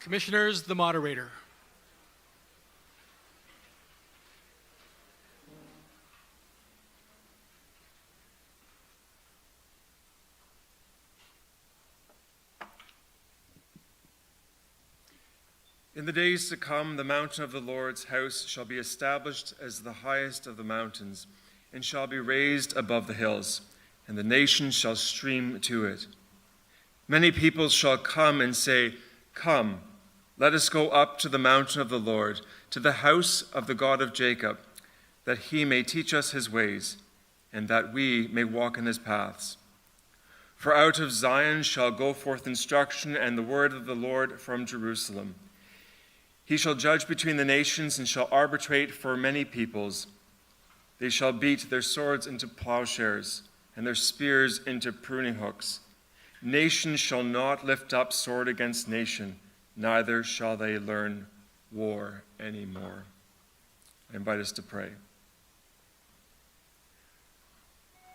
Commissioners, the moderator. In the days to come, the mountain of the Lord's house shall be established as the highest of the mountains, and shall be raised above the hills, and the nations shall stream to it. Many peoples shall come and say, "Come, let us go up to the mountain of the Lord, to the house of the God of Jacob, that he may teach us his ways, and that we may walk in his paths. For out of Zion shall go forth instruction, and the word of the Lord from Jerusalem. He shall judge between the nations and shall arbitrate for many peoples. They shall beat their swords into plowshares and their spears into pruning hooks. Nation shall not lift up sword against nation, neither shall they learn war anymore." I invite us to pray.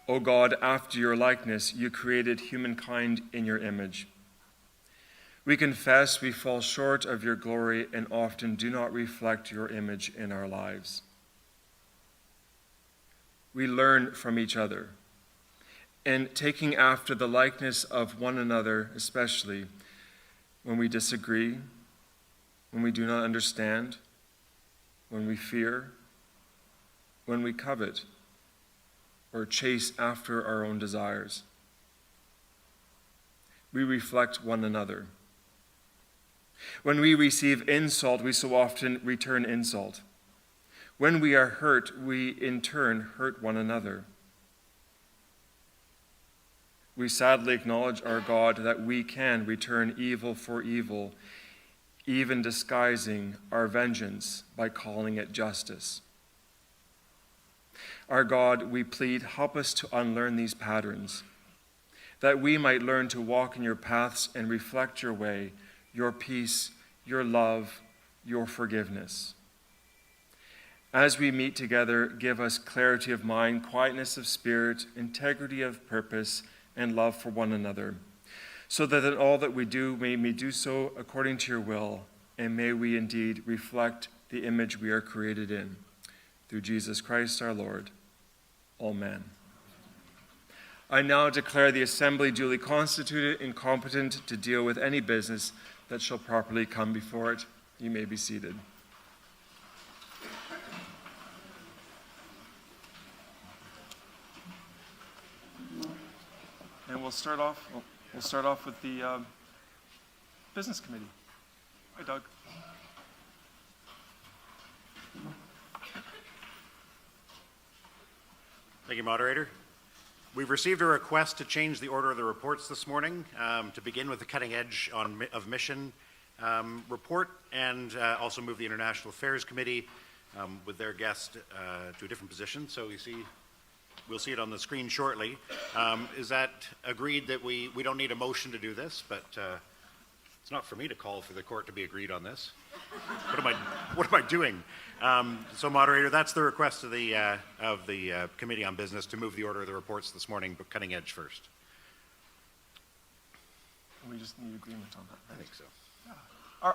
O God, after your likeness, you created humankind in your image. We confess we fall short of your glory and often do not reflect your image in our lives. We learn from each other, and taking after the likeness of one another, especially when we disagree, when we do not understand, when we fear, when we covet, or chase after our own desires. We reflect one another. When we receive insult, we so often return insult. When we are hurt, we in turn hurt one another. We sadly acknowledge, our God, that we can return evil for evil, even disguising our vengeance by calling it justice. Our God, we plead, help us to unlearn these patterns, that we might learn to walk in your paths and reflect your way, your peace, your love, your forgiveness. As we meet together, give us clarity of mind, quietness of spirit, integrity of purpose, and love for one another, so that in all that we do, may we do so according to your will, and may we indeed reflect the image we are created in. Through Jesus Christ our Lord. Amen. I now declare the assembly duly constituted and competent to deal with any business that shall properly come before it. You may be seated. And we'll start off with the business committee. Hi, Doug. Thank you, moderator. We've received a request to change the order of the reports this morning, to begin with the Cutting Edge of Mission report, and also move the International Affairs Committee with their guest to a different position. So we'll see it on the screen shortly. Is that agreed that we don't need a motion to do this, but it's not for me to call for the court to be agreed on this. What am I doing? So, moderator, that's the request of the Committee on Business, to move the order of the reports this morning, but Cutting Edge first. We just need agreement on that, right? I think so. Yeah.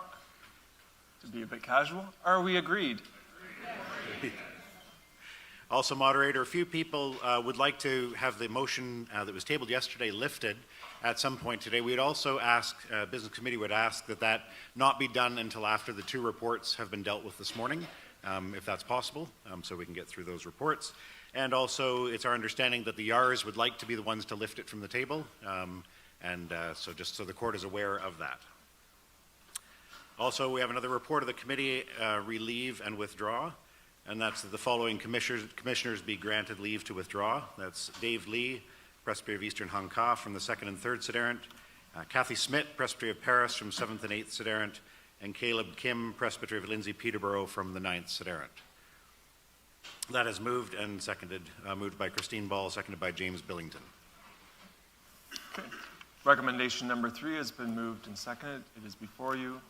To be a bit casual, are we agreed? Also, moderator, a few people would like to have the motion that was tabled yesterday lifted at some point today. We'd also ask, Business Committee would ask that not be done until after the two reports have been dealt with this morning, if that's possible, so we can get through those reports. And also, it's our understanding that the YARs would like to be the ones to lift it from the table, so just so the court is aware of that. Also, we have another report of the committee, relieve and withdraw, and that's that the following commissioners be granted leave to withdraw. That's Dave Lee, Presbytery of Eastern Hong Kah from the 2nd and 3rd Sederunt, Kathy Smith, Presbytery of Paris from 7th and 8th Sederunt, and Caleb Kim, Presbytery of Lindsay Peterborough from the 9th Sederunt. That is moved and seconded, moved by Christine Ball, seconded by James Billington. Okay. Recommendation number 3 has been moved and seconded. It is before you.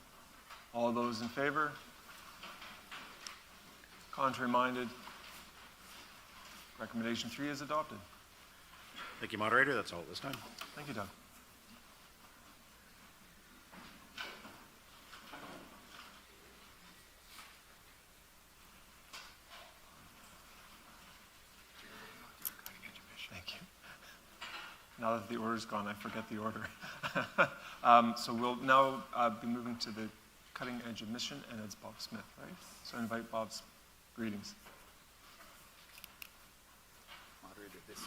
All those in favor? Contrary minded? Recommendation 3 is adopted. Thank you, moderator. That's all at this time. Thank you, Doug. Now that the order's gone, I forget the order. So we'll now be moving to the cutting edge of mission, and it's Bob Smith, right? So I invite Bob's greetings. Moderator, this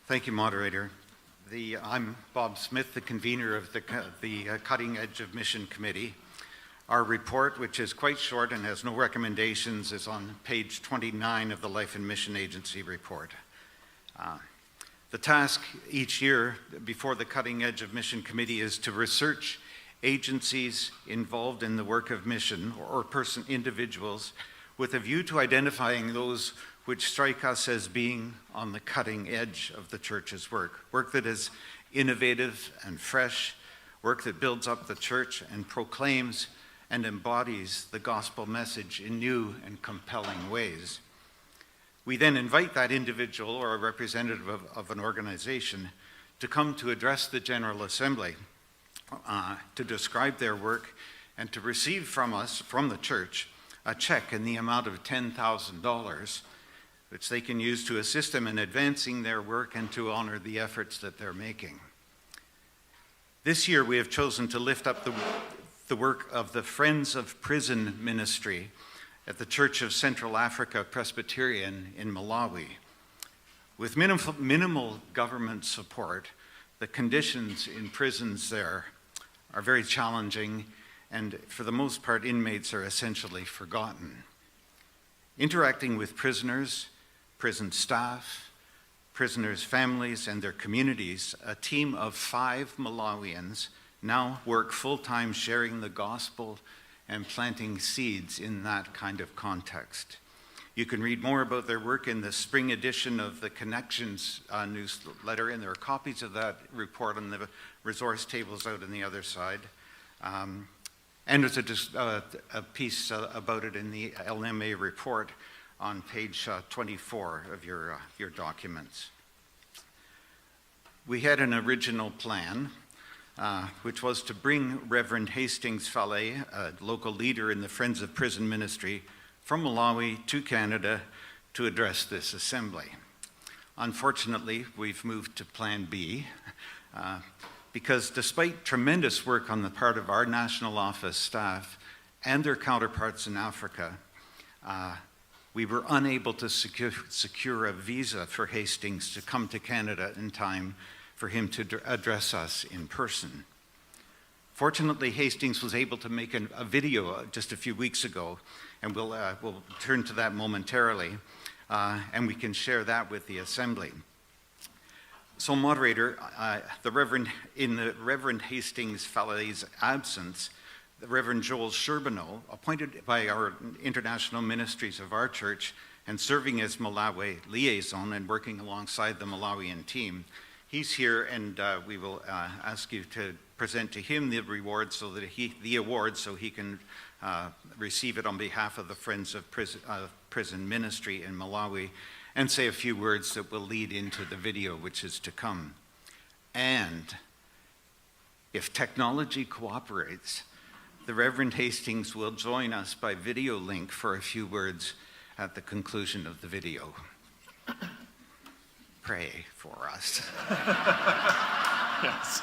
Thank you, moderator. I'm Bob Smith, the convener of the Cutting Edge of Mission Committee. Our report, which is quite short and has no recommendations, is on page 29 of the Life and Mission Agency report. The task each year before the Cutting Edge of Mission Committee is to research agencies involved in the work of mission or individuals with a view to identifying those which strike us as being on the cutting edge of the church's work that is innovative and fresh, work that builds up the church and proclaims and embodies the gospel message in new and compelling ways. We then invite that individual or a representative of an organization to come to address the General Assembly, to describe their work, and to receive from us, from the church, a check in the amount of $10,000, which they can use to assist them in advancing their work and to honor the efforts that they're making. This year we have chosen to lift up the work of the Friends of Prison Ministry at the Church of Central Africa Presbyterian in Malawi. With minimal government support, the conditions in prisons there are very challenging, and for the most part, inmates are essentially forgotten. Interacting with prisoners, prison staff, prisoners' families, and their communities, a team of 5 Malawians now work full-time sharing the gospel and planting seeds in that kind of context. You can read more about their work in the spring edition of the Connections newsletter, and there are copies of that report on the resource tables out on the other side. And there's a piece about it in the LMA report on page 24 of your documents. We had an original plan, which was to bring Reverend Hastings Fale, a local leader in the Friends of Prison Ministry, from Malawi to Canada to address this assembly. Unfortunately, we've moved to Plan B, because despite tremendous work on the part of our national office staff and their counterparts in Africa, we were unable to secure a visa for Hastings to come to Canada in time for him to address us in person. Fortunately, Hastings was able to make a video just a few weeks ago, and we'll turn to that momentarily, and we can share that with the Assembly. So, moderator, in the Reverend Hastings Fale's absence, the Reverend Joel Sherbino, appointed by our international ministries of our church and serving as Malawi liaison and working alongside the Malawian team, he's here, and we will ask you to present to him the award so he can receive it on behalf of the Friends of Prison Ministry in Malawi, and say a few words that will lead into the video which is to come. And if technology cooperates, the Reverend Hastings will join us by video link for a few words at the conclusion of the video. Pray for us. Yes.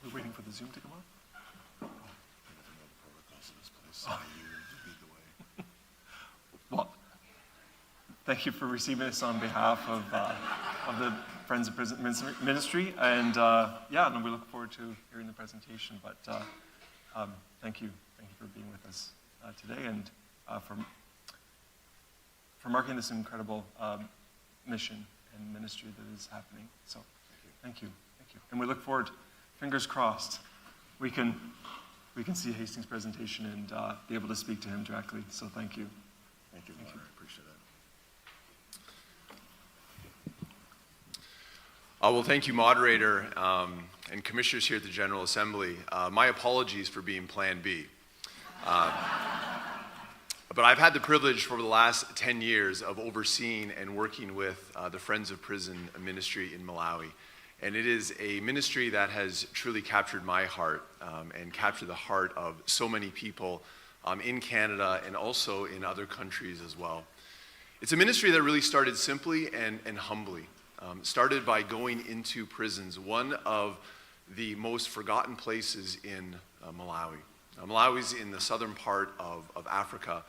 We're waiting for the Zoom to come on? Well, thank you for receiving us on behalf of the Friends of Prison Ministry, and we look forward to hearing the presentation. But thank you for being with us today, and for marking this incredible mission and ministry that is happening. So, thank you, and we look forward. Fingers crossed, we can see Hastings' presentation and be able to speak to him directly. So, thank you. Thank you, Mark. I appreciate that. Well, thank you, moderator, and commissioners here at the General Assembly. My apologies for being Plan B. But I've had the privilege for the last 10 years of overseeing and working with the Friends of Prison ministry in Malawi. And it is a ministry that has truly captured my heart and captured the heart of so many people in Canada and also in other countries as well. It's a ministry that really started simply and humbly. Started by going into prisons, one of the most forgotten places in Malawi. Malawi's in the southern part of Africa,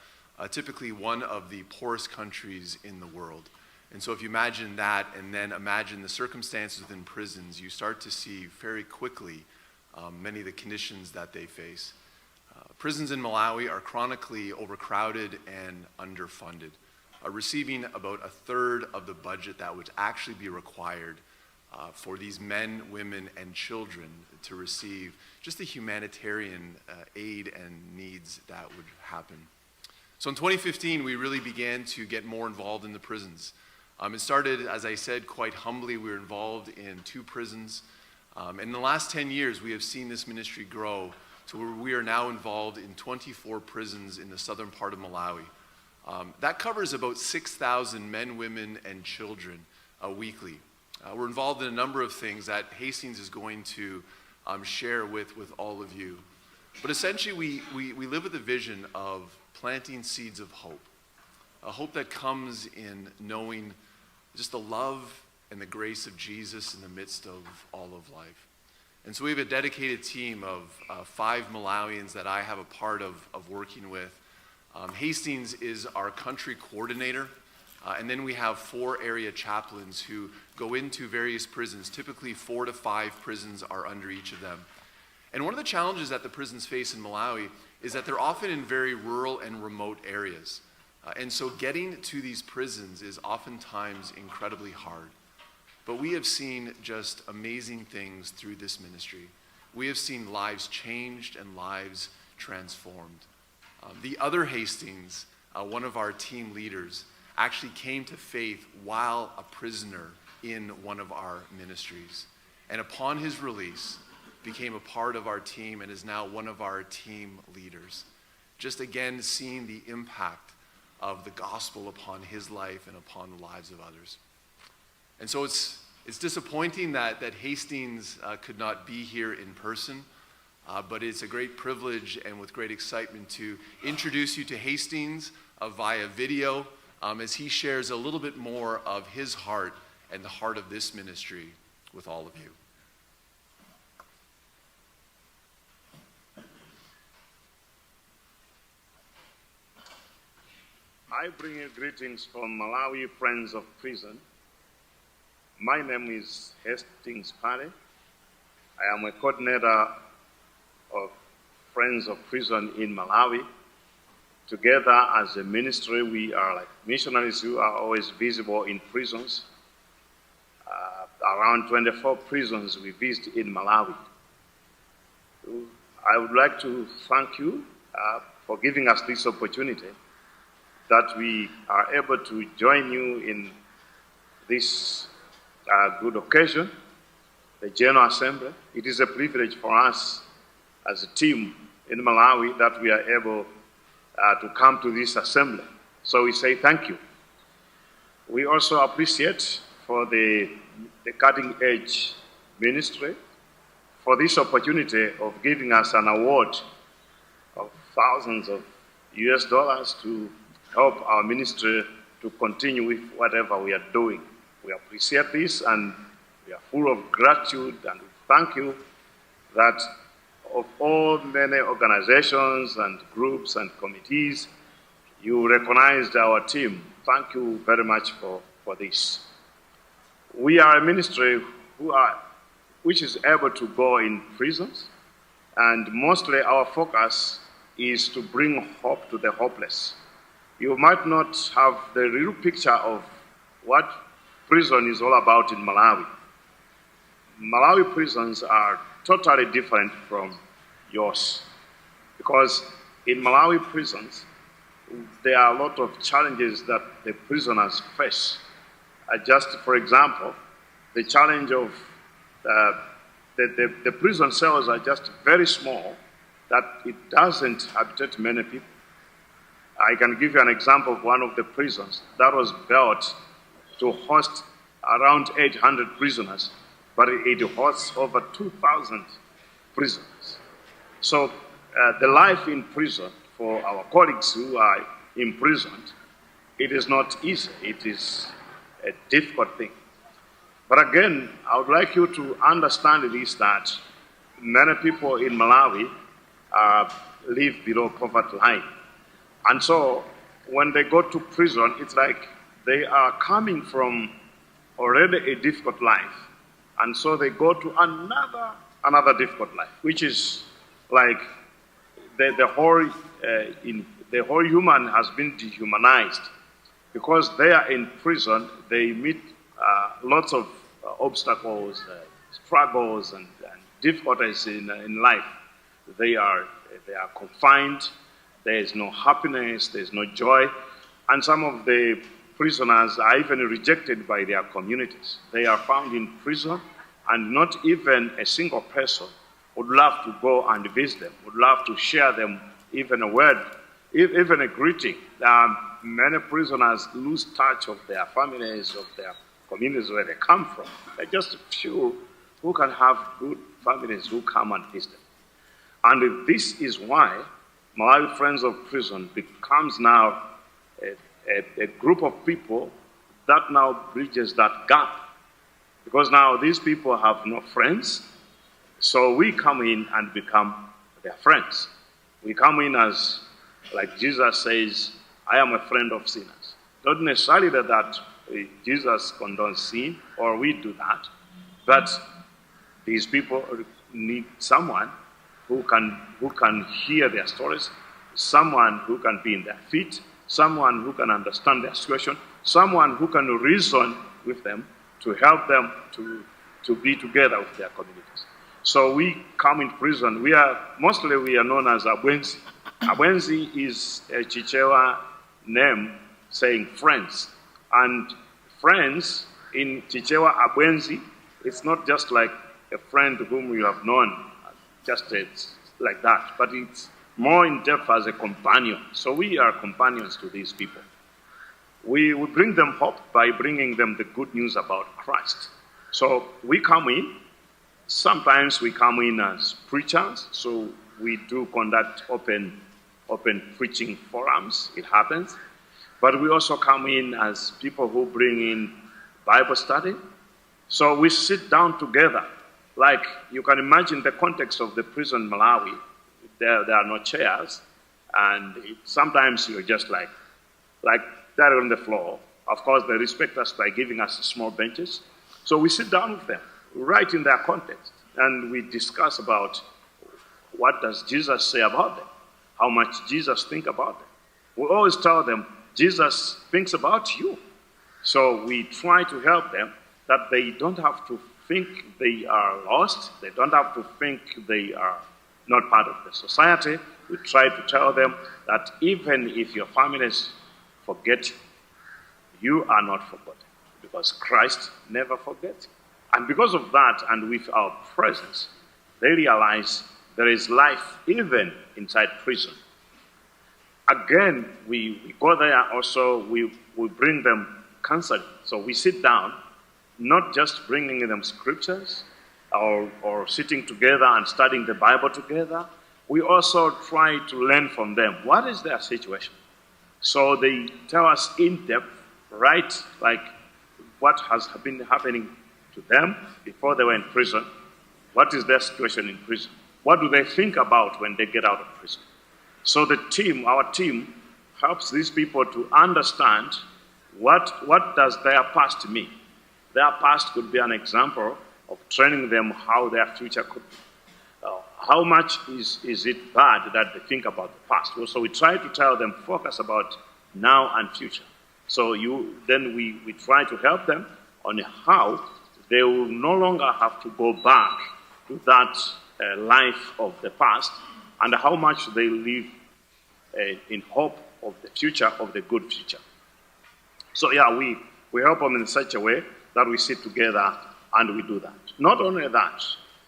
typically one of the poorest countries in the world. And so if you imagine that and then imagine the circumstances within prisons, you start to see very quickly many of the conditions that they face. Prisons in Malawi are chronically overcrowded and underfunded, receiving about a third of the budget that would actually be required for these men, women, and children to receive just the humanitarian aid and needs that would happen. So in 2015, we really began to get more involved in the prisons. It started, as I said, quite humbly. We were involved in 2 prisons. And in the last 10 years, we have seen this ministry grow to where we are now involved in 24 prisons in the southern part of Malawi. That covers about 6,000 men, women, and children weekly. We're involved in a number of things that Hastings is going to share with all of you. But essentially, we live with a vision of planting seeds of hope, a hope that comes in knowing just the love and the grace of Jesus in the midst of all of life. And so we have a dedicated team of 5 Malawians that I have a part of working with. Hastings is our country coordinator, and then we have 4 area chaplains who go into various prisons. Typically 4 to 5 prisons are under each of them. And one of the challenges that the prisons face in Malawi is that they're often in very rural and remote areas. And so getting to these prisons is oftentimes incredibly hard. But we have seen just amazing things through this ministry. We have seen lives changed and lives transformed. The other Hastings, one of our team leaders, actually came to faith while a prisoner in one of our ministries. And upon his release, became a part of our team and is now one of our team leaders. Just again, seeing the impact of the gospel upon his life and upon the lives of others. And so it's disappointing that Hastings could not be here in person, but it's a great privilege and with great excitement to introduce you to Hastings via video as he shares a little bit more of his heart and the heart of this ministry with all of you. I bring you greetings from Malawi Friends of Prison. My name is Hastings Pare. I am a coordinator of Friends of Prison in Malawi. Together as a ministry, we are like missionaries who are always visible in prisons. Around 24 prisons we visit in Malawi. I would like to thank you for giving us this opportunity that we are able to join you in this good occasion, the General Assembly. It is a privilege for us as a team in Malawi that we are able to come to this assembly. So we say thank you. We also appreciate for the cutting edge ministry for this opportunity of giving us an award of thousands of US dollars to help our ministry to continue with whatever we are doing. We appreciate this and we are full of gratitude and thank you that of all many organizations and groups and committees, you recognized our team. Thank you very much for this. We are a ministry which is able to go in prisons, and mostly our focus is to bring hope to the hopeless. You might not have the real picture of what prison is all about in Malawi. Malawi prisons are totally different from yours, because in Malawi prisons, there are a lot of challenges that the prisoners face. Just for example, the challenge of the prison cells are just very small, that it doesn't habitate many people. I can give you an example of one of the prisons that was built to host around 800 prisoners, but it hosts over 2,000 prisoners. So the life in prison for our colleagues who are imprisoned, it is not easy. It is a difficult thing. But again, I would like you to understand this, that many people in Malawi live below poverty line. And so when they go to prison, it's like they are coming from already a difficult life. And so they go to another difficult life, which is like the whole human has been dehumanized. Because they are in prison, they meet lots of obstacles, struggles, and difficulties in life. They are confined. There is no happiness. There is no joy. And some of the prisoners are even rejected by their communities. They are found in prison, and not even a single person would love to go and visit them, would love to share them even a word, even a greeting. Many prisoners lose touch of their families, of their communities where they come from. There are just a few who can have good families who come and visit them. And this is why Malawi Friends of Prison becomes now a group of people that now bridges that gap. Because now these people have no friends, so we come in and become their friends. We come in as, like Jesus says, I am a friend of sinners. Not necessarily that Jesus condones sin, or we do that, but these people need someone who can hear their stories, someone who can be in their feet, someone who can understand their situation, someone who can reason with them to help them to be together with their communities. So we come in prison. We are known as Abwenzi. Abwenzi is a Chichewa name saying friends. And friends in Chichewa Abwenzi, it's not just like a friend whom you have known, just like that, but it's more in depth as a companion. So we are companions to these people. We bring them hope by bringing them the good news about Christ. So we come in. Sometimes we come in as preachers, so we do conduct open preaching forums. It happens. But we also come in as people who bring in Bible study. So we sit down together. Like you can imagine the context of the prison in Malawi. There are no chairs, and sometimes you're just like there on the floor. Of course, they respect us by giving us small benches. So we sit down with them, right in their context, and we discuss about what does Jesus say about them, how much Jesus thinks about them. We always tell them, Jesus thinks about you. So we try to help them that they don't have to think they are lost. They don't have to think they are not part of the society. We try to tell them that even if your families forget you, you are not forgotten, because Christ never forgets you. And because of that, and with our presence, they realize there is life even inside prison. Again, we go there also, we bring them counseling. So we sit down, not just bringing them scriptures or sitting together and studying the Bible together. We also try to learn from them. What is their situation? So they tell us in depth, right, like what has been happening to them before they were in prison. What is their situation in prison? What do they think about when they get out of prison? So our team, helps these people to understand what does their past mean. Their past could be an example of training them how their future could be. How much is it bad that they think about the past? So we try to tell them, focus about now and future. So then we try to help them on how they will no longer have to go back to that life of the past, and how much they live in hope of the future, of the good future. So yeah, we help them in such a way that we sit together and we do that. Not only that,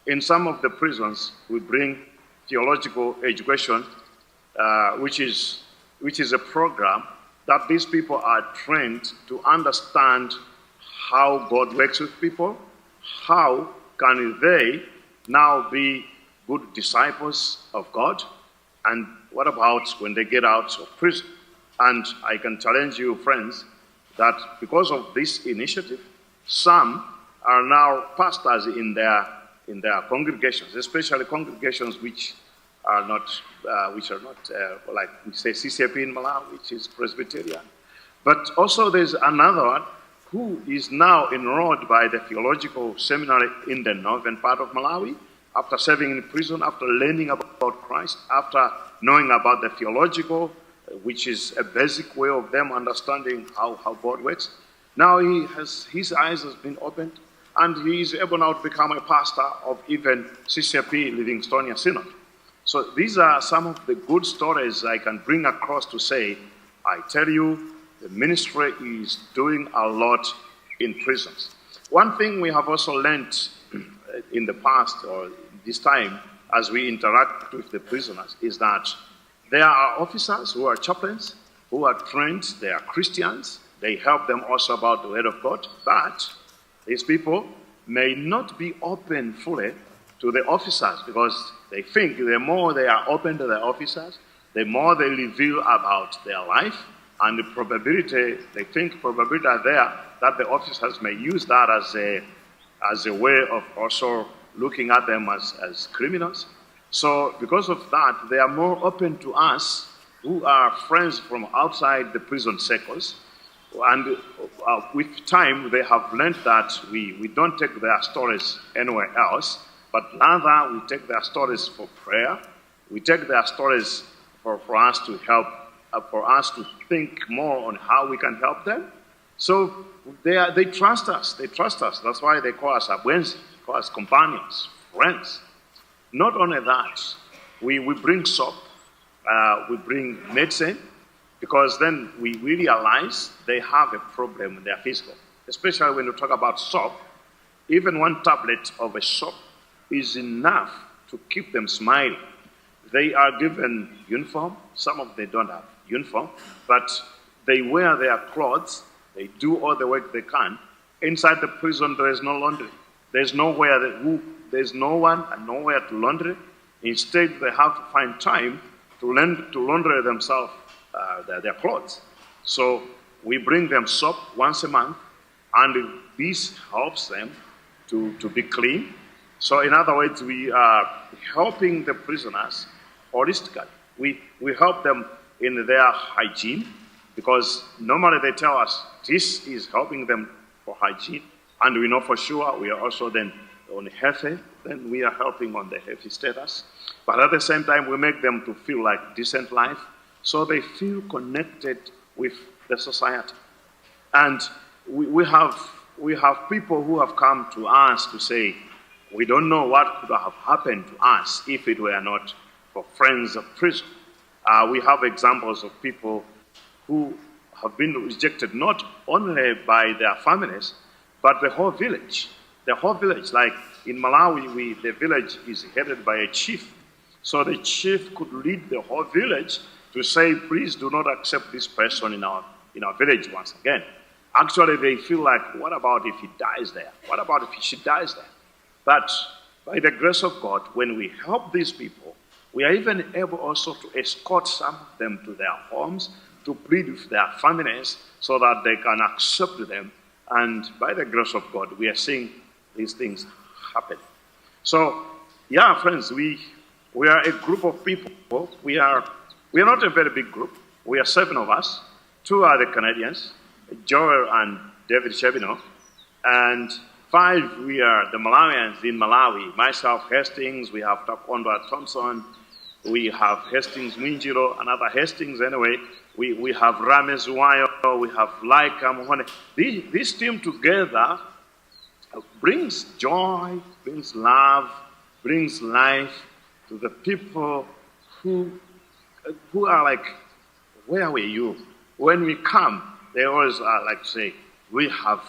in some of the prisons, we bring theological education, which is which is a program that these people are trained to understand how God works with people, how can they now be good disciples of God, and what about when they get out of prison? And I can challenge you, friends, that because of this initiative, some are now pastors in their congregations, especially congregations which are not like we say CCP in Malawi, which is Presbyterian. But also there's another one who is now enrolled by the theological seminary in the northern part of Malawi, after serving in prison, after learning about Christ, after knowing about the theological, which is a basic way of them understanding how God works. Now his eyes has been opened, and he is able now to become a pastor of even CCP Livingstonia Synod. So these are some of the good stories I can bring across to say, I tell you, the ministry is doing a lot in prisons. One thing we have also learned in the past, or this time, as we interact with the prisoners, is that there are officers who are chaplains, who are trained, they are Christians, they help them also about the word of God, but these people may not be open fully to the officers, because they think the more they are open to the officers, the more they reveal about their life, and the probability, they think probability are there that the officers may use that as a way of also looking at them as criminals. So because of that, they are more open to us who are friends from outside the prison circles. And with time, they have learned that we don't take their stories anywhere else, but rather we take their stories for prayer. We take their stories for us to help, for us to think more on how we can help them. So they trust us. They trust us. That's why they call us abwenzi, call us companions, friends. Not only that, we bring soap, we bring medicine, because then we realize they have a problem in their physical. Especially when you talk about soap, even one tablet of a soap is enough to keep them smiling. They are given uniform. Some of them don't have uniform, but they wear their clothes. They do all the work they can. Inside the prison, there is no laundry. There's nowhere there's no one and nowhere to laundry. Instead, they have to find time to launder themselves their clothes. So we bring them soap once a month, and this helps them to be clean. So in other words, we are helping the prisoners holistically. We help them in their hygiene, because normally they tell us this is helping them for hygiene, and we know for sure we are also then on healthy, then we are helping on the healthy status. But at the same time, we make them to feel like decent life, so they feel connected with the society. And we have people who have come to us to say, we don't know what could have happened to us if it were not for friends of prison. We have examples of people who have been rejected not only by their families, but the whole village. The whole village, like in Malawi, the village is headed by a chief. So the chief could lead the whole village to say, please do not accept this person in our village once again. Actually, they feel like, what about if he dies there? What about if she dies there? But by the grace of God, when we help these people, we are even able also to escort some of them to their homes, to plead with their families so that they can accept them. And by the grace of God, we are seeing these things happen. So, yeah, friends, we are a group of people. We are not a very big group. We are 7 of us. 2 are the Canadians, Joel and David Shebino, and 5, we are the Malawians in Malawi. Myself, Hastings, we have Takwanda Thompson, we have Hastings Mwinjiro, another Hastings anyway. We have Rames Uwayo, we have Laika Muhone. This team together brings joy, brings love, brings life to the people who are like, where were you? When we come, they always are like say, we have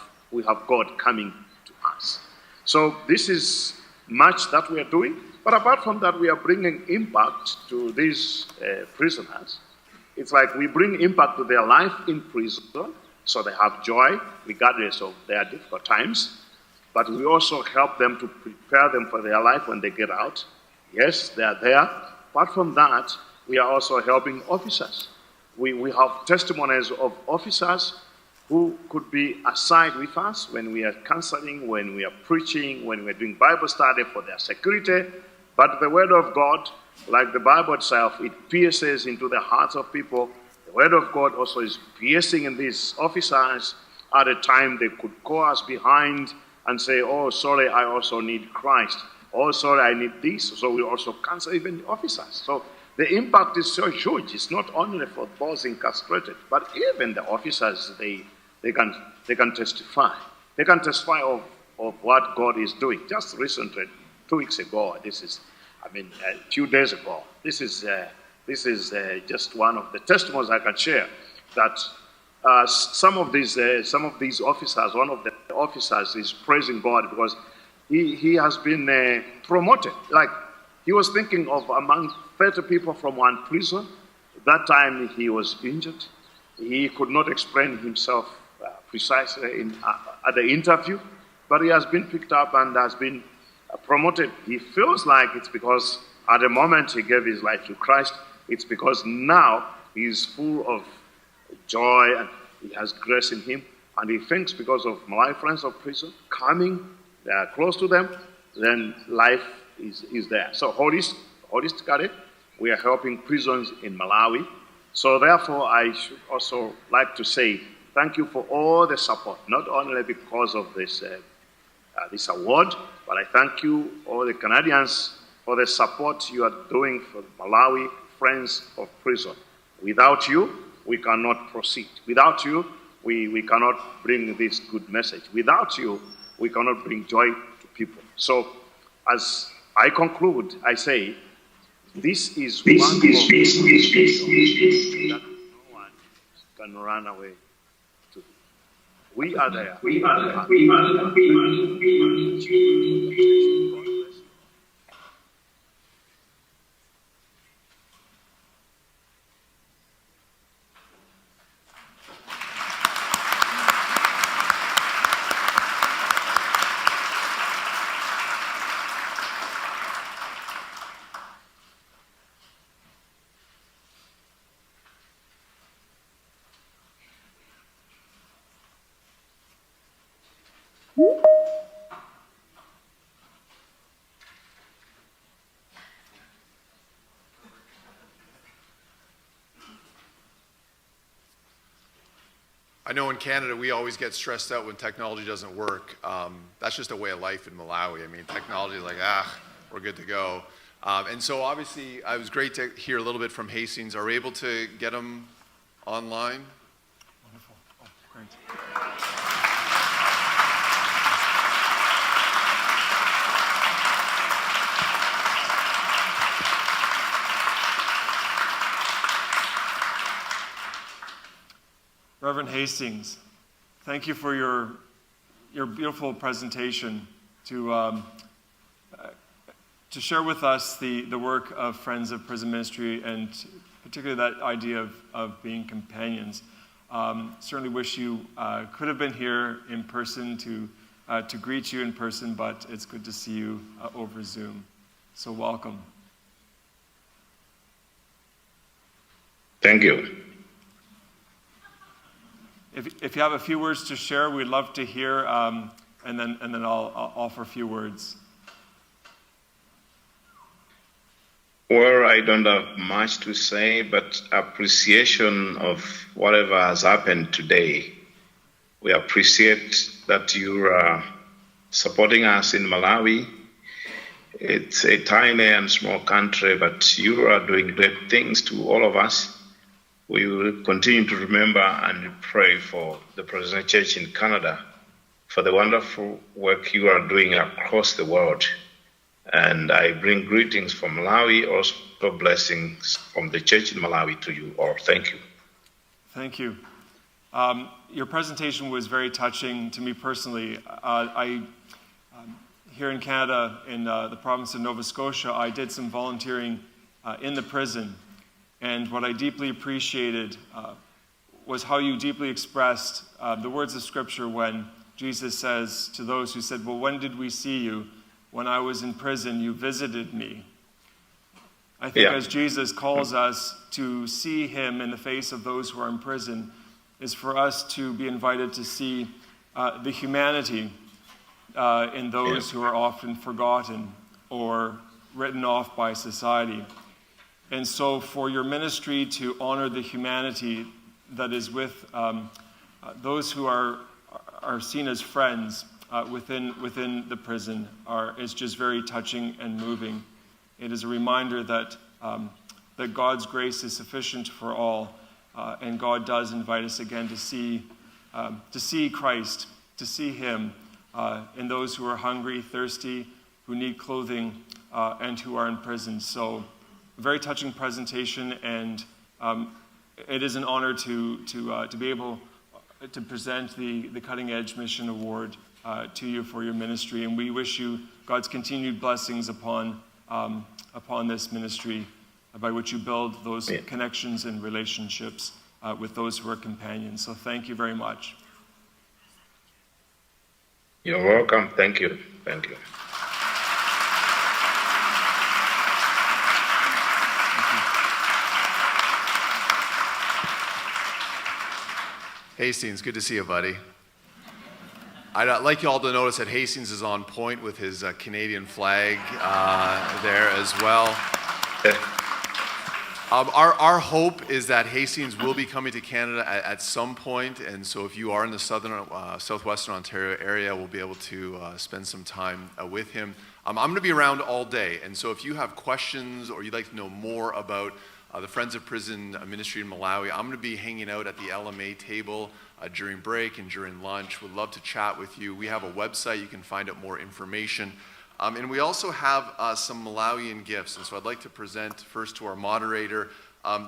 God coming to us. So this is much that we are doing. But apart from that, we are bringing impact to these prisoners It's like we bring impact to their life in prison, so they have joy regardless of their difficult times. But we also help them to prepare them for their life when they get out. Yes, they are there. Apart from that, we are also helping officers. We have testimonies of officers who could be aside with us when we are counseling, when we are preaching, when we are doing Bible study for their security. But the Word of God, like the Bible itself, it pierces into the hearts of people. The Word of God also is piercing in these officers. At a time they could call us behind and say, oh, sorry, I also need Christ. Oh, sorry, I need this. So we also cancel even the officers. So the impact is so huge. It's not only for those incarcerated, but even the officers, they can testify. They can testify of what God is doing. Just recently, 2 weeks ago, a few days ago, this is just one of the testimonies I can share, that some of these officers, one of the officers is praising God because he has been promoted. Like, he was thinking of among 30 people from one prison. That time he was injured. He could not explain himself precisely at the interview, but he has been picked up and has been promoted. He feels like it's because at the moment he gave his life to Christ, it's because now he is full of joy and he has grace in him. And he thinks because of my friends of prison coming, they are close to them, then life is there. So holistically, we are helping prisons in Malawi. So therefore, I should also like to say thank you for all the support, not only because of this award, but I thank you, all the Canadians, for the support you are doing for Malawi Friends of Prison. Without you, we cannot proceed. Without you, we cannot bring this good message. Without you, we cannot bring joy to people. So, as I conclude, I say, this is one of the that no one can run away to. We are there. I know in Canada we always get stressed out when technology doesn't work. That's just a way of life in Malawi. I mean, technology is like, we're good to go. And so obviously, it was great to hear a little bit from Hastings. Are we able to get them online? Wonderful. Oh, great. Reverend Hastings, thank you for your beautiful presentation to share with us the work of Friends of Prison Ministry and particularly that idea of being companions. Certainly wish you could have been here in person to greet you in person, but it's good to see you over Zoom. So welcome. Thank you. If you have a few words to share, we'd love to hear, and then I'll offer a few words. Well, I don't have much to say, but appreciation of whatever has happened today. We appreciate that you are supporting us in Malawi. It's a tiny and small country, but you are doing great things to all of us. We will continue to remember and pray for the Presbyterian Church in Canada for the wonderful work you are doing across the world. And I bring greetings from Malawi, also blessings from the church in Malawi to you all. Thank you. Thank you. Your presentation was very touching to me personally. Here in Canada, in the province of Nova Scotia, I did some volunteering in the prison. And what I deeply appreciated was how you deeply expressed the words of Scripture when Jesus says to those who said, well, when did we see you? When I was in prison, you visited me. I think as Jesus calls us to see him in the face of those who are in prison, is for us to be invited to see the humanity in those who are often forgotten or written off by society. And so for your ministry to honor the humanity that is with those who are seen as friends within the prison is just very touching and moving. It is a reminder that God's grace is sufficient for all, and God does invite us again to see Christ, to see him in those who are hungry, thirsty, who need clothing, and who are in prison. So a very touching presentation, and it is an honor to be able to present the Cutting Edge Mission Award to you for your ministry, and we wish you God's continued blessings upon this ministry by which you build those connections and relationships with those who are companions. So thank you very much. You're welcome. Thank you. Thank you. Hastings, good to see you, buddy. I'd like you all to notice that Hastings is on point with his Canadian flag there as well. Our hope is that Hastings will be coming to Canada at some point, and so if you are in the southwestern Ontario area, we'll be able to spend some time with him. I'm going to be around all day, and so if you have questions or you'd like to know more about the Friends of Prison Ministry in Malawi, I'm going to be hanging out at the LMA table during break and during lunch. Would love to chat with you. We have a website. You can find out more information. And we also have some Malawian gifts. And so I'd like to present first to our moderator.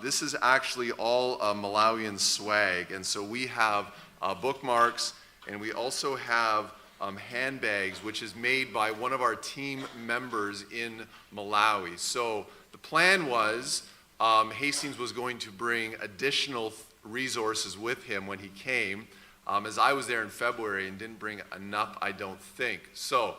This is actually all Malawian swag. And so we have bookmarks, and we also have handbags, which is made by one of our team members in Malawi. So the plan was Hastings was going to bring additional resources with him when he came, as I was there in February and didn't bring enough, I don't think. So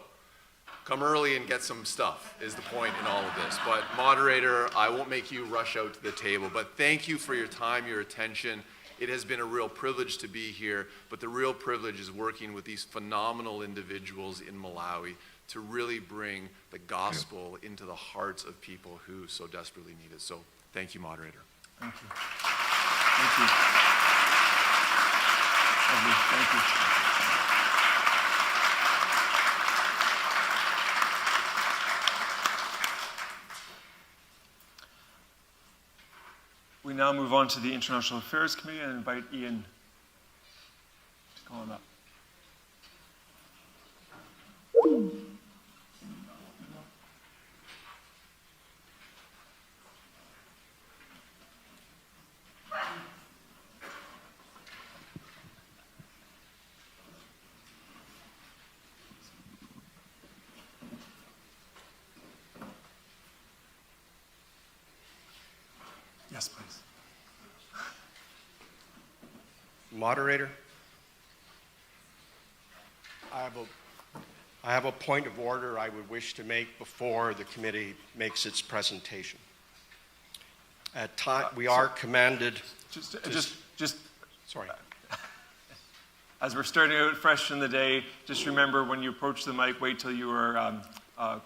come early and get some stuff is the point in all of this. But moderator, I won't make you rush out to the table, but thank you for your time, your attention. It has been a real privilege to be here, but the real privilege is working with these phenomenal individuals in Malawi to really bring the gospel into the hearts of people who so desperately need it. So thank you, moderator. Thank you. Thank you. Lovely. Thank you. We now move on to the International Affairs Committee and invite Ian to come on up. Yes, please. Moderator, I have a point of order I would wish to make before the committee makes its presentation. At time, we are commanded. Sorry. As we're starting out fresh in the day, just remember when you approach the mic, wait till you are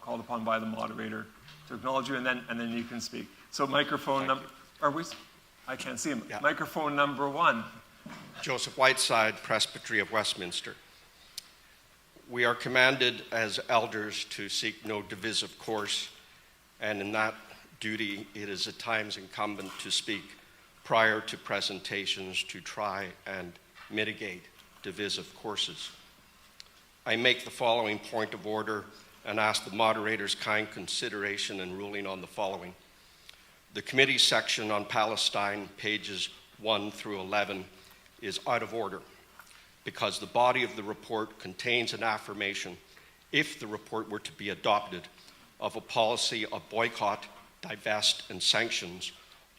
called upon by the moderator to acknowledge you, and then you can speak. So microphone number. Are we? I can't see him. Yeah. Microphone number 1. Joseph Whiteside, Presbyterian of Westminster. We are commanded as elders to seek no divisive course, and in that duty it is at times incumbent to speak prior to presentations to try and mitigate divisive courses. I make the following point of order and ask the moderator's kind consideration and ruling on the following. The committee section on Palestine, pages 1 through 11, is out of order because the body of the report contains an affirmation, if the report were to be adopted, of a policy of boycott, divest, and sanctions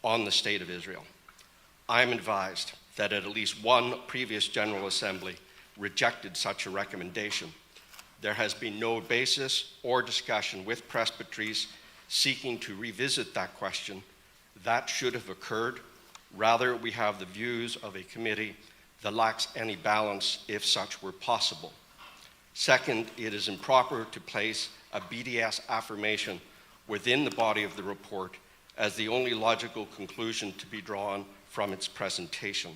on the State of Israel. I am advised that at least one previous General Assembly rejected such a recommendation. There has been no basis or discussion with presbyteries seeking to revisit that question. That should have occurred. Rather, we have the views of a committee that lacks any balance if such were possible. Second, it is improper to place a BDS affirmation within the body of the report as the only logical conclusion to be drawn from its presentation.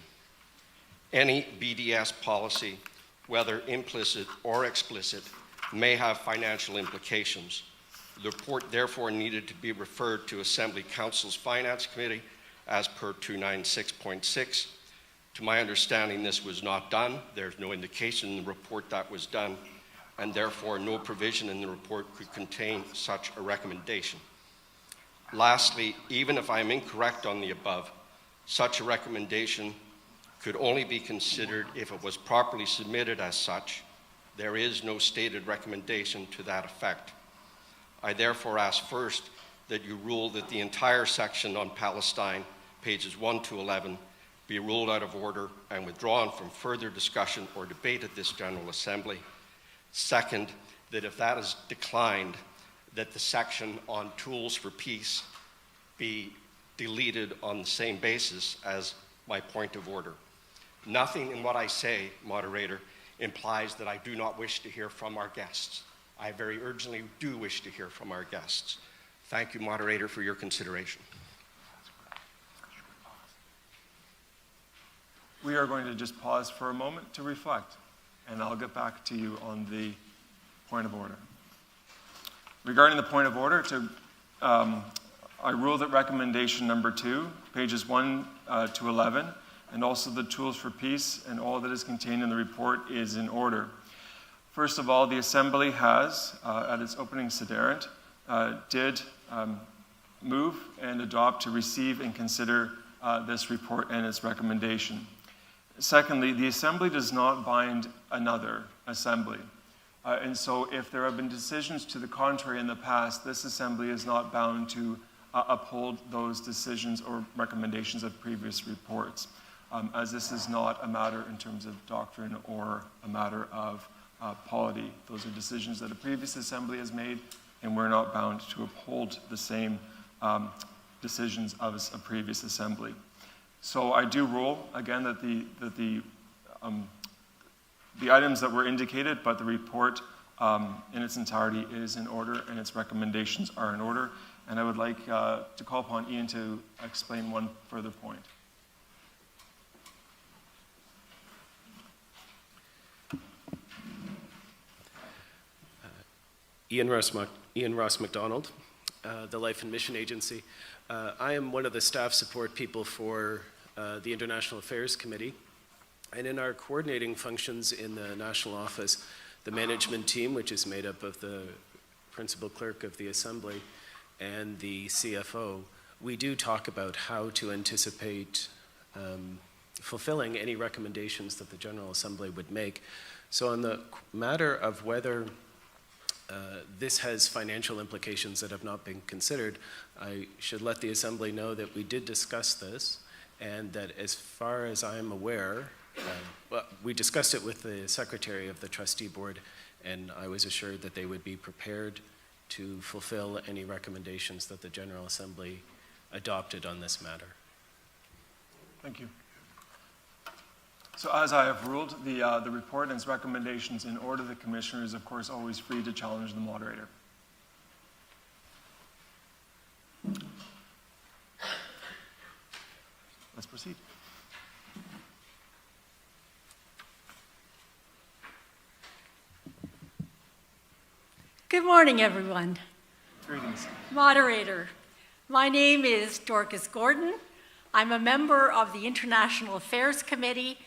Any BDS policy, whether implicit or explicit, may have financial implications. The report therefore needed to be referred to Assembly Council's Finance Committee as per 296.6. To my understanding, this was not done. There's no indication in the report that was done, and therefore no provision in the report could contain such a recommendation. Lastly, even if I am incorrect on the above, such a recommendation could only be considered if it was properly submitted as such. There is no stated recommendation to that effect. I therefore ask first that you rule that the entire section on Palestine, pages 1 to 11, be ruled out of order and withdrawn from further discussion or debate at this General Assembly. Second, that if that is declined, that the section on tools for peace be deleted on the same basis as my point of order. Nothing in what I say, moderator, implies that I do not wish to hear from our guests. I very urgently do wish to hear from our guests. Thank you, moderator, for your consideration. We are going to just pause for a moment to reflect, and I'll get back to you on the point of order. Regarding the point of order, I rule that recommendation number 2, pages 1 to 11, and also the tools for peace and all that is contained in the report is in order. First of all, the Assembly has, at its opening Sederunt, did move and adopt to receive and consider this report and its recommendation. Secondly, the Assembly does not bind another Assembly. And so if there have been decisions to the contrary in the past, this Assembly is not bound to uphold those decisions or recommendations of previous reports, as this is not a matter in terms of doctrine or a matter of polity. Those are decisions that a previous Assembly has made, and we're not bound to uphold the same decisions of a previous Assembly. So I do rule, again, that the items that were indicated, but the report in its entirety is in order and its recommendations are in order. And I would like to call upon Ian to explain one further point. Ian Ross MacDonald, the Life and Mission Agency. I am one of the staff support people for the International Affairs Committee. And in our coordinating functions in the national office, the management team, which is made up of the principal clerk of the Assembly and the CFO, we do talk about how to anticipate fulfilling any recommendations that the General Assembly would make. So on the matter of whether this has financial implications that have not been considered, I should let the Assembly know that we did discuss this, and that as far as I'm aware, well, we discussed it with the Secretary of the Trustee Board, and I was assured that they would be prepared to fulfill any recommendations that the General Assembly adopted on this matter. Thank you. So as I have ruled, the report and its recommendations in order, the Commissioner is, of course, always free to challenge the moderator. Let's proceed. Good morning, everyone. Greetings. Moderator, my name is Dorcas Gordon. I'm a member of the International Affairs Committee,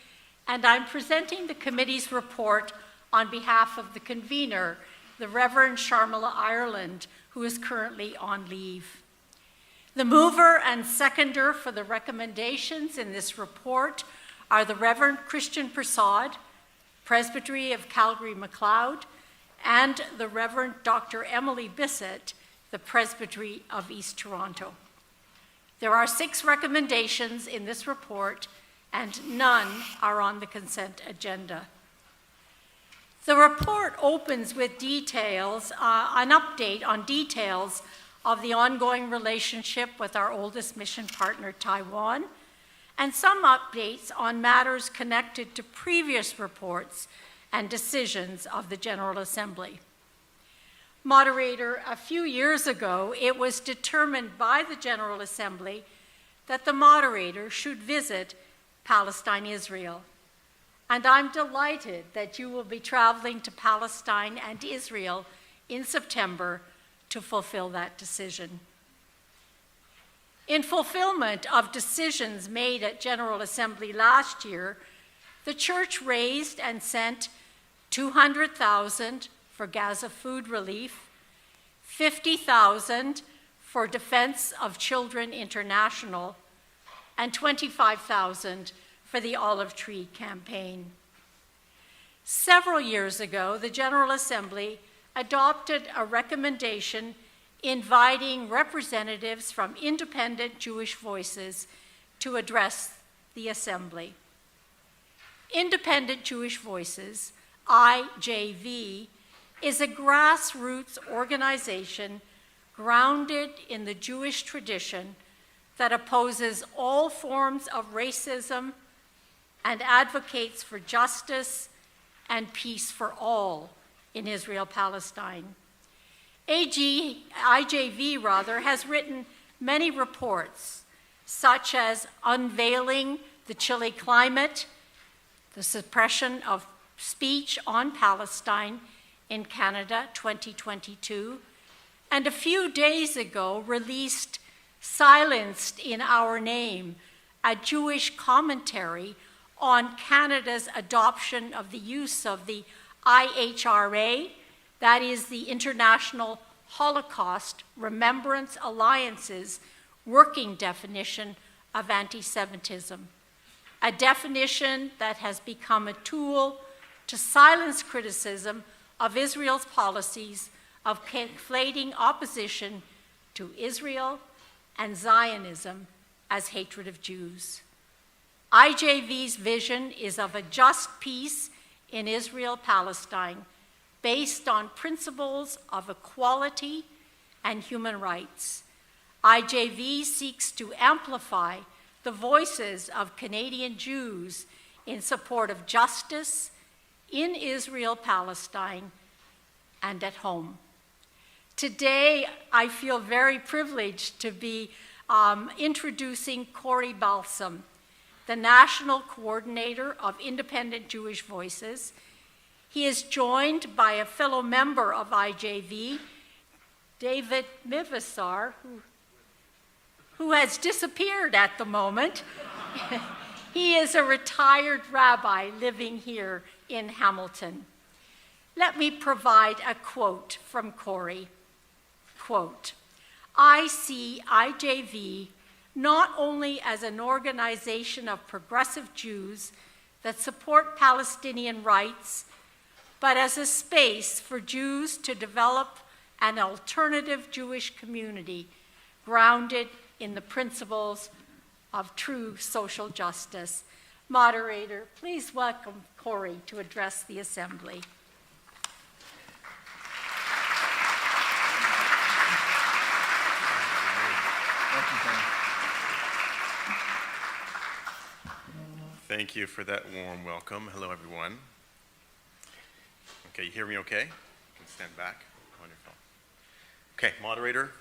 and I'm presenting the committee's report on behalf of the convener, the Reverend Sharmila Ireland, who is currently on leave. The mover and seconder for the recommendations in this report are the Reverend Christian Prasad, Presbytery of Calgary-MacLeod, and the Reverend Dr. Emily Bissett, the Presbytery of East Toronto. There are 6 recommendations in this report, and none are on the consent agenda. The report opens with details, an update on details of the ongoing relationship with our oldest mission partner, Taiwan, and some updates on matters connected to previous reports and decisions of the General Assembly. Moderator, a few years ago, it was determined by the General Assembly that the moderator should visit Palestine, Israel. And I'm delighted that you will be traveling to Palestine and Israel in September to fulfill that decision. In fulfillment of decisions made at General Assembly last year, the church raised and sent $200,000 for Gaza food relief, $50,000 for Defense of Children International, and $25,000 for the Olive Tree Campaign. Several years ago, the General Assembly adopted a recommendation inviting representatives from independent Jewish voices to address the Assembly. Independent Jewish Voices, IJV, is a grassroots organization grounded in the Jewish tradition that opposes all forms of racism and advocates for justice and peace for all in Israel-Palestine. IJV has written many reports, such as Unveiling the Chilly Climate, the Suppression of Speech on Palestine in Canada 2022, and a few days ago released Silenced in Our Name, a Jewish commentary on Canada's adoption of the use of the IHRA, that is the International Holocaust Remembrance Alliance's working definition of anti-Semitism, a definition that has become a tool to silence criticism of Israel's policies of conflating opposition to Israel and Zionism as hatred of Jews. IJV's vision is of a just peace in Israel-Palestine based on principles of equality and human rights. IJV seeks to amplify the voices of Canadian Jews in support of justice in Israel-Palestine and at home. Today, I feel very privileged to be introducing Corey Balsam, the National Coordinator of Independent Jewish Voices. He is joined by a fellow member of IJV, David Mivasar, who has disappeared at the moment. He is a retired rabbi living here in Hamilton. Let me provide a quote from Corey. Quote, "I see IJV not only as an organization of progressive Jews that support Palestinian rights, but as a space for Jews to develop an alternative Jewish community grounded in the principles of true social justice." Moderator, please welcome Corey to address the Assembly. Thank you for that warm welcome. Hello, everyone. Okay, you hear me okay? You can stand back. Wonderful. Okay, moderator,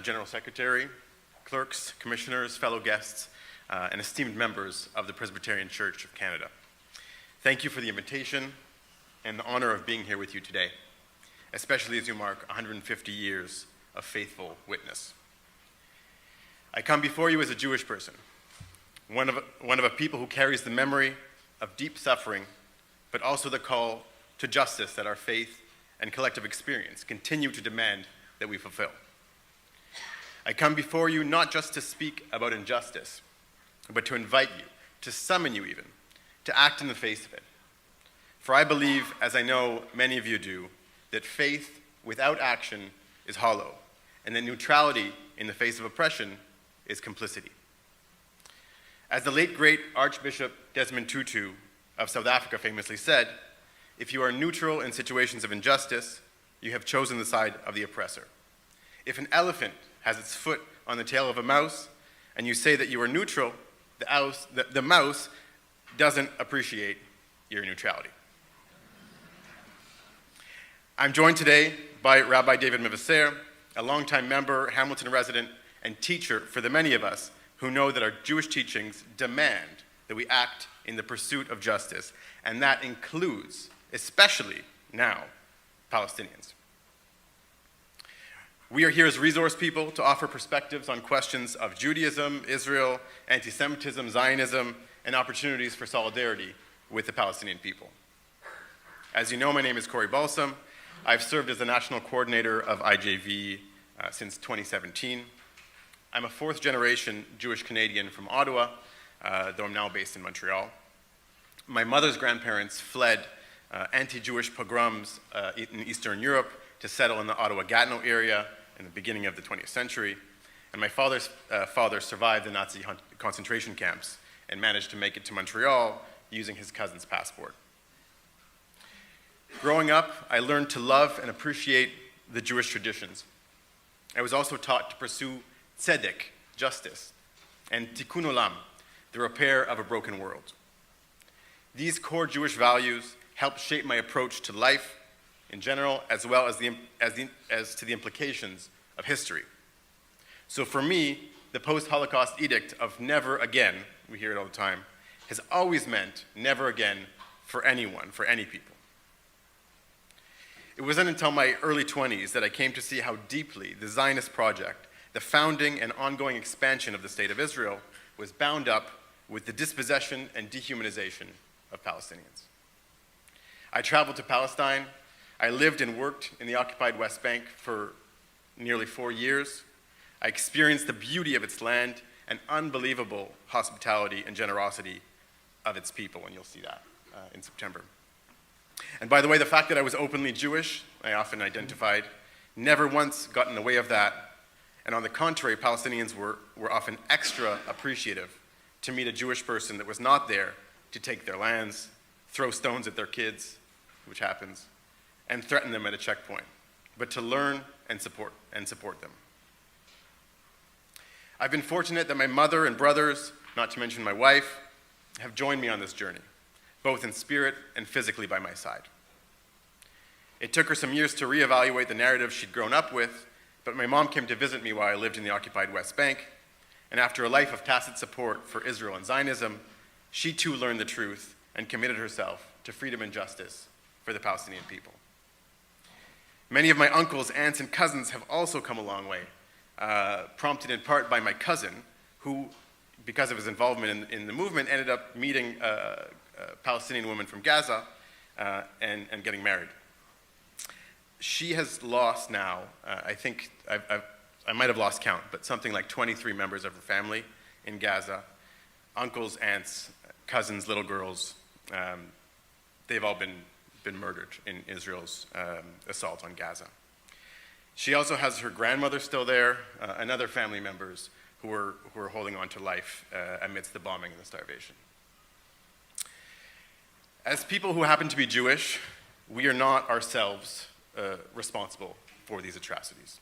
general secretary, clerks, commissioners, fellow guests, and esteemed members of the Presbyterian Church of Canada. Thank you for the invitation and the honor of being here with you today, especially as you mark 150 years of faithful witness. I come before you as a Jewish person, one of a people who carries the memory of deep suffering, but also the call to justice that our faith and collective experience continue to demand that we fulfill. I come before you not just to speak about injustice, but to invite you, to summon you even, to act in the face of it. For I believe, as I know many of you do, that faith without action is hollow, and that neutrality in the face of oppression is complicity. As the late great Archbishop Desmond Tutu of South Africa famously said, if you are neutral in situations of injustice, you have chosen the side of the oppressor. If an elephant has its foot on the tail of a mouse, and you say that you are neutral, the mouse doesn't appreciate your neutrality. I'm joined today by Rabbi David Mevaser, a longtime member, Hamilton resident, and teacher for the many of us who know that our Jewish teachings demand that we act in the pursuit of justice, and that includes, especially now, Palestinians. We are here as resource people to offer perspectives on questions of Judaism, Israel, anti-Semitism, Zionism, and opportunities for solidarity with the Palestinian people. As you know, my name is Corey Balsam. I've served as the national coordinator of IJV since 2017. I'm a fourth-generation Jewish Canadian from Ottawa, though I'm now based in Montreal. My mother's grandparents fled anti-Jewish pogroms in Eastern Europe to settle in the Ottawa-Gatineau area in the beginning of the 20th century. And my father's father survived the Nazi concentration camps and managed to make it to Montreal using his cousin's passport. Growing up, I learned to love and appreciate the Jewish traditions. I was also taught to pursue tzedek, justice, and tikkun olam, the repair of a broken world. These core Jewish values helped shape my approach to life in general, as well as to the implications of history. So for me, the post-Holocaust edict of never again, we hear it all the time, has always meant never again for anyone, for any people. It wasn't until my early 20s that I came to see how deeply the Zionist project, the founding and ongoing expansion of the State of Israel, was bound up with the dispossession and dehumanization of Palestinians. I traveled to Palestine. I lived and worked in the occupied West Bank for nearly 4 years. I experienced the beauty of its land and unbelievable hospitality and generosity of its people, and you'll see that in September. And by the way, the fact that I was openly Jewish, I often identified, never once got in the way of that. And on the contrary, Palestinians were often extra appreciative to meet a Jewish person that was not there to take their lands, throw stones at their kids, which happens, and threaten them at a checkpoint, but to learn and support them. I've been fortunate that my mother and brothers, not to mention my wife, have joined me on this journey, both in spirit and physically by my side. It took her some years to reevaluate the narrative she'd grown up with, but my mom came to visit me while I lived in the occupied West Bank, and after a life of tacit support for Israel and Zionism, she too learned the truth and committed herself to freedom and justice for the Palestinian people. Many of my uncles, aunts, and cousins have also come a long way, prompted in part by my cousin, who, because of his involvement in the movement, ended up meeting a Palestinian woman from Gaza and getting married. She has lost now, I think, I might have lost count, but something like 23 members of her family in Gaza, uncles, aunts, cousins, little girls. They've all been murdered in Israel's assault on Gaza. She also has her grandmother still there, and other family members who are holding on to life amidst the bombing and the starvation. As people who happen to be Jewish, we are not ourselves responsible for these atrocities.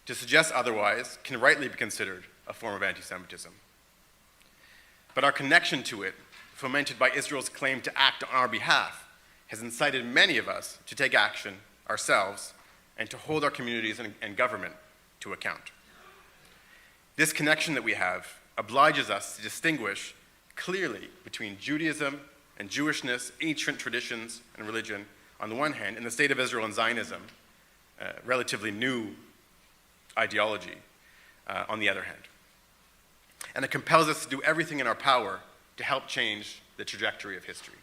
To suggest otherwise can rightly be considered a form of anti-Semitism. But our connection to it, fomented by Israel's claim to act on our behalf, has incited many of us to take action ourselves and to hold our communities and government to account. This connection that we have obliges us to distinguish clearly between Judaism and Jewishness, ancient traditions and religion, on the one hand, and the State of Israel and Zionism, relatively new ideology, on the other hand. And it compels us to do everything in our power to help change the trajectory of history.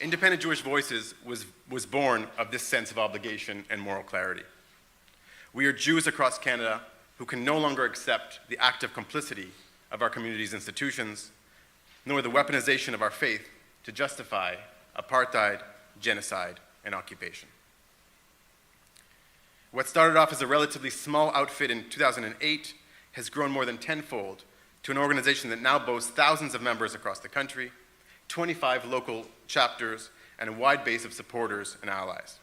Independent Jewish Voices was born of this sense of obligation and moral clarity. We are Jews across Canada who can no longer accept the active complicity of our community's institutions, nor the weaponization of our faith to justify apartheid, genocide, and occupation. What started off as a relatively small outfit in 2008 has grown more than tenfold to an organization that now boasts thousands of members across the country, 25 local chapters, and a wide base of supporters and allies.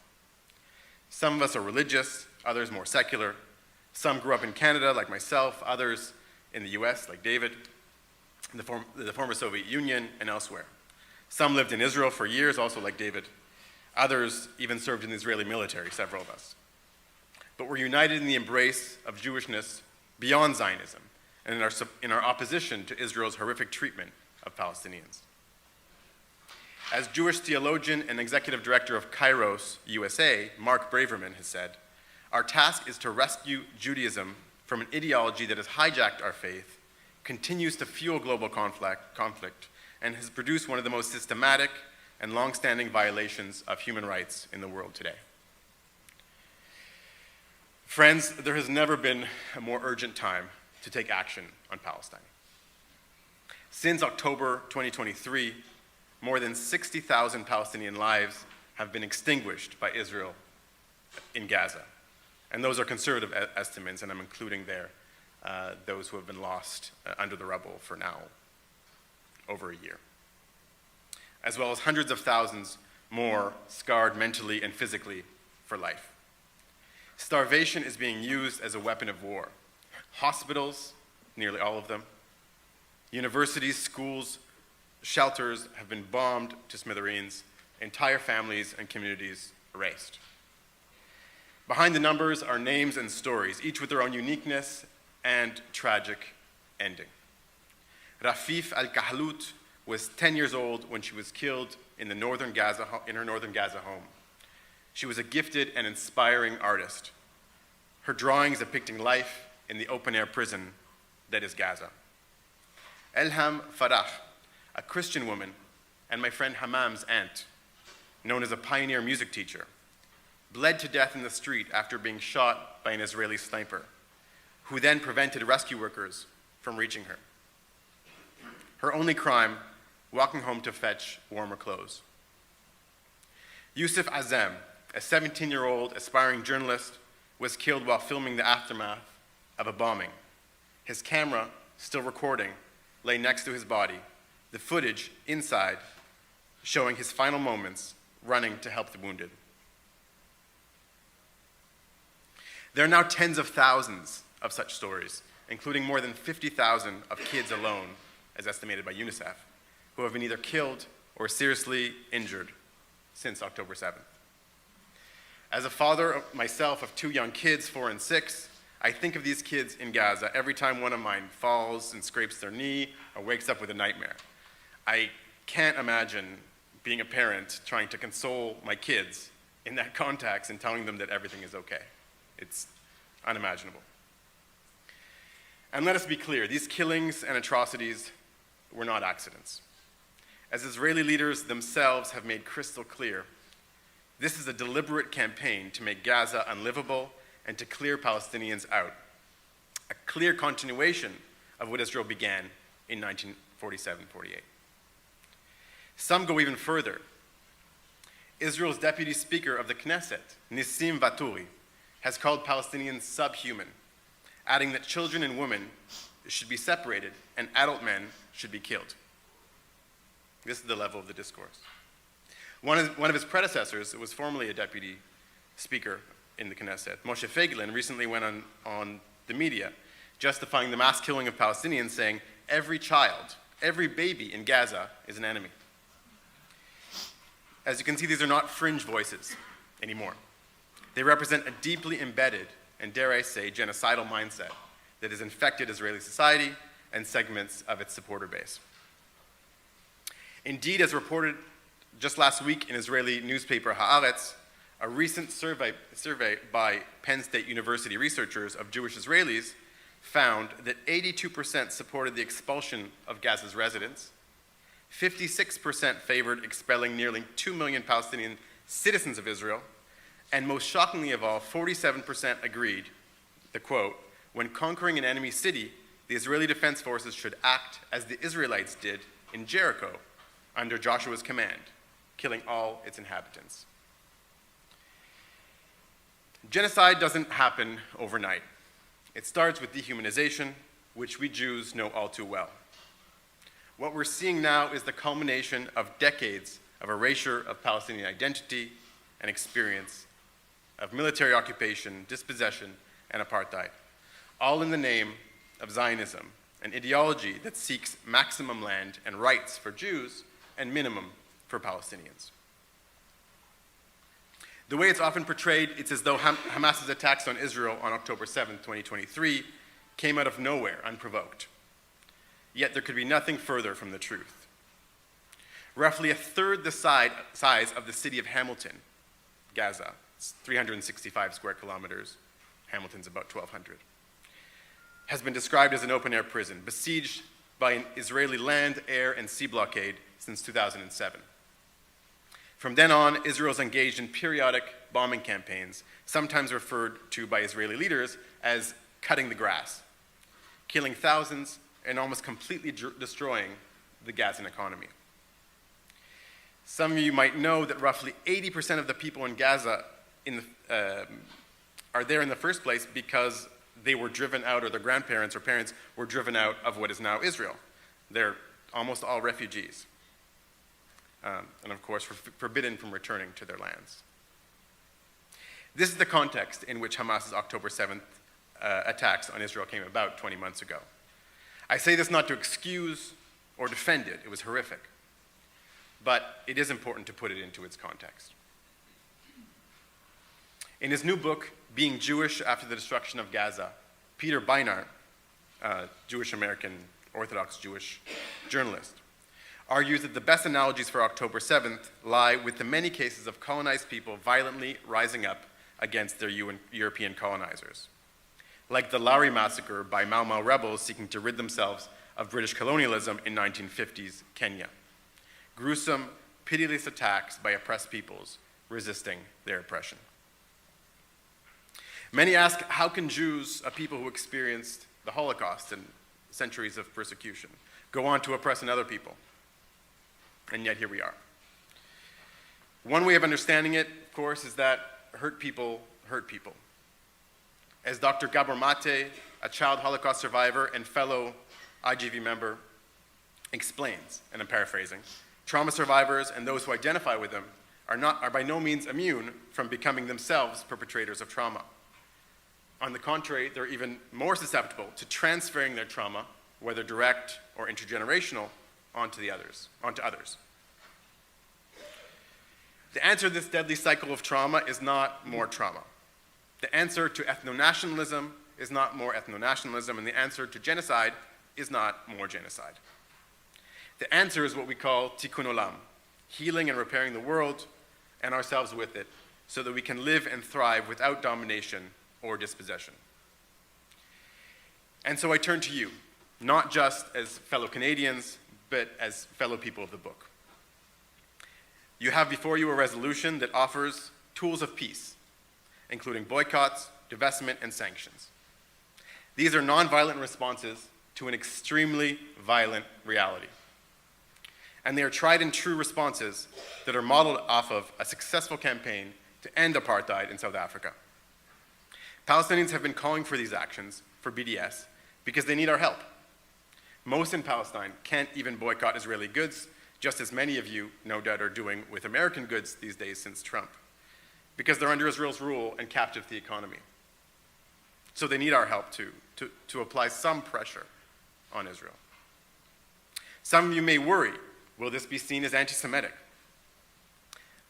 Some of us are religious, others more secular. Some grew up in Canada, like myself, others in the US, like David, in the former Soviet Union, and elsewhere. Some lived in Israel for years, also like David. Others even served in the Israeli military, several of us. But we're united in the embrace of Jewishness beyond Zionism and in our opposition to Israel's horrific treatment of Palestinians. As Jewish theologian and executive director of Kairos USA, Mark Braverman has said, our task is to rescue Judaism from an ideology that has hijacked our faith, continues to fuel global conflict, and has produced one of the most systematic and long-standing violations of human rights in the world today. Friends, there has never been a more urgent time to take action on Palestine. Since October 2023, more than 60,000 Palestinian lives have been extinguished by Israel in Gaza. And those are conservative estimates, and I'm including there those who have been lost under the rubble for now over a year, as well as hundreds of thousands more scarred mentally and physically for life. Starvation is being used as a weapon of war. Hospitals, nearly all of them, universities, schools, shelters have been bombed to smithereens, entire families and communities erased. Behind the numbers are names and stories, each with their own uniqueness and tragic ending. Rafif al-Kahlout was 10 years old when she was killed in her northern Gaza home. She was a gifted and inspiring artist, her drawings depicting life in the open-air prison that is Gaza. Elham Farah, a Christian woman, and my friend Hammam's aunt, known as a pioneer music teacher, bled to death in the street after being shot by an Israeli sniper, who then prevented rescue workers from reaching her. Her only crime, walking home to fetch warmer clothes. Yusuf Azam, a 17-year-old aspiring journalist, was killed while filming the aftermath of a bombing. His camera, still recording, lay next to his body, the footage inside showing his final moments running to help the wounded. There are now tens of thousands of such stories, including more than 50,000 of kids alone, as estimated by UNICEF, who have been either killed or seriously injured since October 7th. As a father myself of two young kids, 4 and 6, I think of these kids in Gaza every time one of mine falls and scrapes their knee or wakes up with a nightmare. I can't imagine being a parent trying to console my kids in that context and telling them that everything is okay. It's unimaginable. And let us be clear, these killings and atrocities were not accidents. As Israeli leaders themselves have made crystal clear, this is a deliberate campaign to make Gaza unlivable and to clear Palestinians out, a clear continuation of what Israel began in 1947-48. Some go even further. Israel's deputy speaker of the Knesset, Nissim Vaturi, has called Palestinians subhuman, adding that children and women should be separated and adult men should be killed. This is the level of the discourse. One of his predecessors, who was formerly a deputy speaker in the Knesset, Moshe Feiglin, recently went on the media justifying the mass killing of Palestinians, saying every child, every baby in Gaza is an enemy. As you can see, these are not fringe voices anymore. They represent a deeply embedded, and dare I say, genocidal mindset that has infected Israeli society and segments of its supporter base. Indeed, as reported just last week in Israeli newspaper Haaretz, a recent survey by Penn State University researchers of Jewish Israelis found that 82% supported the expulsion of Gaza's residents, 56% favored expelling nearly 2 million Palestinian citizens of Israel, and most shockingly of all, 47% agreed, the quote, when conquering an enemy city, the Israeli Defense Forces should act as the Israelites did in Jericho under Joshua's command, killing all its inhabitants. Genocide doesn't happen overnight. It starts with dehumanization, which we Jews know all too well. What we're seeing now is the culmination of decades of erasure of Palestinian identity and experience, of military occupation, dispossession, and apartheid, all in the name of Zionism, an ideology that seeks maximum land and rights for Jews and minimum for Palestinians. The way it's often portrayed, it's as though Hamas's attacks on Israel on October 7, 2023, came out of nowhere, unprovoked. Yet there could be nothing further from the truth. Roughly a third the size of the city of Hamilton, Gaza, it's 365 square kilometers, Hamilton's about 1,200, has been described as an open-air prison, besieged by an Israeli land, air, and sea blockade since 2007. From then on, Israel's engaged in periodic bombing campaigns, sometimes referred to by Israeli leaders as cutting the grass, killing thousands and almost completely destroying the Gazan economy. Some of you might know that roughly 80% of the people in Gaza are there in the first place because they were driven out, or their grandparents or parents were driven out of what is now Israel. They're almost all refugees. And of course, forbidden from returning to their lands. This is the context in which Hamas's October 7th attacks on Israel came about 20 months ago. I say this not to excuse or defend it, it was horrific. But it is important to put it into its context. In his new book, Being Jewish After the Destruction of Gaza, Peter Beinart, Jewish-American, Orthodox Jewish journalist, argues that the best analogies for October 7th lie with the many cases of colonized people violently rising up against their European colonizers. Like the Lowry massacre by Mau Mau rebels seeking to rid themselves of British colonialism in 1950s Kenya. Gruesome, pitiless attacks by oppressed peoples resisting their oppression. Many ask, how can Jews, a people who experienced the Holocaust and centuries of persecution, go on to oppress another people? And yet here we are. One way of understanding it, of course, is that hurt people hurt people. As Dr. Gabor Mate, a child Holocaust survivor and fellow IGV member, explains, and I'm paraphrasing, trauma survivors and those who identify with them are by no means immune from becoming themselves perpetrators of trauma. On the contrary, they're even more susceptible to transferring their trauma, whether direct or intergenerational, onto others. The answer to this deadly cycle of trauma is not more trauma. The answer to ethno-nationalism is not more ethno-nationalism, and the answer to genocide is not more genocide. The answer is what we call tikkun olam, healing and repairing the world and ourselves with it, so that we can live and thrive without domination or dispossession. And so I turn to you, not just as fellow Canadians, but as fellow people of the book. You have before you a resolution that offers tools of peace, including boycotts, divestment, and sanctions. These are nonviolent responses to an extremely violent reality. And they are tried and true responses that are modeled off of a successful campaign to end apartheid in South Africa. Palestinians have been calling for these actions, for BDS, because they need our help. Most in Palestine can't even boycott Israeli goods, just as many of you, no doubt, are doing with American goods these days since Trump, because they're under Israel's rule and captive to the economy. So they need our help to apply some pressure on Israel. Some of you may worry, will this be seen as anti-Semitic?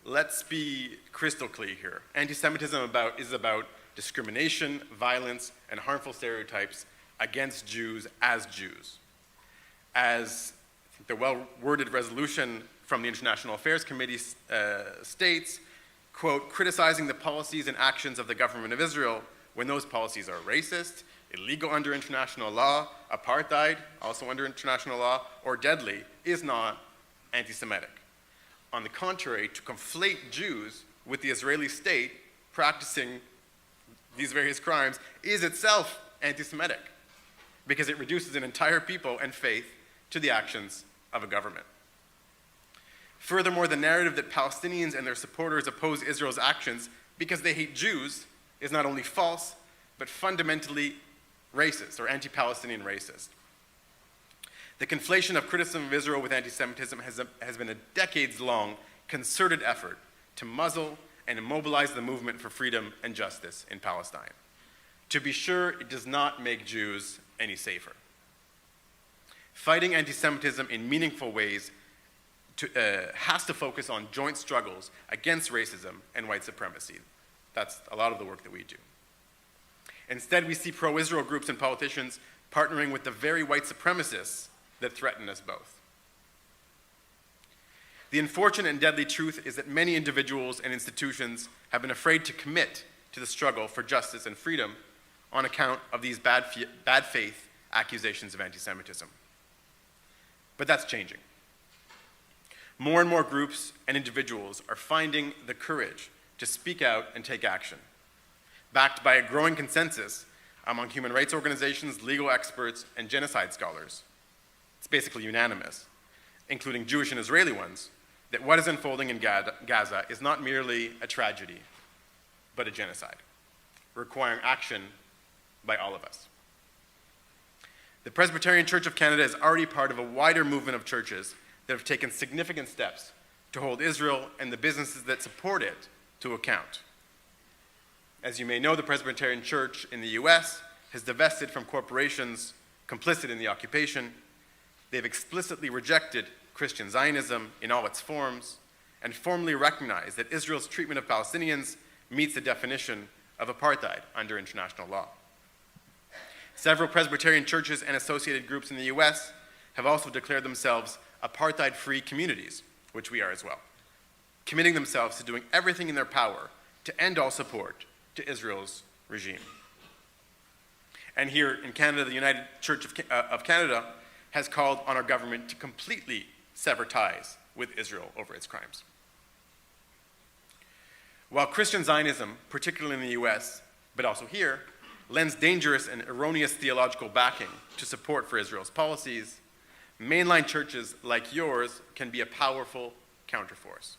Let's be crystal clear here. Anti-Semitism is about discrimination, violence, and harmful stereotypes against Jews as Jews. As the well-worded resolution from the International Affairs Committee states, quote, criticizing the policies and actions of the government of Israel when those policies are racist, illegal under international law, apartheid, also under international law, or deadly, is not anti-Semitic. On the contrary, to conflate Jews with the Israeli state practicing these various crimes is itself anti-Semitic, because it reduces an entire people and faith to the actions of a government. Furthermore, the narrative that Palestinians and their supporters oppose Israel's actions because they hate Jews is not only false, but fundamentally racist or anti-Palestinian racist. The conflation of criticism of Israel with anti-Semitism has been a decades-long concerted effort to muzzle and immobilize the movement for freedom and justice in Palestine. To be sure, it does not make Jews any safer. Fighting anti-Semitism in meaningful ways has to focus on joint struggles against racism and white supremacy. That's a lot of the work that we do. Instead, we see pro-Israel groups and politicians partnering with the very white supremacists that threaten us both. The unfortunate and deadly truth is that many individuals and institutions have been afraid to commit to the struggle for justice and freedom on account of these bad faith accusations of anti-Semitism. But that's changing. More and more groups and individuals are finding the courage to speak out and take action, backed by a growing consensus among human rights organizations, legal experts, and genocide scholars. It's basically unanimous, including Jewish and Israeli ones, that what is unfolding in Gaza is not merely a tragedy, but a genocide, requiring action by all of us. The Presbyterian Church of Canada is already part of a wider movement of churches that have taken significant steps to hold Israel and the businesses that support it to account. As you may know, the Presbyterian Church in the US has divested from corporations complicit in the occupation. They've explicitly rejected Christian Zionism in all its forms and formally recognized that Israel's treatment of Palestinians meets the definition of apartheid under international law. Several Presbyterian churches and associated groups in the US have also declared themselves apartheid-free communities, which we are as well, committing themselves to doing everything in their power to end all support to Israel's regime. And here in Canada, the United Church of Canada has called on our government to completely sever ties with Israel over its crimes. While Christian Zionism, particularly in the US, but also here, lends dangerous and erroneous theological backing to support for Israel's policies, mainline churches like yours can be a powerful counterforce.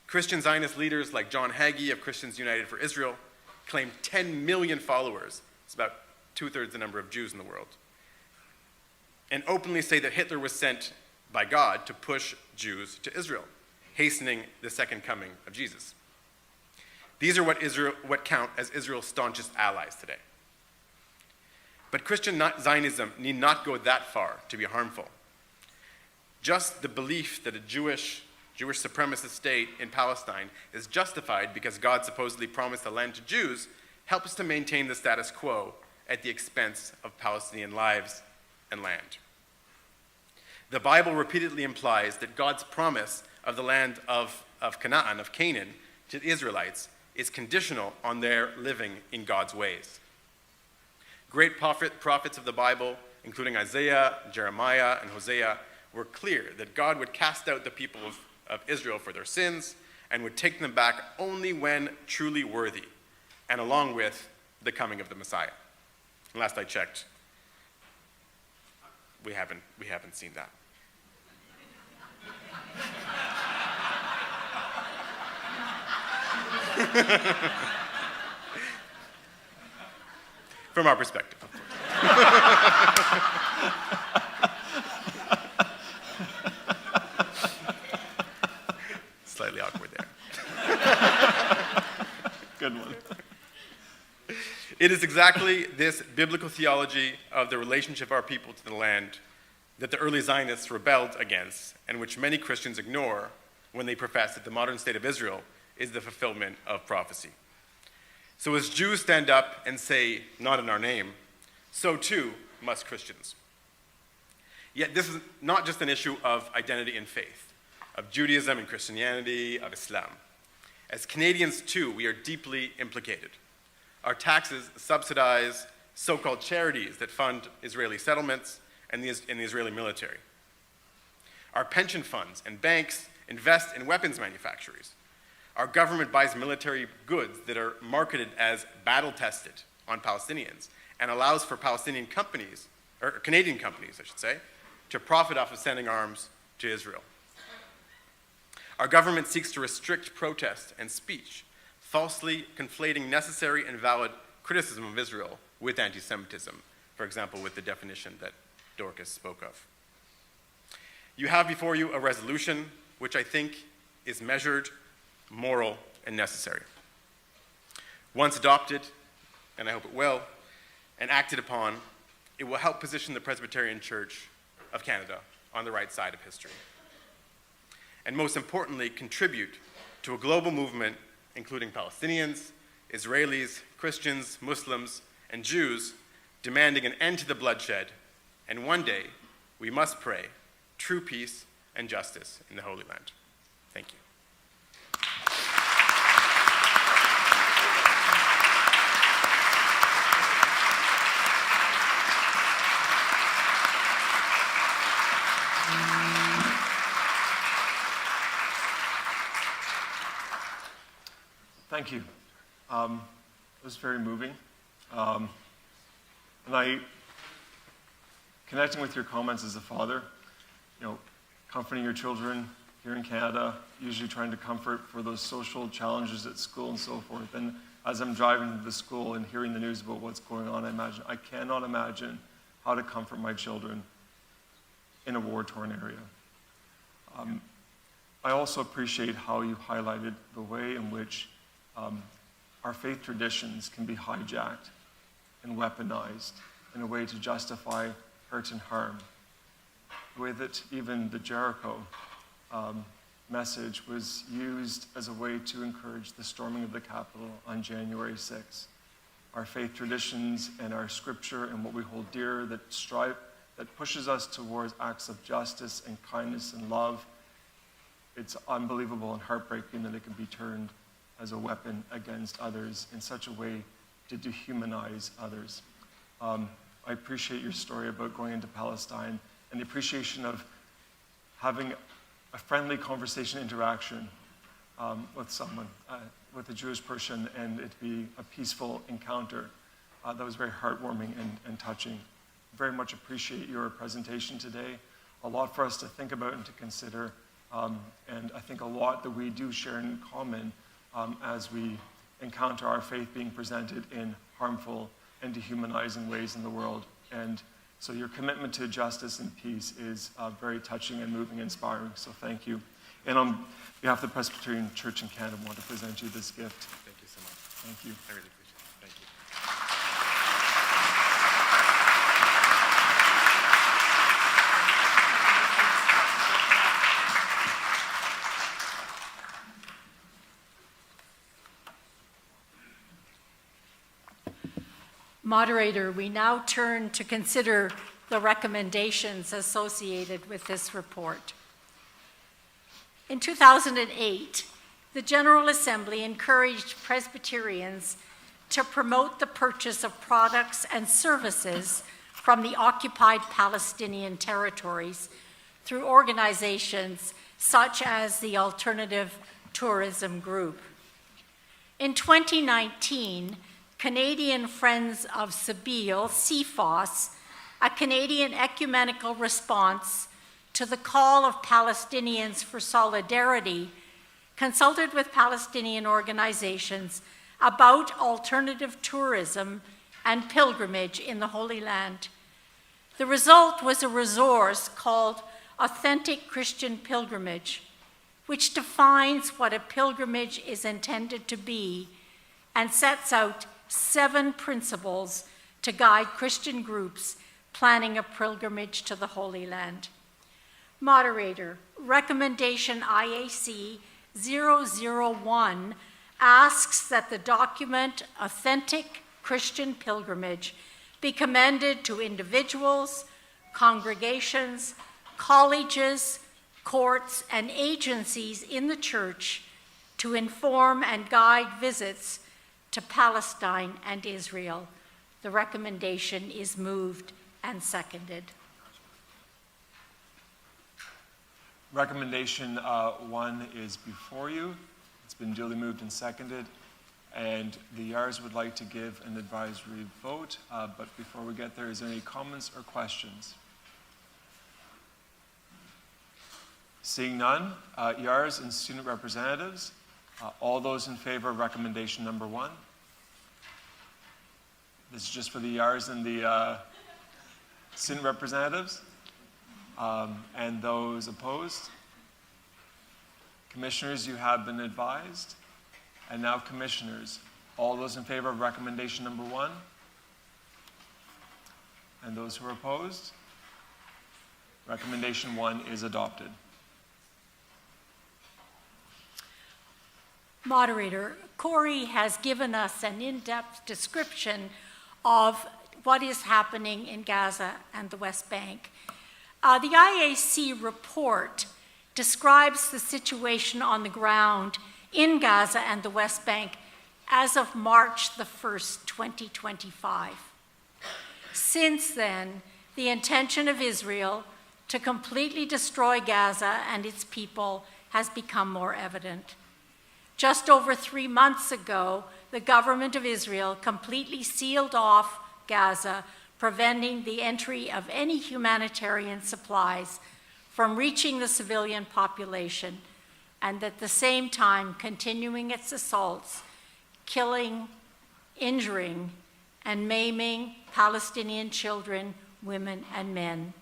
Christian Zionist leaders like John Hagee of Christians United for Israel claim 10 million followers, it's about 2/3 the number of Jews in the world, and openly say that Hitler was sent by God to push Jews to Israel, hastening the second coming of Jesus. These are what count as Israel's staunchest allies today. But Christian Zionism need not go that far to be harmful. Just the belief that a Jewish supremacist state in Palestine is justified because God supposedly promised the land to Jews helps to maintain the status quo at the expense of Palestinian lives and land. The Bible repeatedly implies that God's promise of the land of Canaan, to the Israelites is conditional on their living in God's ways. Great prophets of the Bible, including Isaiah, Jeremiah, and Hosea, were clear that God would cast out the people of Israel for their sins and would take them back only when truly worthy, and along with the coming of the Messiah. And last I checked, we haven't seen that. From our perspective, of course. Slightly awkward there. Good one. It is exactly this biblical theology of the relationship of our people to the land that the early Zionists rebelled against, and which many Christians ignore when they profess that the modern state of Israel is the fulfillment of prophecy. So as Jews stand up and say, "Not in our name," so too must Christians. Yet this is not just an issue of identity and faith, of Judaism and Christianity, of Islam. As Canadians too, we are deeply implicated. Our taxes subsidize so-called charities that fund Israeli settlements and the Israeli military. Our pension funds and banks invest in weapons manufacturers. Our government buys military goods that are marketed as battle-tested on Palestinians and allows for Palestinian companies, or Canadian companies, I should say, to profit off of sending arms to Israel. Our government seeks to restrict protest and speech, falsely conflating necessary and valid criticism of Israel with anti-Semitism, for example, with the definition that Dorcas spoke of. You have before you a resolution which I think is measured, moral, and necessary. Once adopted, and I hope it will, and acted upon, it will help position the Presbyterian Church of Canada on the right side of history. And most importantly, contribute to a global movement including Palestinians, Israelis, Christians, Muslims, and Jews demanding an end to the bloodshed, and one day, we must pray, true peace and justice in the Holy Land. Thank you. Thank you. It was very moving. Connecting with your comments as a father, comforting your children here in Canada, usually trying to comfort for those social challenges at school and so forth. And as I'm driving to the school and hearing the news about what's going on, I cannot imagine how to comfort my children in a war-torn area. I also appreciate how you highlighted the way in which our faith traditions can be hijacked and weaponized in a way to justify hurt and harm. The way that even the Jericho message was used as a way to encourage the storming of the Capitol on January 6th. Our faith traditions and our scripture and what we hold dear that pushes us towards acts of justice and kindness and love, it's unbelievable and heartbreaking that it can be turned as a weapon against others in such a way to dehumanize others. I appreciate your story about going into Palestine and the appreciation of having a friendly conversation interaction with someone, with a Jewish person, and it be a peaceful encounter. That was very heartwarming and touching. Very much appreciate your presentation today. A lot for us to think about and to consider, and I think a lot that we do share in common as we encounter our faith being presented in harmful and dehumanizing ways in the world. And so your commitment to justice and peace is very touching and moving and inspiring, so thank you. And on behalf of the Presbyterian Church in Canada, I want to present you this gift. Thank you so much. Thank you. I really appreciate it. Thank you. Moderator, we now turn to consider the recommendations associated with this report. In 2008, the General Assembly encouraged Presbyterians to promote the purchase of products and services from the occupied Palestinian territories through organizations such as the Alternative Tourism Group. In 2019, Canadian Friends of Sabeel, CFOS, a Canadian ecumenical response to the call of Palestinians for solidarity, consulted with Palestinian organizations about alternative tourism and pilgrimage in the Holy Land. The result was a resource called Authentic Christian Pilgrimage, which defines what a pilgrimage is intended to be and sets out 7 principles to guide Christian groups planning a pilgrimage to the Holy Land. Moderator, recommendation IAC 001 asks that the document Authentic Christian Pilgrimage be commended to individuals, congregations, colleges, courts, and agencies in the church to inform and guide visits to Palestine and Israel. The recommendation is moved and seconded. Recommendation 1 is before you. It's been duly moved and seconded, and the Yars would like to give an advisory vote, but before we get there, is there any comments or questions? Seeing none, Yars and student representatives, all those in favor of recommendation number 1? This is just for the Yars and the student representatives. And those opposed? Commissioners, you have been advised. And now, commissioners, all those in favor of recommendation number 1? And those who are opposed? Recommendation 1 is adopted. Moderator, Corey has given us an in-depth description of what is happening in Gaza and the West Bank. The IAC report describes the situation on the ground in Gaza and the West Bank as of March the 1st, 2025. Since then, the intention of Israel to completely destroy Gaza and its people has become more evident. Just over 3 months ago, the government of Israel completely sealed off Gaza, preventing the entry of any humanitarian supplies from reaching the civilian population, and at the same time continuing its assaults, killing, injuring, and maiming Palestinian children, women, and men.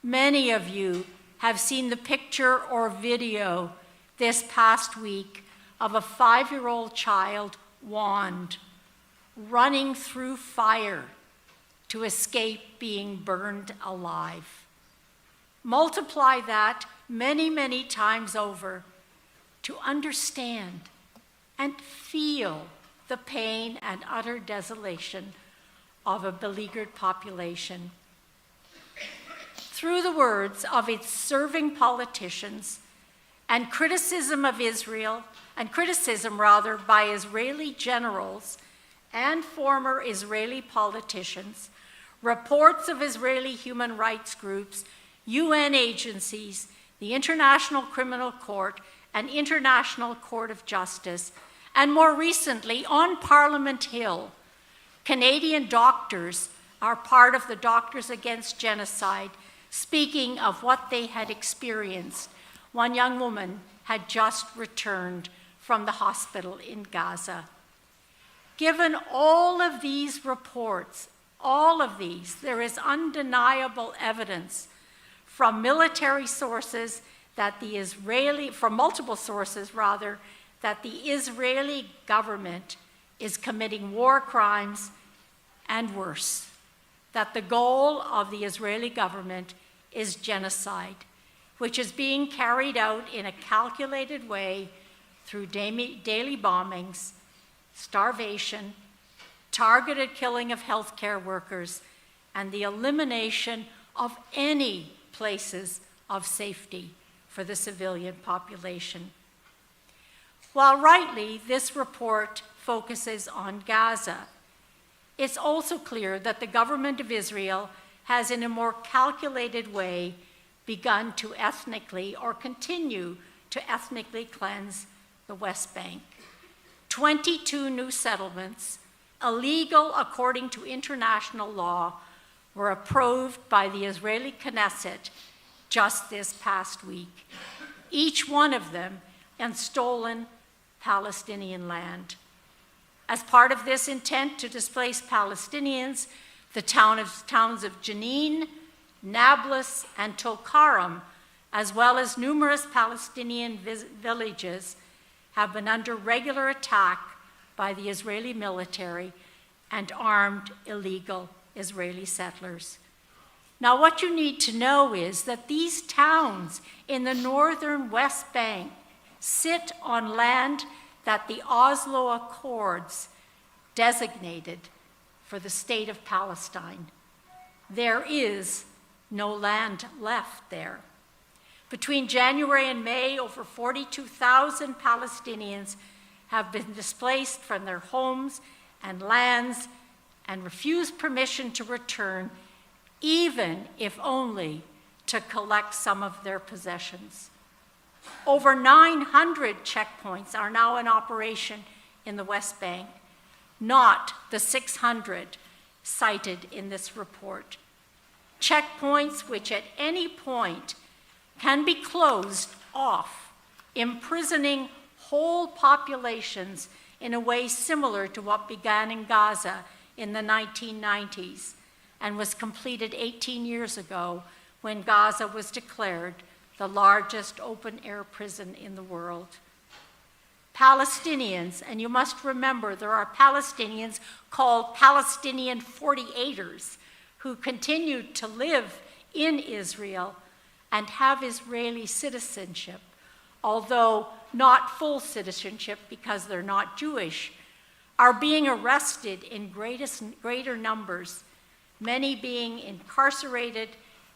Many of you have seen the picture or video this past week of a 5-year-old child, Wand, running through fire to escape being burned alive. Multiply that many, many times over to understand and feel the pain and utter desolation of a beleaguered population. Through the words of its serving politicians and criticism by Israeli generals and former Israeli politicians, reports of Israeli human rights groups, UN agencies, the International Criminal Court, and International Court of Justice, and more recently on Parliament Hill, Canadian doctors are part of the Doctors Against Genocide, speaking of what they had experienced. One young woman had just returned from the hospital in Gaza. Given all of these reports, there is undeniable evidence from military sources that from multiple sources rather, that the Israeli government is committing war crimes and worse, that the goal of the Israeli government is genocide, which is being carried out in a calculated way through daily bombings, starvation, targeted killing of healthcare workers, and the elimination of any places of safety for the civilian population. While rightly this report focuses on Gaza, it's also clear that the government of Israel has in a more calculated way begun to ethnically or continue to ethnically cleanse the West Bank. 22 new settlements, illegal according to international law, were approved by the Israeli Knesset just this past week, each one of them on stolen Palestinian land. As part of this intent to displace Palestinians, the towns of Jenin, Nablus, and Tulkarem, as well as numerous Palestinian villages, have been under regular attack by the Israeli military and armed illegal Israeli settlers. Now, what you need to know is that these towns in the northern West Bank sit on land that the Oslo Accords designated for the state of Palestine. There is no land left there. Between January and May, over 42,000 Palestinians have been displaced from their homes and lands and refused permission to return, even if only to collect some of their possessions. Over 900 checkpoints are now in operation in the West Bank, not the 600 cited in this report. Checkpoints which at any point can be closed off, imprisoning whole populations in a way similar to what began in Gaza in the 1990s and was completed 18 years ago when Gaza was declared the largest open-air prison in the world. Palestinians, and you must remember there are Palestinians called Palestinian 48ers who continued to live in Israel and have Israeli citizenship, although not full citizenship because they're not Jewish, are being arrested in greater numbers, many being incarcerated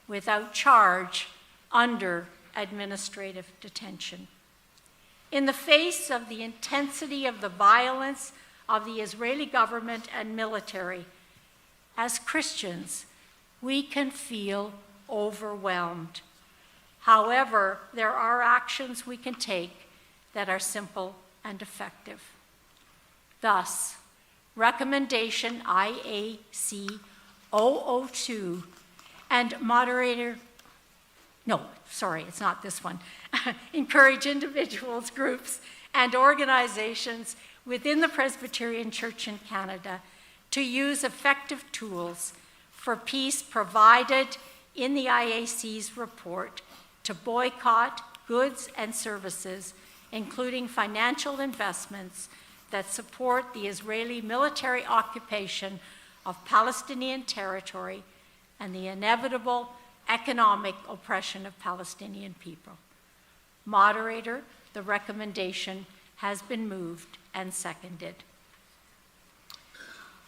without charge under administrative detention. In the face of the intensity of the violence of the Israeli government and military, as Christians, we can feel overwhelmed. However, there are actions we can take that are simple and effective. Thus, recommendation IAC 002 and it's not this one, encourage individuals, groups, and organizations within the Presbyterian Church in Canada to use effective tools for peace provided in the IAC's report to boycott goods and services, including financial investments that support the Israeli military occupation of Palestinian territory and the inevitable economic oppression of Palestinian people. Moderator, the recommendation has been moved and seconded.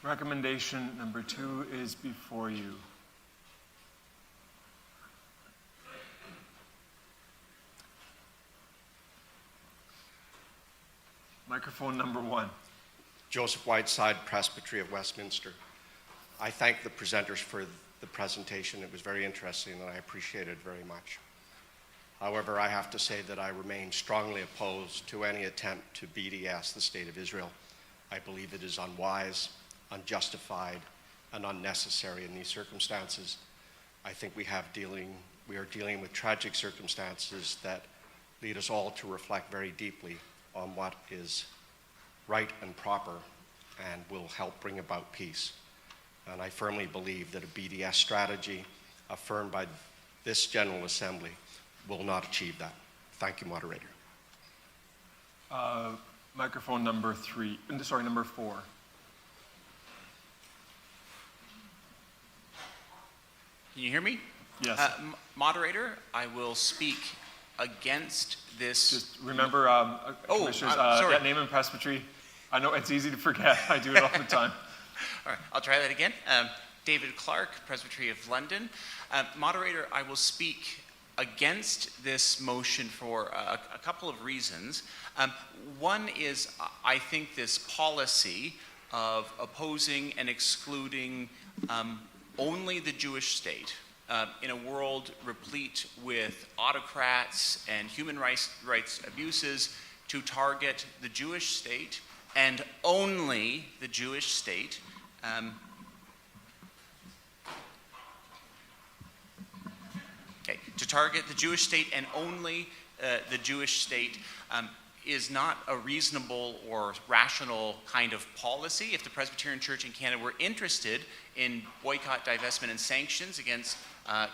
Recommendation number 2 is before you. Microphone number 1. Joseph Whiteside, Presbyterian of Westminster. I thank the presenters for the presentation. It was very interesting and I appreciate it very much. However, I have to say that I remain strongly opposed to any attempt to BDS the State of Israel. I believe it is unwise, unjustified, and unnecessary in these circumstances. I think we are dealing with tragic circumstances that lead us all to reflect very deeply on what is right and proper and will help bring about peace. And I firmly believe that a BDS strategy affirmed by this General Assembly will not achieve that. Thank you, Moderator. Microphone number 4. Can you hear me? Yes. Moderator, I will speak against this. Just remember, Commissioners, sorry. Name and Presbytery. I know it's easy to forget. I do it all the time. All right, I'll try that again. David Clark, Presbytery of London. Moderator, I will speak against this motion for a couple of reasons. One is I think this policy of opposing and excluding only the Jewish state in a world replete with autocrats and human rights abuses to target the Jewish state and only the Jewish state. To target the Jewish state and only the Jewish state is not a reasonable or rational kind of policy. If the Presbyterian Church in Canada were interested in boycott, divestment, and sanctions against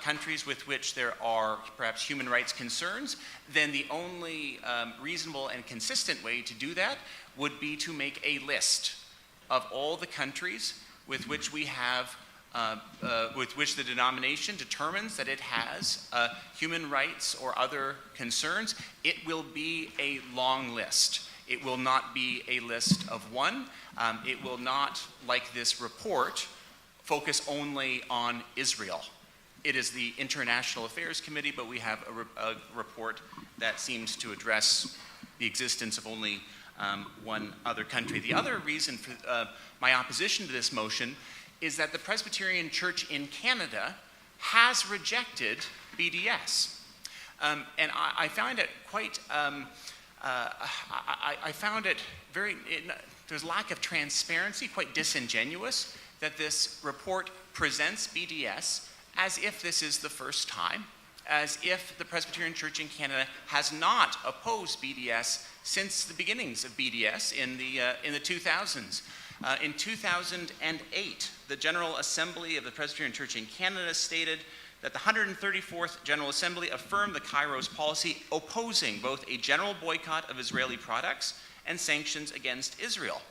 countries with which there are perhaps human rights concerns, then the only reasonable and consistent way to do that would be to make a list of all the countries with which we have with which the denomination determines that it has human rights or other concerns. It will be a long list. It will not be a list of one. It will not, like this report, focus only on Israel. It is the International Affairs Committee, but we have a report that seems to address the existence of only one other country. The other reason for my opposition to this motion is that the Presbyterian Church in Canada has rejected BDS. And I found it quite, I found it very, there's lack of transparency, quite disingenuous, that this report presents BDS as if this is the first time, as if the Presbyterian Church in Canada has not opposed BDS since the beginnings of BDS in the 2000s. In 2008, the General Assembly of the Presbyterian Church in Canada stated that the 134th General Assembly affirmed the Kairos policy opposing both a general boycott of Israeli products and sanctions against Israel.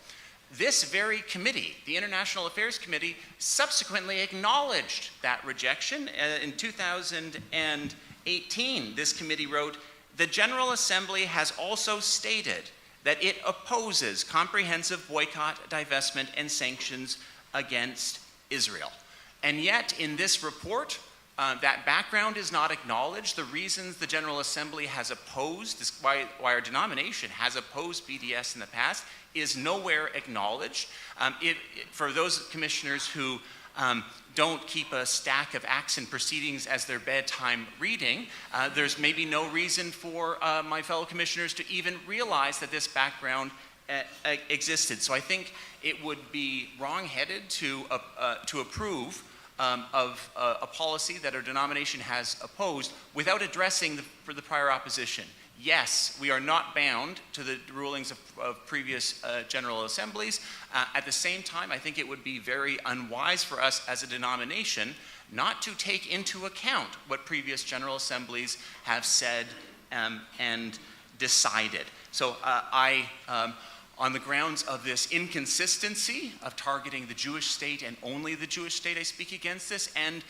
This very committee, the International Affairs Committee, subsequently acknowledged that rejection. In 2018, this committee wrote, "The General Assembly has also stated that it opposes comprehensive boycott, divestment, and sanctions against Israel." And yet, in this report, that background is not acknowledged. The reasons the General Assembly has opposed, why our denomination has opposed BDS in the past, is nowhere acknowledged. For those commissioners who don't keep a stack of acts and proceedings as their bedtime reading, there's maybe no reason for my fellow commissioners to even realize that this background existed. So I think it would be wrong-headed to approve of a policy that our denomination has opposed without addressing the prior opposition. Yes, we are not bound to the rulings of previous General Assemblies. At the same time, I think it would be very unwise for us as a denomination not to take into account what previous General Assemblies have said and decided. So on the grounds of this inconsistency of targeting the Jewish state and only the Jewish state, I speak against this, and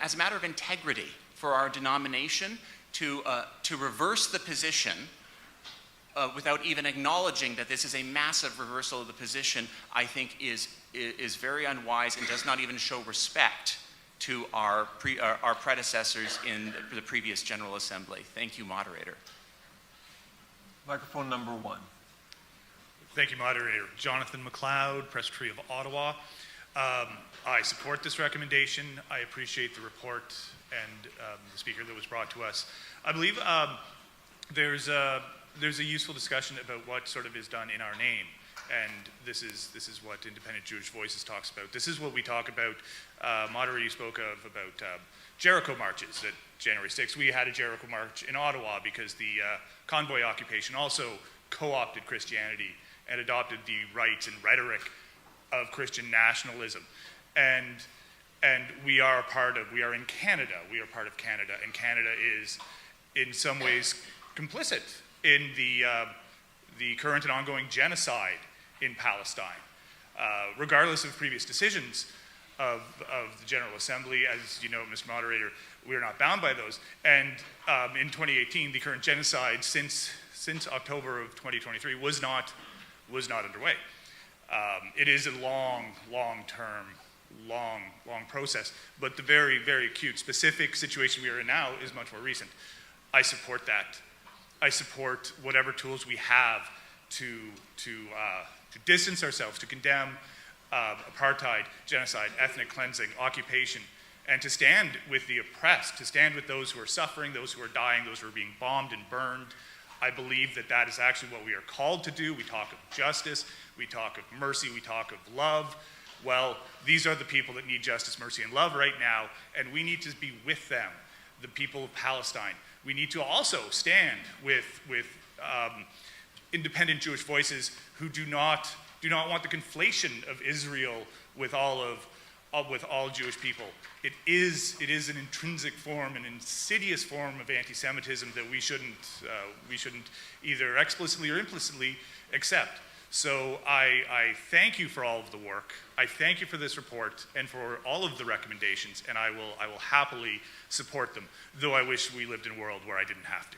as a matter of integrity for our denomination, to reverse the position without even acknowledging that this is a massive reversal of the position, I think is very unwise and does not even show respect to our predecessors in the previous General Assembly. Thank you, moderator. Microphone number 1. Thank you, moderator. Jonathan McLeod, Presbyterian of Ottawa. I support this recommendation. I appreciate the report and the speaker that was brought to us. I believe there's a useful discussion about what sort of is done in our name, and this is what Independent Jewish Voices talks about. This is what we talk about. Moderator, you spoke about Jericho marches at January 6th. We had a Jericho march in Ottawa because the convoy occupation also co-opted Christianity and adopted the rights and rhetoric of Christian nationalism. And we are in Canada. We are part of Canada, and Canada is in some ways complicit in the current and ongoing genocide in Palestine. Regardless of previous decisions of the General Assembly, as you know, Mr. Moderator, we are not bound by those. And in 2018, the current genocide since October of 2023 was not underway. It is a long process, but the very, very acute, specific situation we are in now is much more recent. I support that. I support whatever tools we have to distance ourselves, to condemn apartheid, genocide, ethnic cleansing, occupation, and to stand with the oppressed, to stand with those who are suffering, those who are dying, those who are being bombed and burned. I believe that is actually what we are called to do. We talk of justice, we talk of mercy, we talk of love. Well, these are the people that need justice, mercy, and love right now, and we need to be with them, the people of Palestine. We need to also stand with independent Jewish voices who do not want the conflation of Israel with all Jewish people. It is an intrinsic form, an insidious form of anti-Semitism that we shouldn't either explicitly or implicitly accept. So I thank you for all of the work. I thank you for this report and for all of the recommendations, and I will happily support them, though I wish we lived in a world where I didn't have to.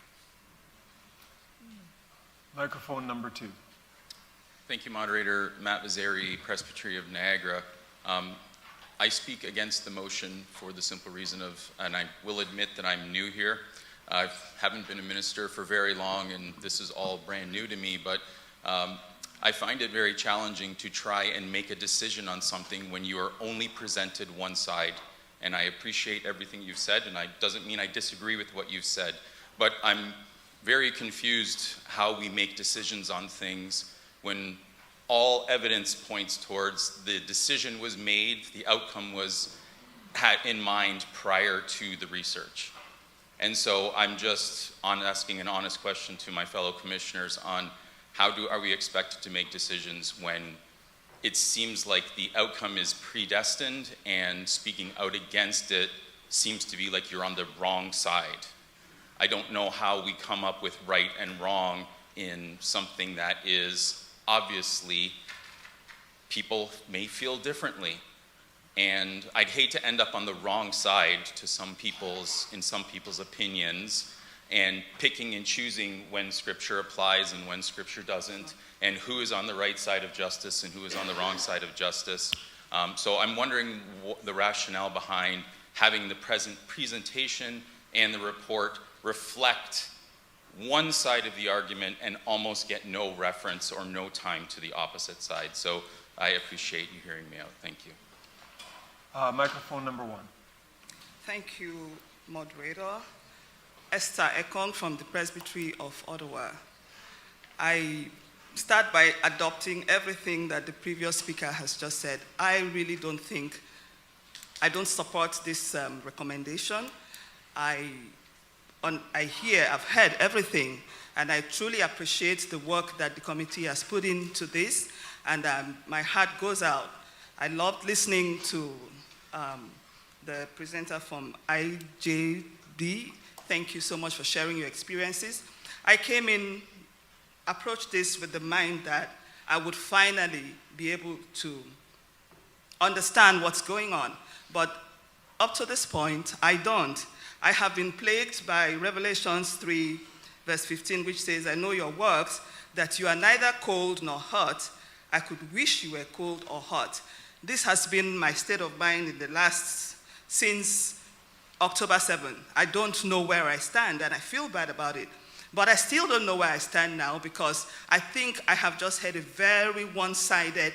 Microphone number 2. Thank you, moderator. Matt Vazeri, Presbyterian of Niagara. I speak against the motion for the simple reason and I will admit that I'm new here. I haven't been a minister for very long, and this is all brand new to me, but I find it very challenging to try and make a decision on something when you are only presented one side. And I appreciate everything you've said, and it doesn't mean I disagree with what you've said, but I'm very confused how we make decisions on things when all evidence points towards the decision was made, the outcome was had in mind prior to the research. And so I'm just asking an honest question to my fellow commissioners on are we expected to make decisions when it seems like the outcome is predestined, and speaking out against it seems to be like you're on the wrong side. I don't know how we come up with right and wrong in something that is obviously people may feel differently. And I'd hate to end up on the wrong side in some people's opinions, and picking and choosing when Scripture applies and when Scripture doesn't, and who is on the right side of justice and who is on the wrong side of justice. So I'm wondering the rationale behind having the presentation and the report reflect one side of the argument and almost get no reference or no time to the opposite side. So I appreciate you hearing me out. Thank you. Microphone number 1. Thank you, moderator. Esther Ekong from the Presbyterian of Ottawa. I start by adopting everything that the previous speaker has just said. I really don't support this recommendation. I've heard everything, and I truly appreciate the work that the committee has put into this, and my heart goes out. I loved listening to the presenter from IJD. Thank you so much for sharing your experiences. I approached this with the mind that I would finally be able to understand what's going on. But up to this point, I don't. I have been plagued by Revelations 3, verse 15, which says, I know your works, that you are neither cold nor hot. I could wish you were cold or hot. This has been my state of mind since October 7. I don't know where I stand, and I feel bad about it. But I still don't know where I stand now, because I think I have just heard a very one-sided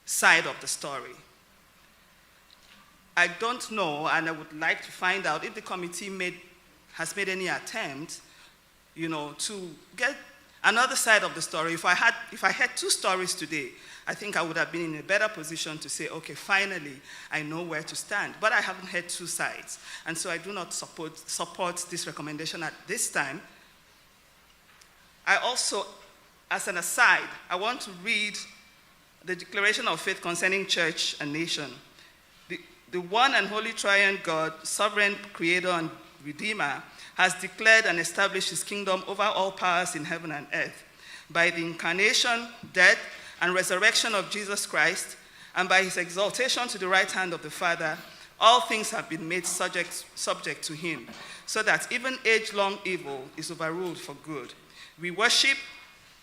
side of the story. I don't know, and I would like to find out if the committee has made any attempt, to get another side of the story. If I had 2 stories today, I think I would have been in a better position to say, okay, finally, I know where to stand. But I haven't had 2 sides. And so I do not support this recommendation at this time. I also, as an aside, I want to read the Declaration of Faith concerning church and nation. The one and holy triune God, sovereign creator and redeemer, has declared and established his kingdom over all powers in heaven and earth. By the incarnation, death, and resurrection of Jesus Christ, and by his exaltation to the right hand of the Father, all things have been made subject to him, so that even age-long evil is overruled for good. We worship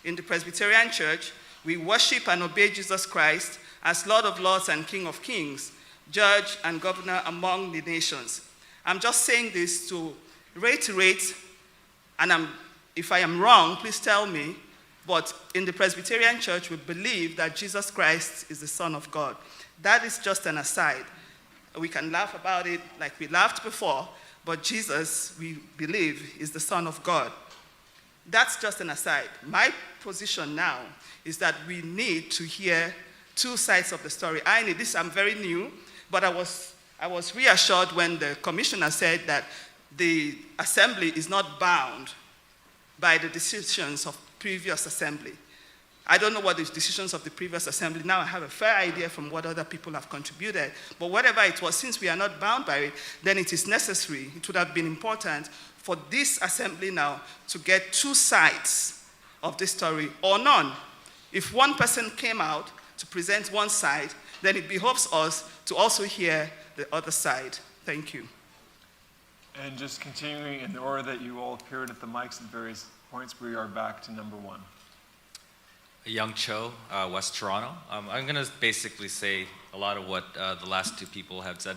in the Presbyterian Church, we worship and obey Jesus Christ as Lord of Lords and King of Kings, Judge and Governor among the nations. I'm just saying this to reiterate, and if I am wrong, please tell me, but in the Presbyterian Church, we believe that Jesus Christ is the Son of God. That is just an aside. We can laugh about it like we laughed before, but Jesus, we believe, is the Son of God. That's just an aside. My position now is that we need to hear 2 sides of the story. I'm very new, but I was reassured when the commissioner said that the assembly is not bound by the decisions of previous assembly. I don't know what the decisions of the previous assembly. Now I have a fair idea from what other people have contributed. But whatever it was, since we are not bound by it, then it is necessary. It would have been important for this assembly now to get 2 sides of this story, or none. If one person came out to present one side, then it behoves us to also hear the other side. Thank you. And just continuing in the order that you all appeared at the mics at various points, we are back to number 1. Young Cho, West Toronto. I'm going to basically say a lot of what the last 2 people have said.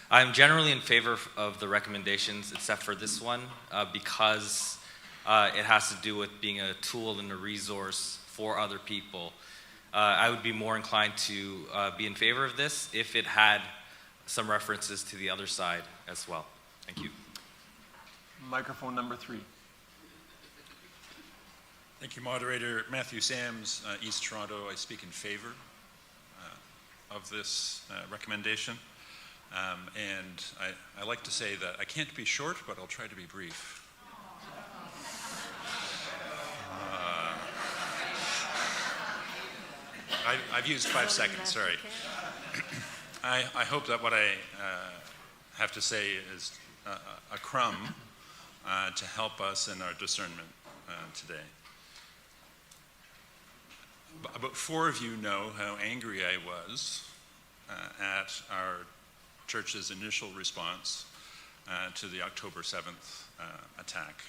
I'm generally in favor of the recommendations, except for this one, because it has to do with being a tool and a resource for other people. I would be more inclined to be in favor of this if it had some references to the other side as well. Thank you. Microphone number 3. Thank you, Moderator. Matthew Sams, East Toronto. I speak in favor of this recommendation. And I like to say that I can't be short, but I'll try to be brief. I've used 5 seconds, sorry. I hope that what I have to say is a crumb to help us in our discernment today. About 4 of you know how angry I was at our church's initial response to the October 7th attack.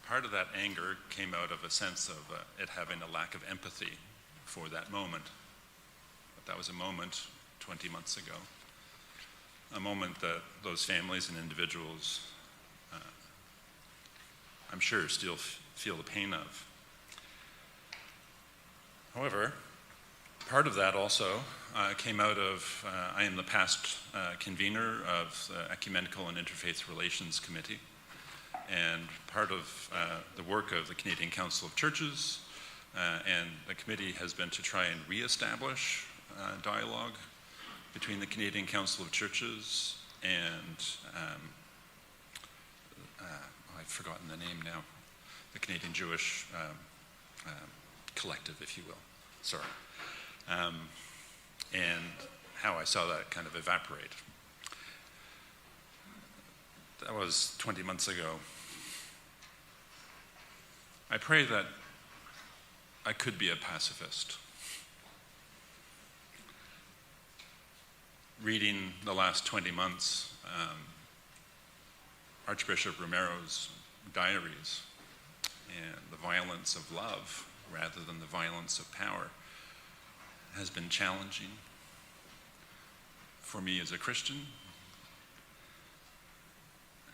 Part of that anger came out of a sense of it having a lack of empathy for that moment. But that was a moment 20 months ago, a moment that those families and individuals, I'm sure, still feel the pain of. However, part of that also came out of, I am the past convener of the Ecumenical and Interfaith Relations Committee, and part of the work of the Canadian Council of Churches and the committee has been to try and reestablish dialogue between the Canadian Council of Churches and, I've forgotten the name now, the Canadian Jewish Collective, if you will, sorry. And how I saw that kind of evaporate. That was 20 months ago. I pray that I could be a pacifist. Reading the last 20 months, Archbishop Romero's diaries and the violence of love rather than the violence of power has been challenging for me as a Christian,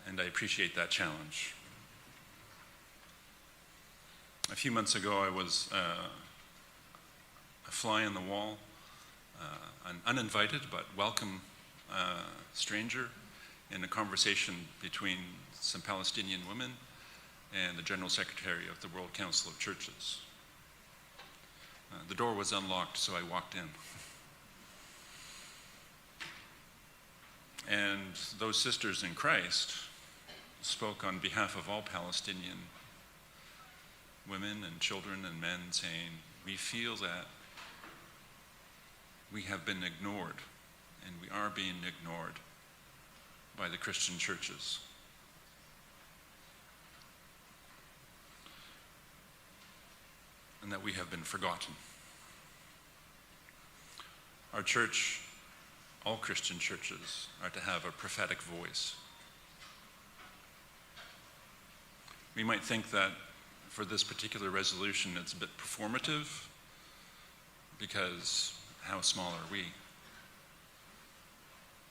and I appreciate that challenge. A few months ago, I was a fly on the wall, an uninvited but welcome stranger in a conversation between some Palestinian women and the General Secretary of the World Council of Churches. The door was unlocked, so I walked in. And those sisters in Christ spoke on behalf of all Palestinian women and children and men, saying, we feel that we have been ignored, and we are being ignored by the Christian churches. And that we have been forgotten. Our church, all Christian churches, are to have a prophetic voice. We might think that for this particular resolution it's a bit performative, because how small are we?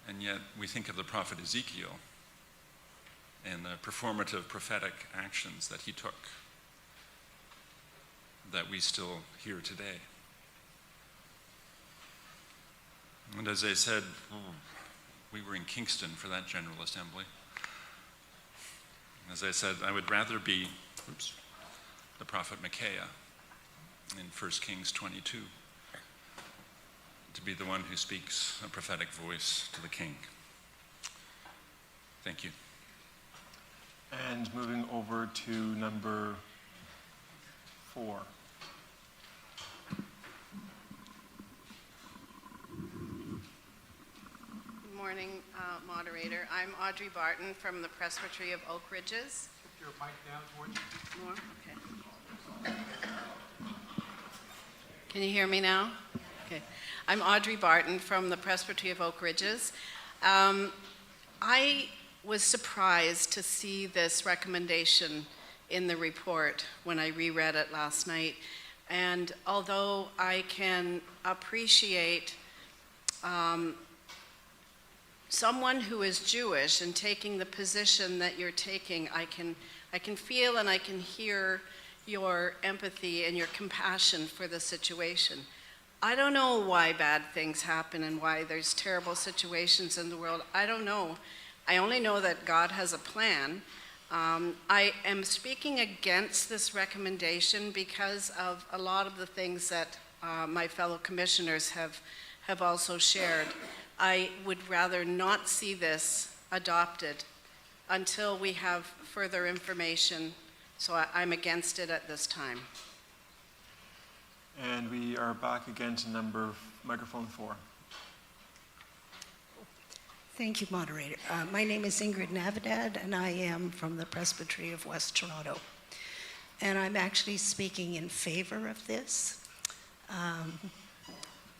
And yet we think of the prophet Ezekiel and the performative prophetic actions that he took that we still hear today. And as I said, we were in Kingston for that General Assembly. As I said, I would rather be the prophet Micaiah in 1 Kings 22, to be the one who speaks a prophetic voice to the king. Thank you. And moving over to number 4. Good morning, moderator. I'm Audrey Barton from the Presbyterian of Oak Ridges. Put your mic down towards you. More? Okay. Can you hear me now? Okay. I'm Audrey Barton from the Presbyterian of Oak Ridges. I was surprised to see this recommendation in the report when I reread it last night. And although I can appreciate someone who is Jewish and taking the position that you're taking, I can feel and I can hear your empathy and your compassion for the situation. I don't know why bad things happen and why there's terrible situations in the world. I don't know. I only know that God has a plan. I am speaking against this recommendation because of a lot of the things that my fellow commissioners have also shared. I would rather not see this adopted until we have further information So I'm against it at this time. And we are back again to microphone 4. Thank you, moderator. My name is Ingrid Navidad, and I am from the Presbyterian of West Toronto. And I'm actually speaking in favor of this.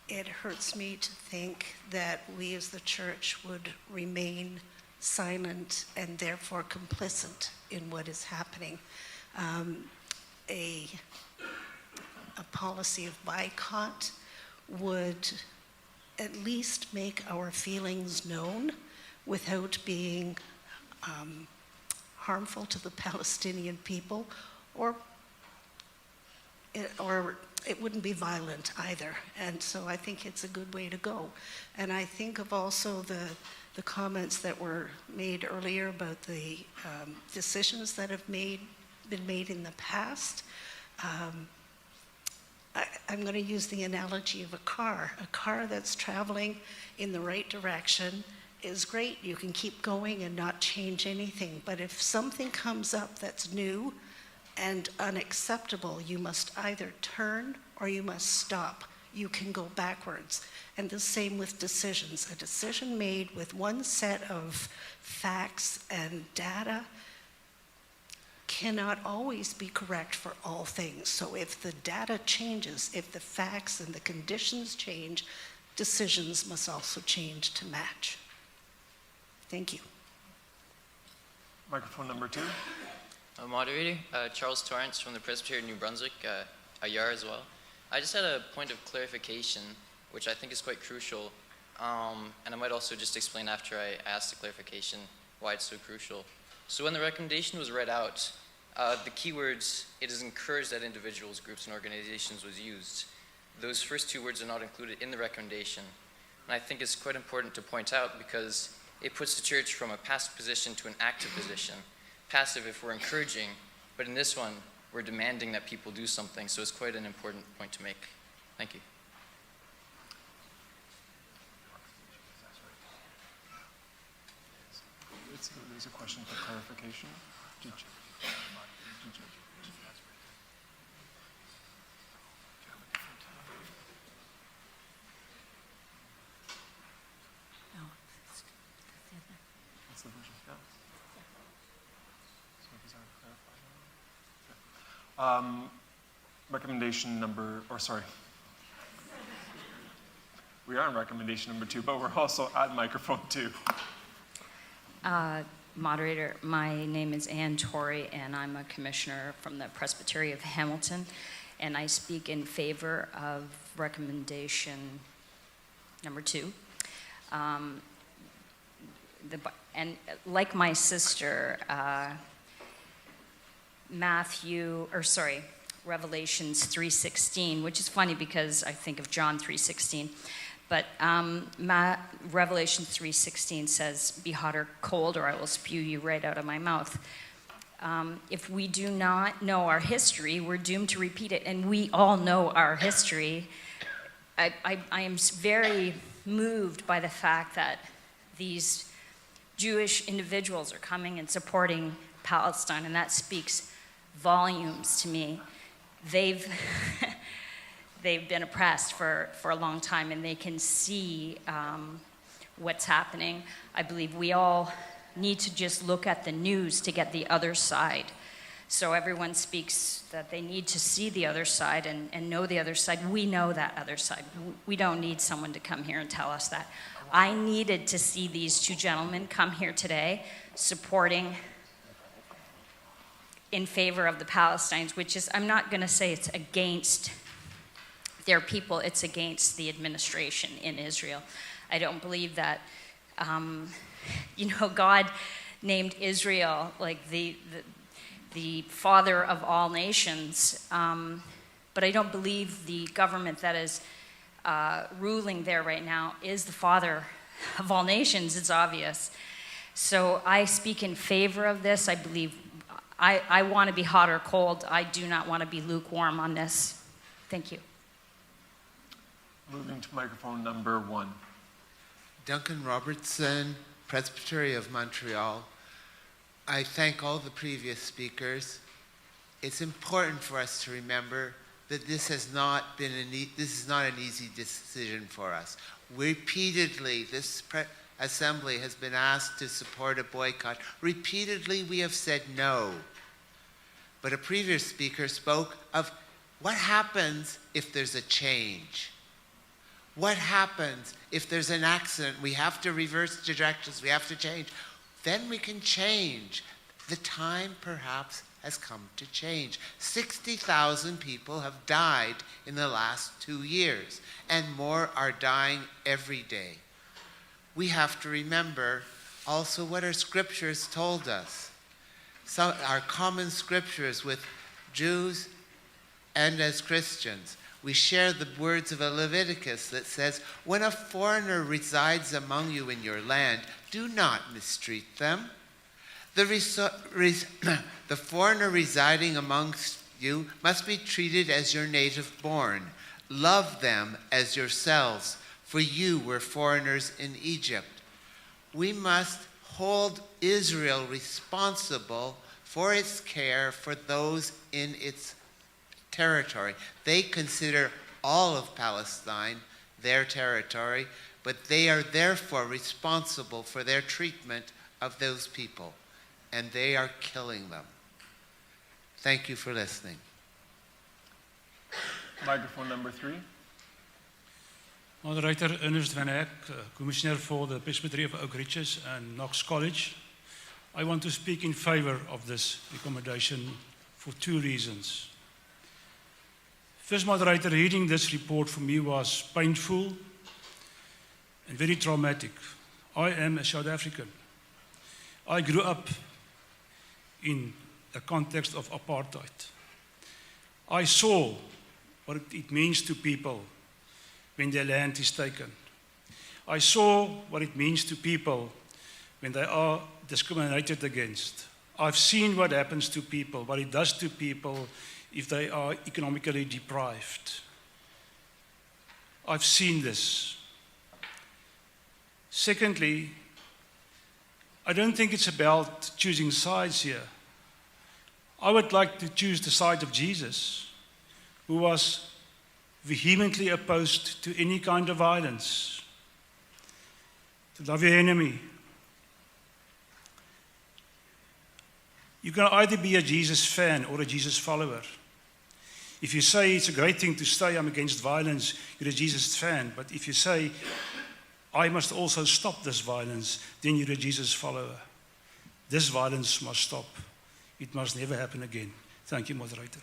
It hurts me to think that we as the church would remain silent and therefore complicit in what is happening. A policy of boycott would at least make our feelings known without being harmful to the Palestinian people, or it wouldn't be violent either. And so I think it's a good way to go. And I think of also the comments that were made earlier about the decisions that have been made in the past. I'm going to use the analogy of a car. A car that's traveling in the right direction is great. You can keep going and not change anything. But if something comes up that's new and unacceptable, you must either turn or you must stop. You can go backwards. And the same with decisions. A decision made with one set of facts and data cannot always be correct for all things. So if the data changes, if the facts and the conditions change, decisions must also change to match. Thank you. Microphone number 2. Moderator, Charles Torrance from the Presbyterian New Brunswick, IR as well. I just had a point of clarification, which I think is quite crucial, and I might also just explain after I ask the clarification why it's so crucial. So when the recommendation was read out, the keywords, "it is encouraged that individuals, groups, and organizations" was used. Those first 2 words are not included in the recommendation. And I think it's quite important to point out because it puts the church from a passive position to an active position. Passive if we're encouraging, but in this one, we're demanding that people do something, so it's quite an important point to make. Thank you. There's a question for clarification. What's the version? Yeah. Recommendation number, or sorry. We are on recommendation number 2, but we're also at microphone 2. Moderator, my name is Ann Torrey, and I'm a commissioner from the Presbyterian of Hamilton, and I speak in favor of recommendation number 2. And like my sister, Revelations 3:16, which is funny because I think of John 3:16. But Revelation 3:16 says, "Be hot or cold, or I will spew you right out of my mouth." If we do not know our history, we're doomed to repeat it. And we all know our history. I am very moved by the fact that these Jewish individuals are coming and supporting Palestine, and that speaks volumes to me. They've been oppressed for a long time, and they can see what's happening. I believe we all need to just look at the news to get the other side. So everyone speaks that they need to see the other side and know the other side. We know that other side. We don't need someone to come here and tell us that. I needed to see these 2 gentlemen come here today supporting in favor of the Palestinians, which is, I'm not going to say it's against their people, it's against the administration in Israel. I don't believe that, God named Israel like the father of all nations, but I don't believe the government that is ruling there right now is the father of all nations. It's obvious. So I speak in favor of this. I believe I want to be hot or cold. I do not want to be lukewarm on this. Thank you. Moving to microphone number 1. Duncan Robertson, Presbyterian of Montreal. I thank all the previous speakers. it's important for us to remember that this is not an easy decision for us. Repeatedly, this assembly has been asked to support a boycott. Repeatedly, we have said no. But a previous speaker spoke of what happens if there's a change. What happens if there's an accident? We have to reverse directions. We have to change. Then we can change. The time perhaps has come to change. 60,000 people have died in the last 2 years, and more are dying every day. We have to remember also what our scriptures told us. Some our common scriptures with Jews and as Christians. We share the words of Leviticus that says, when a foreigner resides among you in your land, do not mistreat them. The foreigner residing amongst you must be treated as your native born. Love them as yourselves, for you were foreigners in Egypt. We must hold Israel responsible for its care for those in its territory. They consider all of Palestine their territory, but they are therefore responsible for their treatment of those people, and they are killing them. Thank you for listening. Microphone number 3. Moderator Ernest Van Eyck, Commissioner for the Presbyterian of Oak Ridges and Knox College. I want to speak in favor of this recommendation for 2 reasons. First, moderator, reading this report for me was painful and very traumatic. I am a South African. I grew up in the context of apartheid. I saw what it means to people when their land is taken. I saw what it means to people when they are discriminated against. I've seen what happens to people, what it does to people if they are economically deprived. I've seen this. Secondly, I don't think it's about choosing sides here. I would like to choose the side of Jesus, who was vehemently opposed to any kind of violence, to love your enemy. You can either be a Jesus fan or a Jesus follower. If you say it's a great thing to say I'm against violence, you're a Jesus fan. But if you say I must also stop this violence, then you're a Jesus follower. This violence must stop. It must never happen again. Thank you, moderator.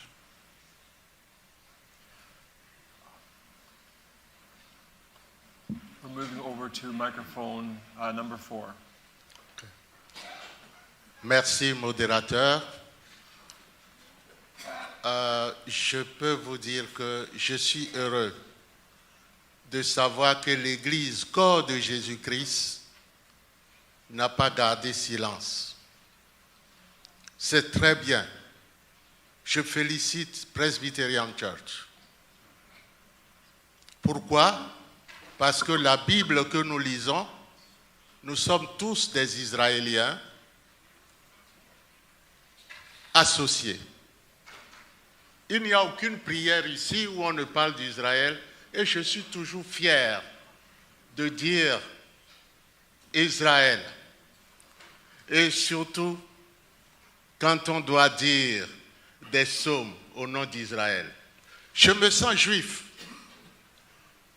We're moving over to microphone number 4. Merci, modérateur. Je peux vous dire que je suis heureux de savoir que l'Église, corps de Jésus-Christ, n'a pas gardé silence. C'est très bien. Je félicite Presbyterian Church. Pourquoi? Parce que la Bible que nous lisons, nous sommes tous des Israéliens associés. Il n'y a aucune prière ici où on ne parle d'Israël et je suis toujours fier de dire Israël. Et surtout quand on doit dire des psaumes au nom d'Israël. Je me sens juif,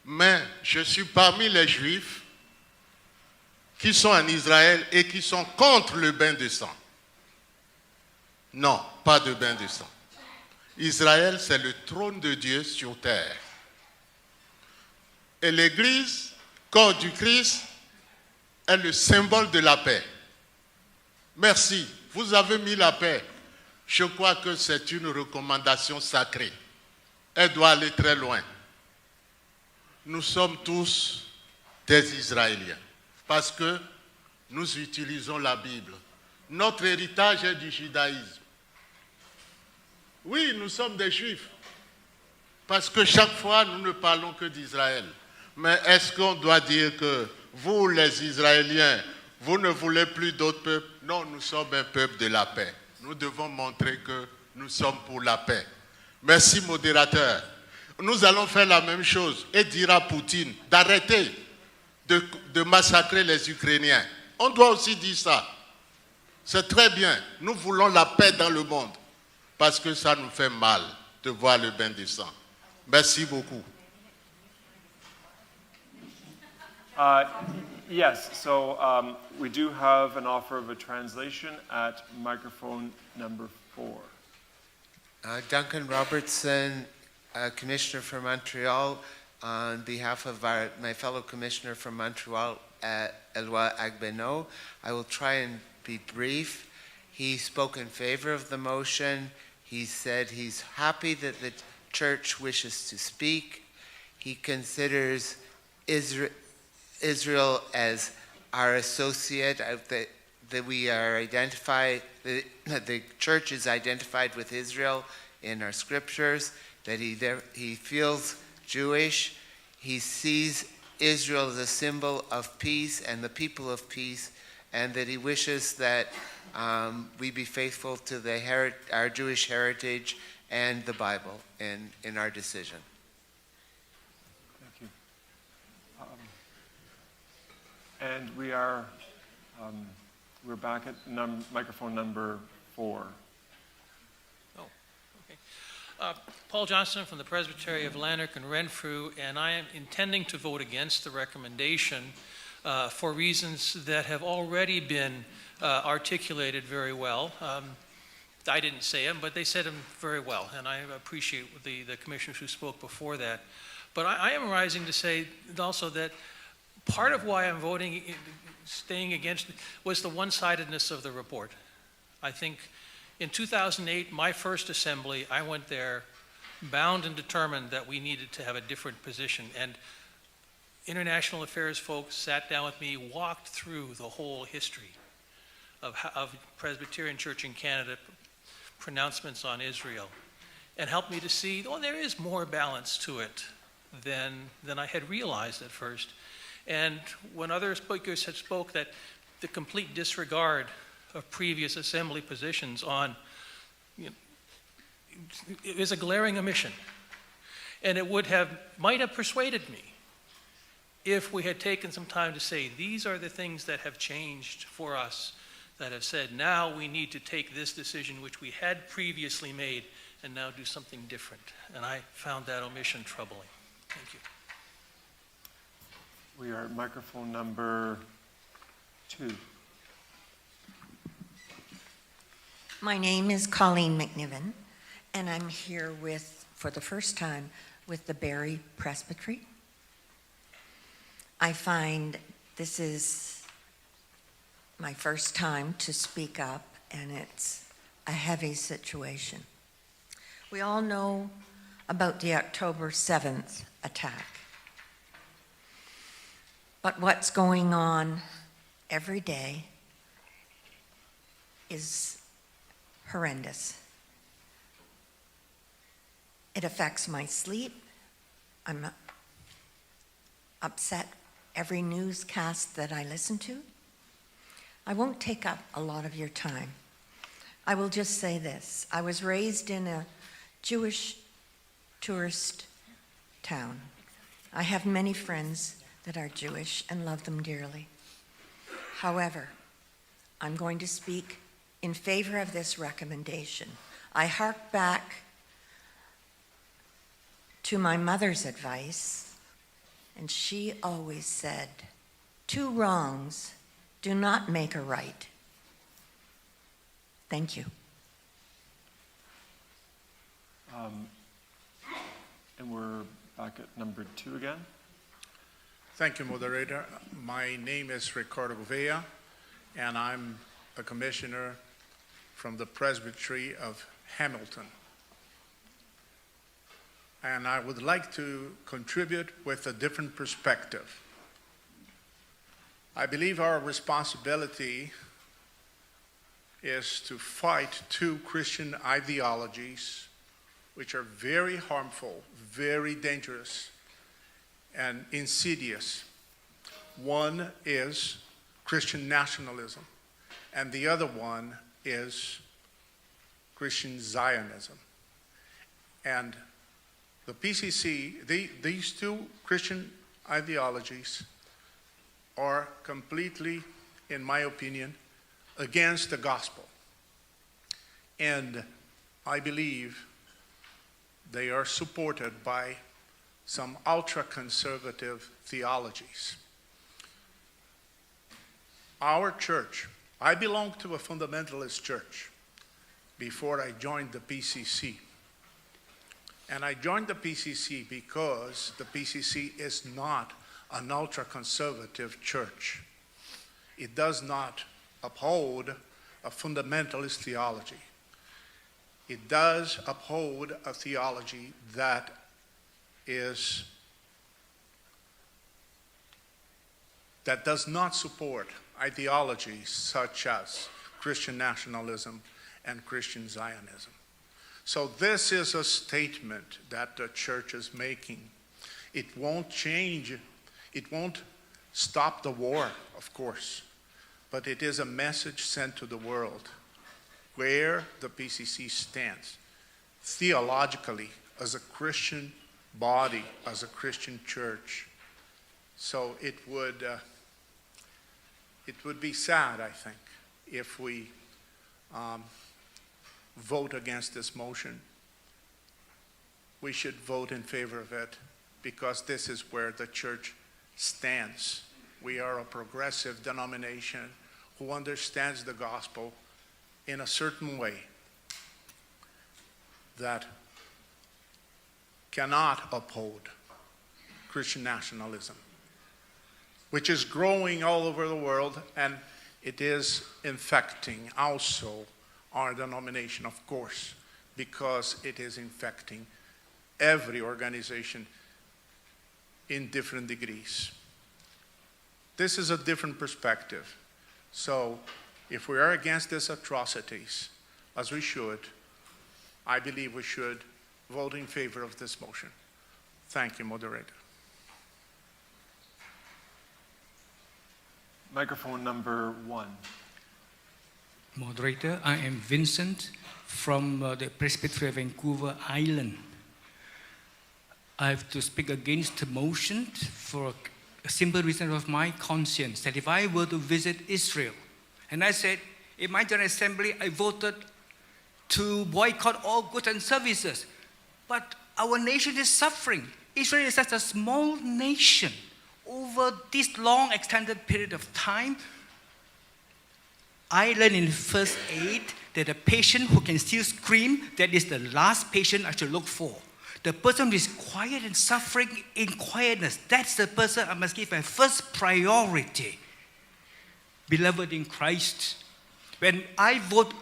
mais je suis parmi les juifs qui sont en Israël et qui sont contre le bain de sang. Non, pas de bain de sang. Israël, c'est le trône de Dieu sur terre. Et l'Église, corps du Christ, est le symbole de la paix. Merci, vous avez mis la paix. Je crois que c'est une recommandation sacrée. Elle doit aller très loin. Nous sommes tous des Israéliens parce que nous utilisons la Bible. Notre héritage est du judaïsme. Oui, nous sommes des Juifs, parce que chaque fois, nous ne parlons que d'Israël. Mais est-ce qu'on doit dire que vous, les Israéliens, vous ne voulez plus d'autres peuples? Non, nous sommes un peuple de la paix. Nous devons montrer que nous nous sommes pour la paix. Merci, modérateur. Nous allons faire la même chose et dire à Poutine d'arrêter de massacrer les Ukrainiens. On doit aussi dire ça. C'est très bien. Nous voulons la paix dans le monde parce que ça nous fait mal de voir le bain de sang. Merci beaucoup. Yes, so we do have an offer of a translation at microphone number 4. Duncan Robertson, Commissioner for Montreal, on behalf of my fellow Commissioner from Montreal, Eloi Agbeneau, I will try and be brief. He spoke in favor of the motion. He said he's happy that the church wishes to speak. He considers Israel as our associate, that we are identified, that the church is identified with Israel in our scriptures, that he feels Jewish. He sees Israel as a symbol of peace and the people of peace, and that he wishes that we be faithful to our Jewish heritage and the Bible in our decision. Thank you. And we're back at microphone number 4. Oh, okay. Paul Johnson from the Presbyterian of Lanark and Renfrew, and I am intending to vote against the recommendation for reasons that have already been articulated very well. I didn't say them, but they said them very well, and I appreciate the commissioners who spoke before that. But I am rising to say also that part of why I'm staying against it was the one-sidedness of the report. I think in 2008, my first assembly, I went there bound and determined that we needed to have a different position. And international affairs folks sat down with me, walked through the whole history of Presbyterian Church in Canada, pronouncements on Israel, and helped me to see, oh, there is more balance to it than I had realized at first. And when other speakers had spoke that the complete disregard of previous assembly positions on, it is a glaring omission. And it might have persuaded me if we had taken some time to say, these are the things that have changed for us, that have said, now we need to take this decision which we had previously made and now do something different. And I found that omission troubling. Thank you. We are at microphone number 2. My name is Colleen McNiven, and I'm here for the first time, with the Barrie Presbytery. I find this is my first time to speak up, and it's a heavy situation. We all know about the October 7th attack. But what's going on every day is horrendous. It affects my sleep. I'm upset every newscast that I listen to. I won't take up a lot of your time. I will just say this. I was raised in a Jewish tourist town. I have many friends that are Jewish and love them dearly. However, I'm going to speak in favor of this recommendation. I hark back to my mother's advice, and she always said, 2 wrongs do not make a right. Thank you. And we're back at number 2 again. Thank you, moderator. My name is Ricardo Gouveia, and I'm a commissioner from the Presbytery of Hamilton. And I would like to contribute with a different perspective. I believe our responsibility is to fight 2 Christian ideologies which are very harmful, very dangerous, and insidious. One is Christian nationalism, and the other one is Christian Zionism. And the PCC, these two Christian ideologies are completely, in my opinion, against the gospel. And I believe they are supported by some ultra-conservative theologies. Our church, I belonged to a fundamentalist church before I joined the PCC. And I joined the PCC because the PCC is not an ultra-conservative church. It does not uphold a fundamentalist theology. It does uphold a theology that does not support ideologies such as Christian nationalism and Christian Zionism. So this is a statement that the church is making. It won't change, it won't stop the war, of course, but it is a message sent to the world where the PCC stands theologically as a Christian body, as a Christian church. So it would be sad, I think, if we vote against this motion. We should vote in favor of it because this is where the church stands. We are a progressive denomination who understands the gospel in a certain way that cannot uphold Christian nationalism, which is growing all over the world, and it is infecting also our denomination, of course, because it is infecting every organization in different degrees. This is a different perspective. So if we are against these atrocities, as we should, I believe we should vote in favor of this motion. Thank you, moderator. Microphone number 1. Moderator, I am Vincent from the Presbyterian of Vancouver Island. I have to speak against the motion for a simple reason of my conscience, that if I were to visit Israel, and I said, in my General Assembly, I voted to boycott all goods and services, but our nation is suffering. Israel is such a small nation. Over this long extended period of time, I learned in first aid that a patient who can still scream, that is the last patient I should look for. The person who is quiet and suffering in quietness, that's the person I must give my first priority. Beloved in Christ, when I vote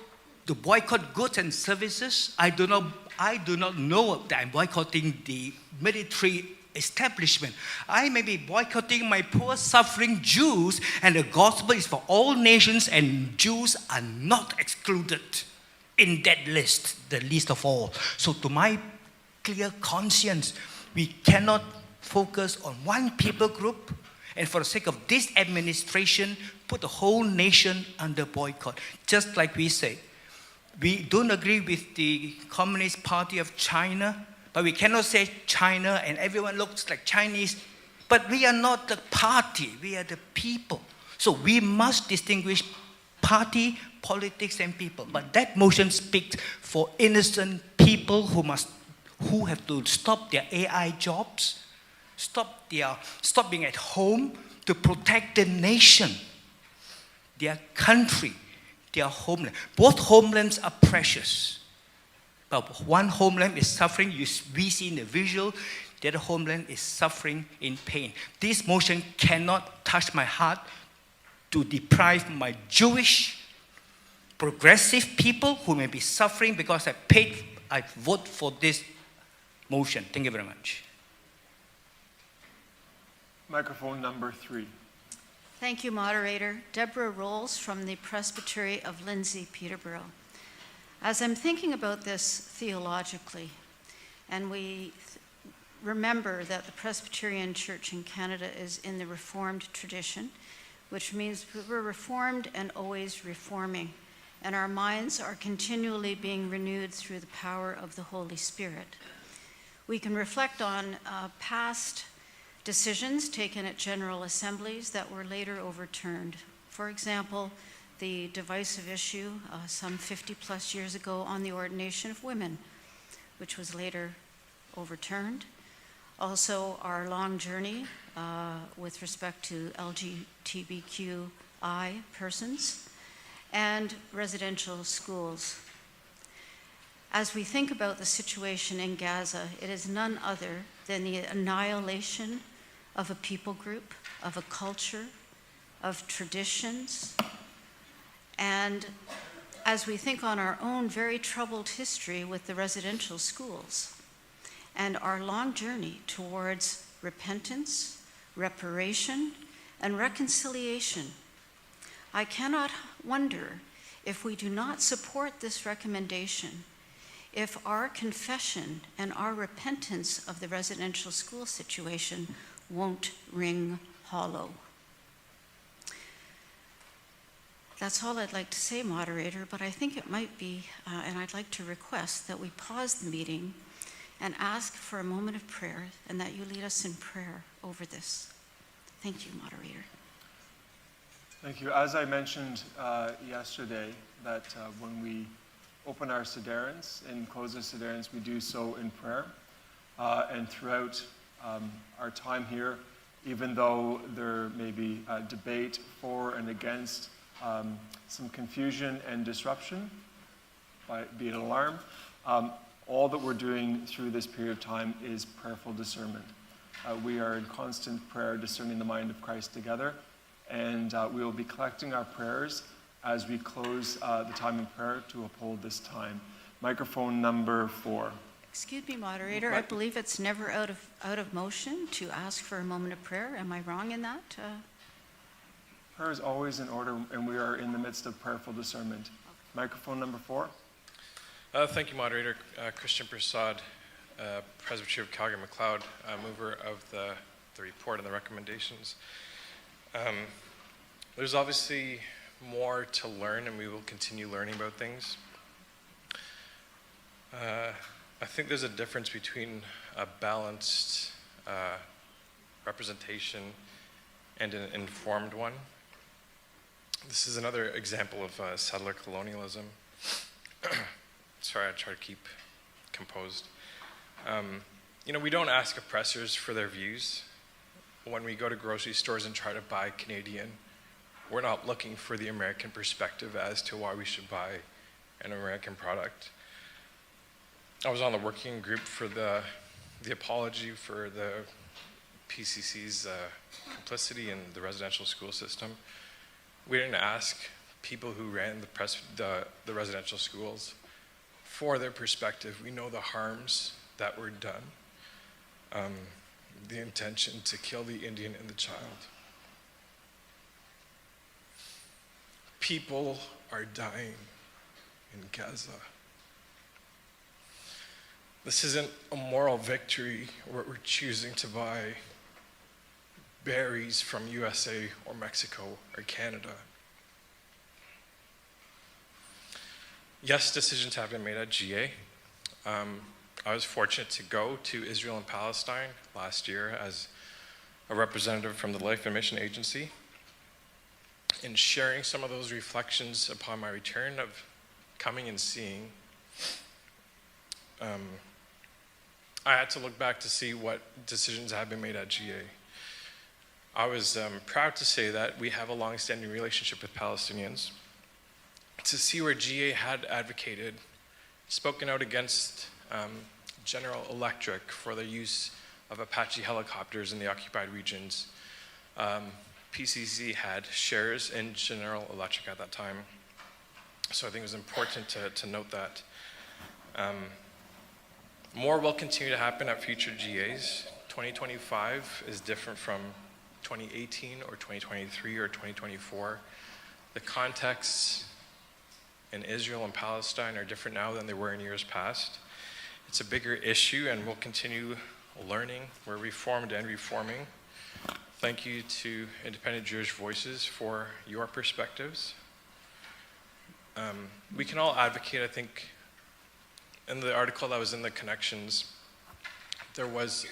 to boycott goods and services, I do not know that I'm boycotting the military establishment. I may be boycotting my poor suffering Jews, and the gospel is for all nations, and Jews are not excluded in that list, the least of all. So to my clear conscience, we cannot focus on one people group and for the sake of this administration, put the whole nation under boycott. Just like we say, we don't agree with the Communist Party of China, but we cannot say China and everyone looks like Chinese. But we are not the party, we are the people. So we must distinguish party, politics, and people. But that motion speaks for innocent people who have to stop their AI jobs, stop being at home to protect the nation, their country, their homeland. Both homelands are precious. But one homeland is suffering, we see in the visual, the other homeland is suffering in pain. This motion cannot touch my heart to deprive my Jewish, progressive people who may be suffering because I vote for this motion. Thank you very much. Microphone number 3. Thank you, moderator. Deborah Rolls from the Presbytery of Lindsay, Peterborough. As I'm thinking about this theologically, and we remember that the Presbyterian Church in Canada is in the Reformed tradition, which means we're Reformed and always reforming. and our minds are continually being renewed through the power of the Holy Spirit. We can reflect on past decisions taken at General Assemblies that were later overturned. For example, the divisive issue some 50 plus years ago on the ordination of women, which was later overturned. Also, our long journey with respect to LGBTQI persons and residential schools. As we think about the situation in Gaza, it is none other than the annihilation of a people group, of a culture, of traditions. And as we think on our own very troubled history with the residential schools and our long journey towards repentance, reparation, and reconciliation, I cannot wonder if we do not support this recommendation, if our confession and our repentance of the residential school situation won't ring hollow. That's all I'd like to say, moderator, but I think it might be, and I'd like to request that we pause the meeting and ask for a moment of prayer, and that you lead us in prayer over this. Thank you, moderator. Thank you. As I mentioned yesterday, that when we open our Sederunts and close our Sederunts, we do so in prayer. And throughout our time here, even though there may be a debate for and against, some confusion and disruption, be it an alarm, all that we're doing through this period of time is prayerful discernment. We are in constant prayer, discerning the mind of Christ together, and we will be collecting our prayers as we close the time in prayer to uphold this time. Microphone number 4. Excuse me, moderator. I believe it's never out of motion to ask for a moment of prayer. Am I wrong in that? Prayer is always in order, and we are in the midst of prayerful discernment. Microphone number 4. Thank you, moderator. Christian Prasad, Presbyterian of Calgary McLeod, mover of the report and the recommendations. There's obviously more to learn, and we will continue learning about things. I think there's a difference between a balanced representation and an informed one. This is another example of settler colonialism. Sorry, I try to keep composed. We don't ask oppressors for their views. When we go to grocery stores and try to buy Canadian, we're not looking for the American perspective as to why we should buy an American product. I was on the working group for the apology for the PCC's complicity in the residential school system. We didn't ask people who ran the residential schools for their perspective. We know the harms that were done, the intention to kill the Indian and the child. People are dying in Gaza. This isn't a moral victory where we're choosing to buy berries from USA or Mexico or Canada. Yes, decisions have been made at GA. I was fortunate to go to Israel and Palestine last year as a representative from the Life and Mission Agency. In sharing some of those reflections upon my return of coming and seeing, I had to look back to see what decisions have been made at GA. I was proud to say that we have a long-standing relationship with Palestinians. To see where GA had advocated, spoken out against General Electric for the use of Apache helicopters in the occupied regions. PCC had shares in General Electric at that time. So I think it was important to note that. More will continue to happen at future GAs. 2025 is different from 2018 or 2023 or 2024. The contexts in Israel and Palestine are different now than they were in years past. It's a bigger issue, and we'll continue learning. We're reformed and reforming. Thank you to Independent Jewish Voices for your perspectives. We can all advocate, I think, in the article that was in the Connections, there was,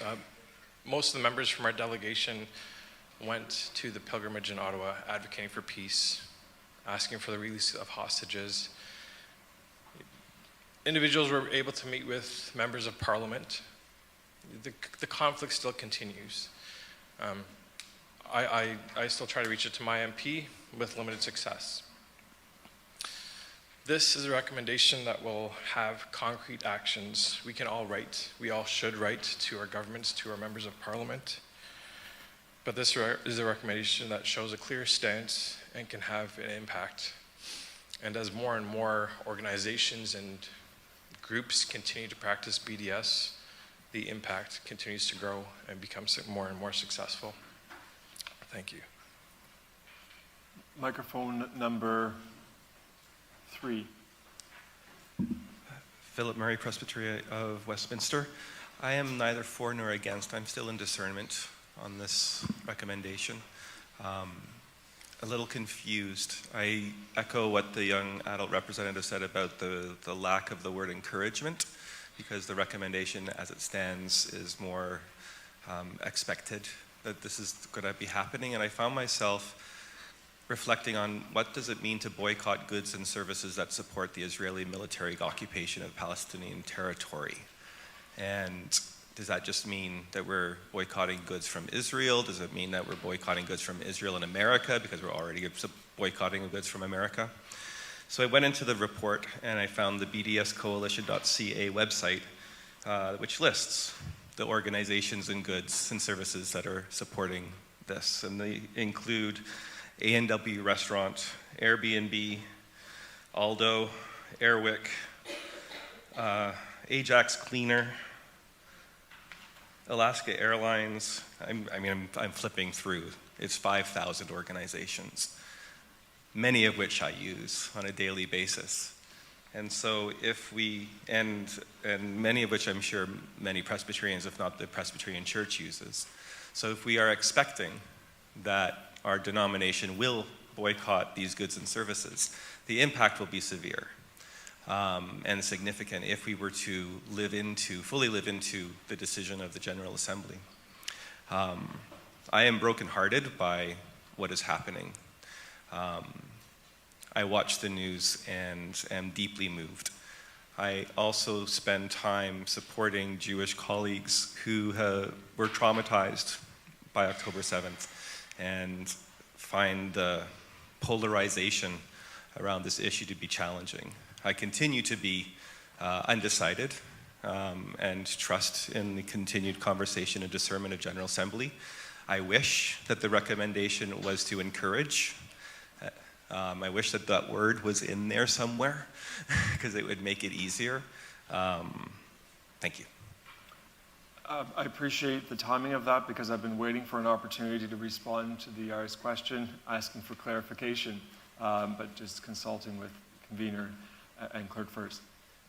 most of the members from our delegation went to the pilgrimage in Ottawa advocating for peace, asking for the release of hostages. Individuals were able to meet with members of parliament. The conflict still continues. I still try to reach it to my MP with limited success. This is a recommendation that will have concrete actions we can all write. We all should write to our governments, to our members of parliament. But this is a recommendation that shows a clear stance and can have an impact. And as more and more organizations and groups continue to practice BDS, the impact continues to grow and becomes more and more successful. Thank you. Microphone number 3. Philip Murray, Presbyterian of Westminster. I am neither for nor against. I'm still in discernment on this recommendation. A little confused. I echo what the young adult representative said about the lack of the word encouragement, because the recommendation as it stands is more expected that this is going to be happening. And I found myself reflecting on what does it mean to boycott goods and services that support the Israeli military occupation of Palestinian territory. And does that just mean that we're boycotting goods from Israel? Does it mean that we're boycotting goods from Israel and America because we're already boycotting goods from America? So I went into the report and I found the bdscoalition.ca website, which lists the organizations and goods and services that are supporting this. And they include A&W Restaurant, Airbnb, Aldo, Airwick, Ajax Cleaner, Alaska Airlines. I'm flipping through. It's 5,000 organizations, many of which I use on a daily basis. And so if we, and many of which I'm sure many Presbyterians, if not the Presbyterian Church, uses. So if we are expecting that our denomination will boycott these goods and services, the impact will be severe and significant if we were to fully live into the decision of the General Assembly. I am brokenhearted by what is happening. I watch the news and am deeply moved. I also spend time supporting Jewish colleagues who were traumatized by October 7th. And find the polarization around this issue to be challenging. I continue to be undecided and trust in the continued conversation and discernment of General Assembly. I wish that the recommendation was to encourage. I wish that that word was in there somewhere because it would make it easier. Thank you. I appreciate the timing of that because I've been waiting for an opportunity to respond to the IRS question, asking for clarification, but just consulting with convener and clerk first.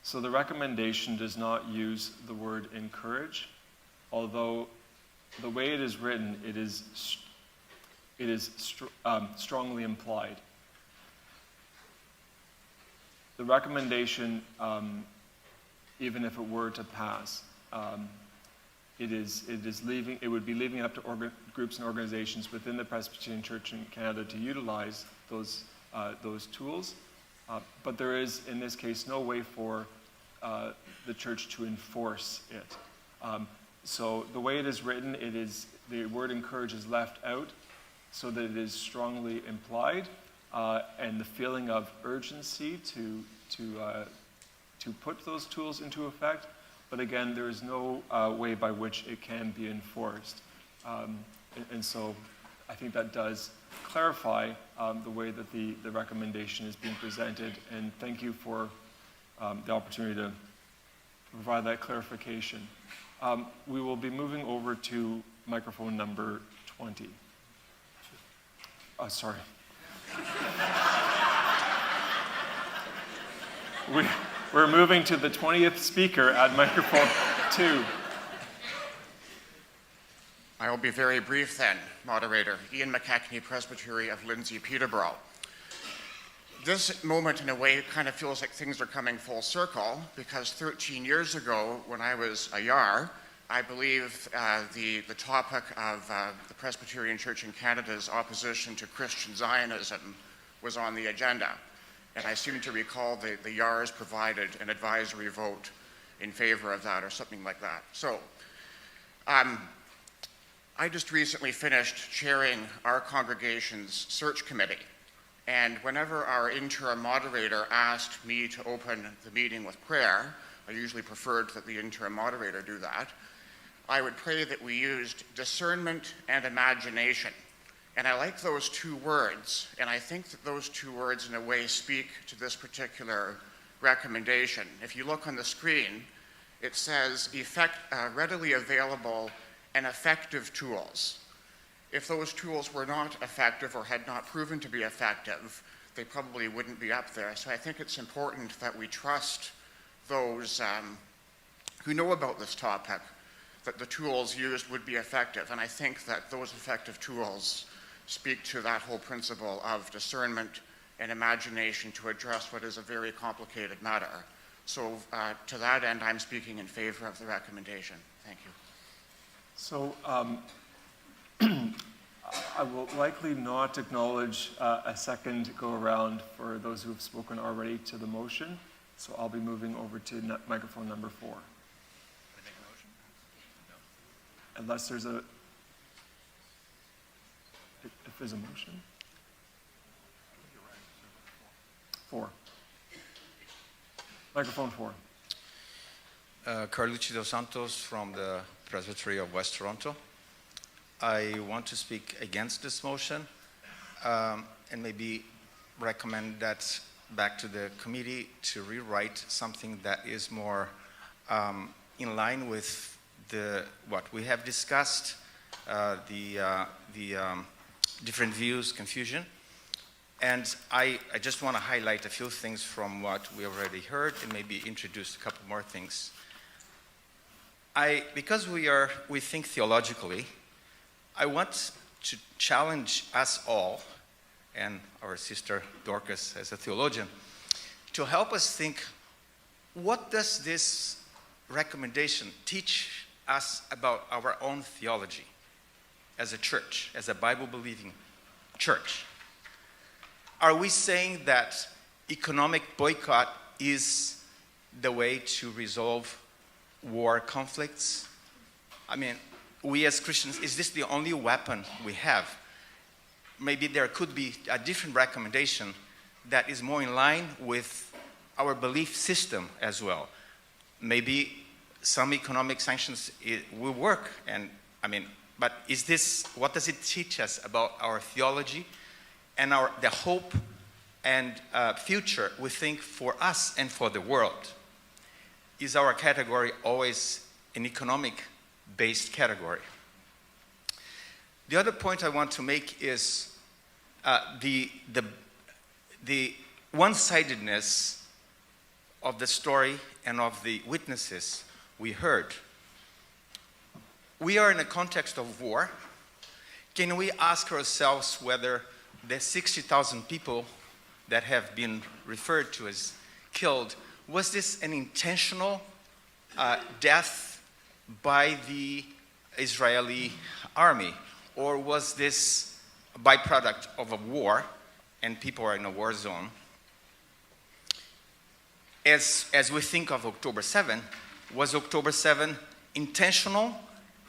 So the recommendation does not use the word encourage, although the way it is written, it is strongly implied. The recommendation, even if it were to pass, it would be leaving it up to groups and organizations within the Presbyterian Church in Canada to utilize those tools. But there is, in this case, no way for the church to enforce it. So the way it is written, the word encourage is left out so that it is strongly implied, and the feeling of urgency to put those tools into effect. But again, there is no way by which it can be enforced. And so I think that does clarify the way that the recommendation is being presented. And thank you for the opportunity to provide that clarification. We will be moving over to microphone number 20. Sorry. We're moving to the 20th speaker at microphone 2. I will be very brief then, moderator. Ian McKechnie, Presbytery of Lindsay, Peterborough. this moment, in a way, kind of feels like things are coming full circle, because 13 years ago, when I was a YAR, I believe the topic of the Presbyterian Church in Canada's opposition to Christian Zionism was on the agenda. And I seem to recall the YARs provided an advisory vote in favor of that, or something like that. So, I just recently finished chairing our congregation's search committee. And whenever our interim moderator asked me to open the meeting with prayer, I usually preferred that the interim moderator do that, I would pray that we used discernment and imagination. And I like those two words, and I think that those two words in a way speak to this particular recommendation. If you look on the screen, it says readily available and effective tools. If those tools were not effective or had not proven to be effective, they probably wouldn't be up there. So I think it's important that we trust those who know about this topic, that the tools used would be effective. And I think that those effective tools speak to that whole principle of discernment and imagination to address what is a very complicated matter. So to that end, I'm speaking in favor of the recommendation. Thank you. So I will likely not acknowledge a second go-around for those who have spoken already to the motion. So I'll be moving over to microphone number 4. Unless there's if there's a motion. 4. Microphone 4. Carlucci dos Santos from the Presbytery of West Toronto. I want to speak against this motion and maybe recommend that back to the committee to rewrite something that is more in line with what we have discussed, the different views, confusion. And I just want to highlight a few things from what we already heard and maybe introduce a couple more things. Because we think theologically, I want to challenge us all, and our sister Dorcas as a theologian, to help us think, what does this recommendation teach us about our own theology as a church, as a Bible-believing church? Are we saying that economic boycott is the way to resolve war conflicts? I mean, we as Christians, is this the only weapon we have? Maybe there could be a different recommendation that is more in line with our belief system as well. Maybe some economic sanctions will work, but is this, what does it teach us about our theology and the hope and future we think for us and for the world? Is our category always an economic-based category? The other point I want to make is the one-sidedness of the story and of the witnesses we heard. We are in a context of war. Can we ask ourselves whether the 60,000 people that have been referred to as killed, was this an intentional death by the Israeli army? Or was this a byproduct of a war and people are in a war zone? As we think of October 7, was October 7 intentional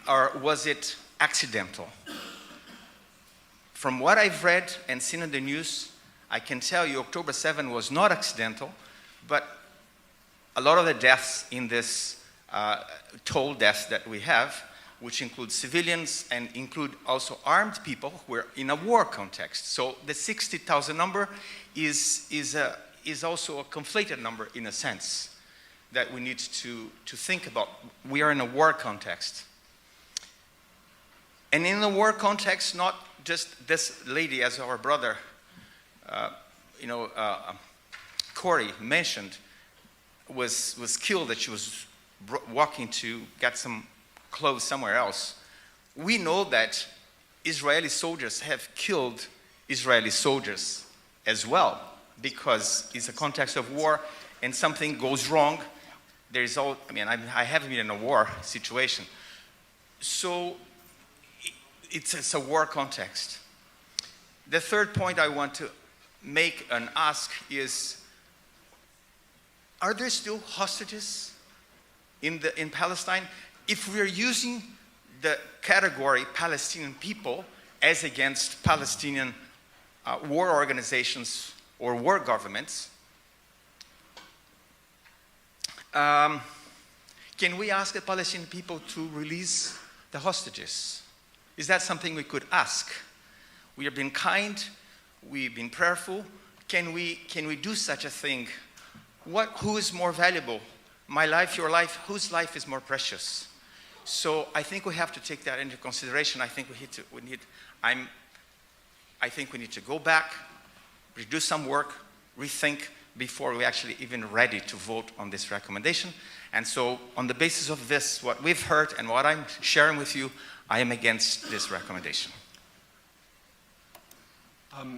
or was it accidental? From what I've read and seen in the news, I can tell you October 7 was not accidental, but a lot of the deaths in this toll deaths that we have, which include civilians and include also armed people who are in a war context. So the 60,000 number is also a conflated number in a sense that we need to think about. We are in a war context. And in the war context, not just this lady as our brother, Corey mentioned, was killed, that she was walking to get some clothes somewhere else. We know that Israeli soldiers have killed Israeli soldiers as well. because it's a context of war and something goes wrong. I haven't been in a war situation. So it's a war context. The third point I want to make and ask is, are there still hostages in Palestine? If we're using the category Palestinian people as against Palestinian war organizations or war governments, can we ask the Palestinian people to release the hostages? Is that something we could ask? We have been kind, we've been prayerful. Can we do such a thing? Who is more valuable? My life, your life? Whose life is more precious? So I think we have to take that into consideration. I think we need to go back, do some work, rethink before we're actually even ready to vote on this recommendation. And so on the basis of this, what we've heard and what I'm sharing with you, I am against this recommendation.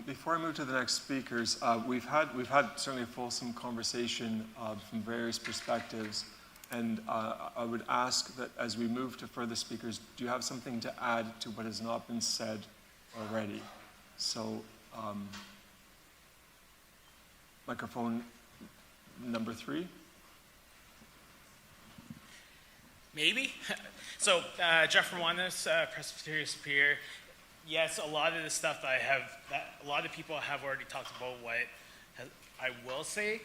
Before I move to the next speakers, we've had certainly a fulsome conversation from various perspectives, and I would ask that as we move to further speakers, do you have something to add to what has not been said already? So, microphone number 3. Maybe. So, Jeff Rawanis, Presbyterian Superior. Yes, a lot of the stuff that a lot of people have already talked about. What I will say,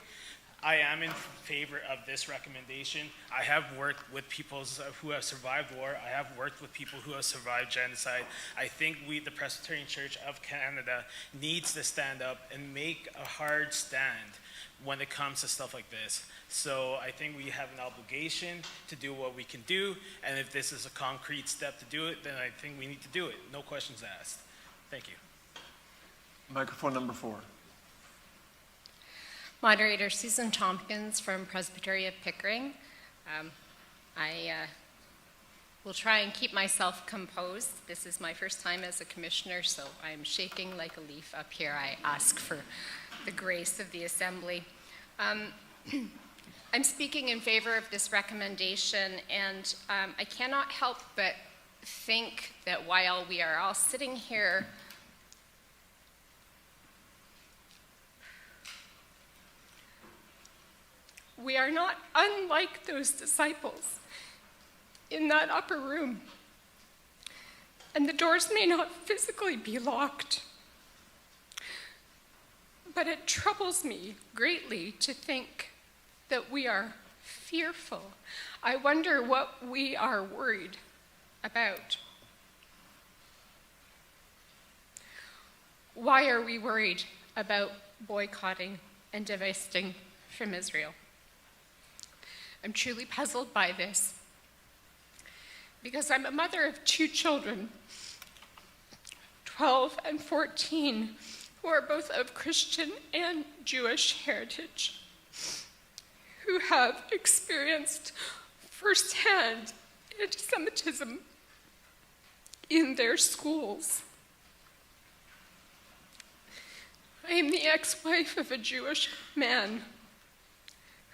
I am in favor of this recommendation. I have worked with people who have survived war. I have worked with people who have survived genocide. I think the Presbyterian Church of Canada needs to stand up and make a hard stand when it comes to stuff like this. So I think we have an obligation to do what we can do, and if this is a concrete step to do it, then I think we need to do it. No questions asked. Thank you. Microphone number 4. Moderator Susan Tompkins from Presbyterian Pickering. I will try and keep myself composed. This is my first time as a commissioner, so I'm shaking like a leaf up here. I ask for the grace of the Assembly. I'm speaking in favor of this recommendation, and I cannot help but think that while we are all sitting here we are not unlike those disciples in that upper room. And the doors may not physically be locked, but it troubles me greatly to think that we are fearful. I wonder what we are worried about. Why are we worried about boycotting and divesting from Israel? I'm truly puzzled by this because I'm a mother of 2 children, 12 and 14, who are both of Christian and Jewish heritage, who have experienced firsthand anti-Semitism in their schools. I am the ex-wife of a Jewish man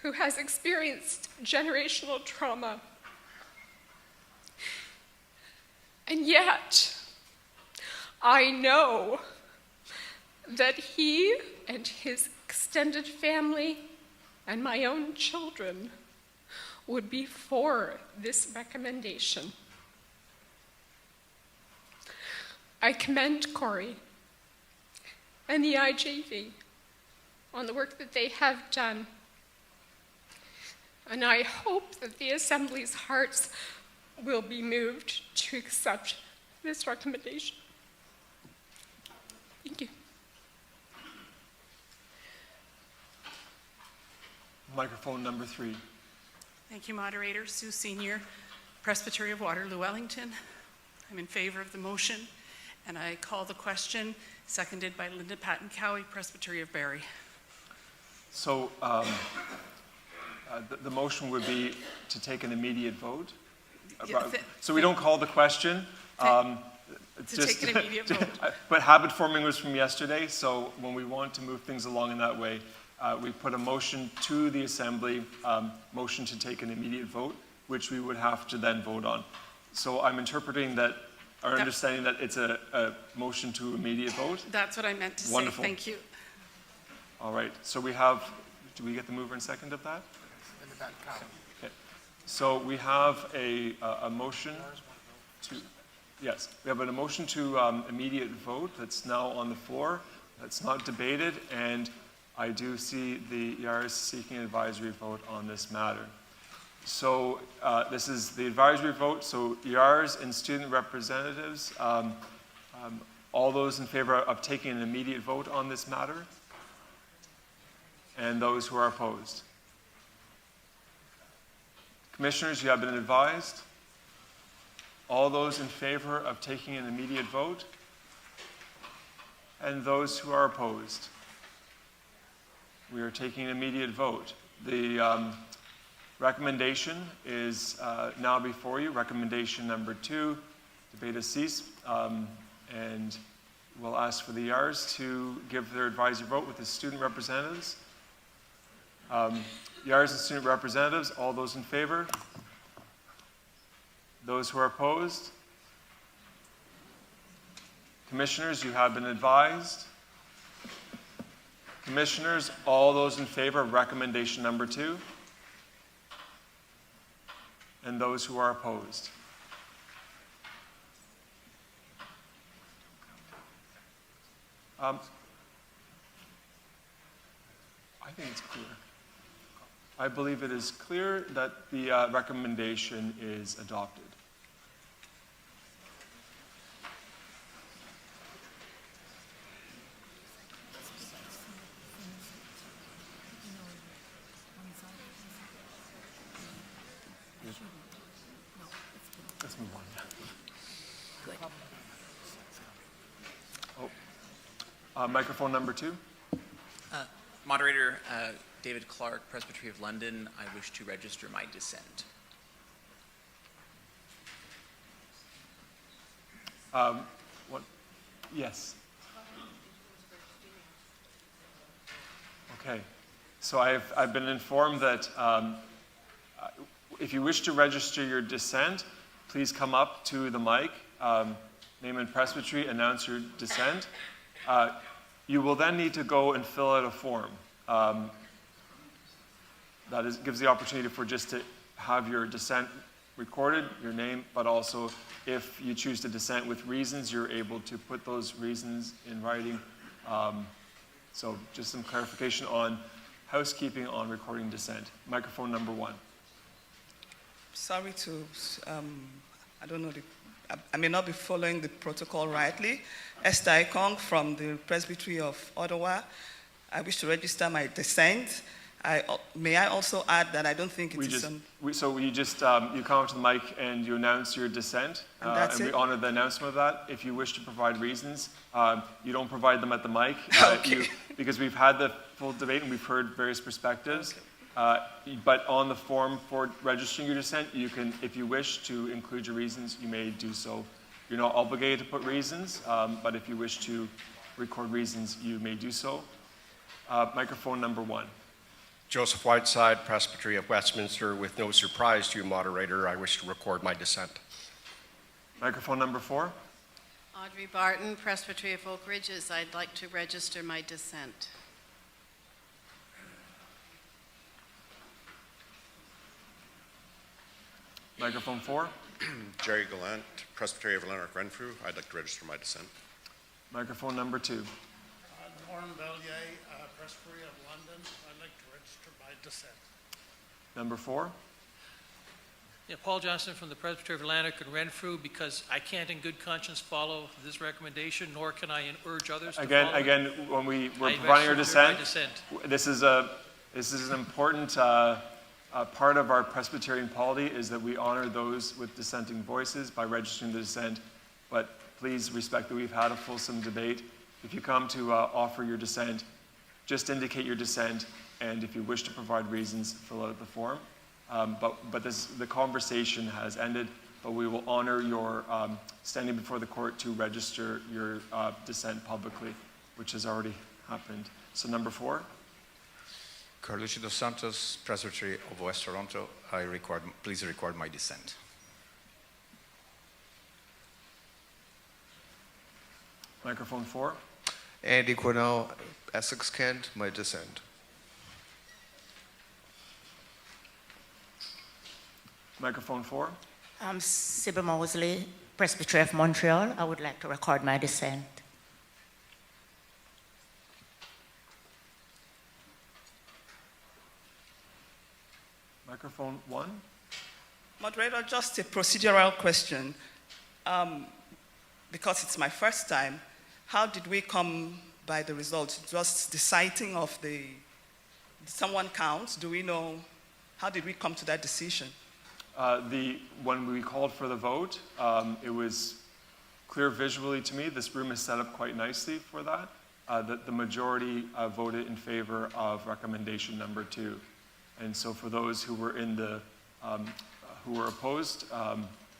who has experienced generational trauma. And yet, I know that he and his extended family and my own children would be for this recommendation. I commend Corey and the IJV on the work that they have done. And I hope that the Assembly's hearts will be moved to accept this recommendation. Thank you. Microphone number 3. Thank you, Moderator. Sue Senior, Presbytery of Waterloo, Wellington. I'm in favor of the motion, and I call the question, seconded by Linda Patton-Cowie, Presbytery of Barrie. So the motion would be to take an immediate vote? So we don't call the question. It's To take an immediate vote. But habit forming was from yesterday, so when we want to move things along in that way, we put a motion to the Assembly, motion to take an immediate vote, which we would have to then vote on. So I'm interpreting that, or understanding that it's a motion to immediate vote. That's what I meant to Wonderful. say. Thank you. All right, so we have, do we get the mover and second of that? Okay. So we have a motion to, yes, we have a motion to immediate vote that's now on the floor. That's not debated, and I do see the YARS seeking an advisory vote on this matter. So this is the advisory vote. So YARS and student representatives, all those in favor of taking an immediate vote on this matter? And those who are opposed? Commissioners, you have been advised. All those in favor of taking an immediate vote? And those who are opposed? We are taking an immediate vote. The recommendation is now before you. Recommendation number 2, debate has ceased, and we'll ask for the YARS to give their advisory vote with the student representatives. YARS and student representatives, all those in favor? Those who are opposed? Commissioners, you have been advised. Commissioners, all those in favor of recommendation number 2? And those who are opposed? I think it's clear. I believe it is clear that the recommendation is adopted. Let's move on. Oh. Microphone number 2. Moderator, David Clark, Presbyterian of London. I wish to register my dissent. Yes. Okay. So I've been informed that if you wish to register your dissent, please come up to the mic, name and presbytery, announce your dissent. You will then need to go and fill out a form. That gives the opportunity for just to have your dissent recorded, your name, but also if you choose to dissent with reasons, you're able to put those reasons in writing. So just some clarification on housekeeping on recording dissent. Microphone number 1. Sorry to, I don't know, I may not be following the protocol rightly. Esther Ikong from the Presbytery of Ottawa. I wish to register my dissent. May I also add that I don't think it is... So you come up to the mic and you announce your dissent, and we honor the announcement of that. If you wish to provide reasons, you don't provide them at the mic, because we've had the full debate and we've heard various perspectives. But on the form for registering your dissent, you can, if you wish to include your reasons, you may do so. You're not obligated to put reasons, but if you wish to record reasons, you may do so. Microphone number 1. Joseph Whiteside, Presbytery of Westminster. With no surprise to you, moderator, I wish to record my dissent. Microphone number 4. Audrey Barton, Presbytery of Oak Ridges. I'd like to register my dissent. Microphone 4. Jerry Gallant, Presbytery of Lanark Renfrew. I'd like to register my dissent. Microphone number 2. Norm Bellier, Presbytery of London. I'd like to register my dissent. Number 4. Yeah, Paul Johnson from the Presbytery of Lanark and Renfrew, because I can't in good conscience follow this recommendation, nor can I urge others to follow it. Again, when we're providing our dissent, this is an important part of our Presbyterian polity, is that we honor those with dissenting voices by registering the dissent. But please respect that we've had a fulsome debate. If you come to offer your dissent, just indicate your dissent, and if you wish to provide reasons, fill out the form. But the conversation has ended. but we will honor your standing before the court to register your dissent publicly, which has already happened. So number 4. Carlucci dos Santos, Presbytery of West Toronto, please record my dissent. Microphone 4. Andy Cornell, Essex Kent, my dissent. Microphone 4. Sybil Mosley, Presbytery of Montreal. I would like to record my dissent. Microphone 1. Moderator, just a procedural question. Because it's my first time, how did we come by the result? Just the citing of someone counts? Do we know, how did we come to that decision? When we called for the vote, it was clear visually to me. This room is set up quite nicely for that. That the majority voted in favor of recommendation number 2. And so for those who were who were opposed,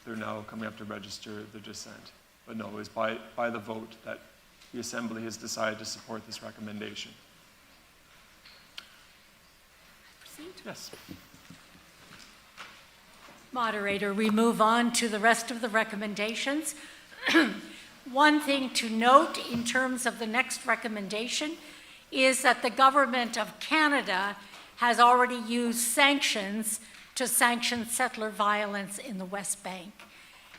they're now coming up to register their dissent. But no, it was by the vote that the Assembly has decided to support this recommendation. Proceed? Yes. Moderator, we move on to the rest of the recommendations. One thing to note in terms of the next recommendation is that the Government of Canada has already used sanctions to sanction settler violence in the West Bank.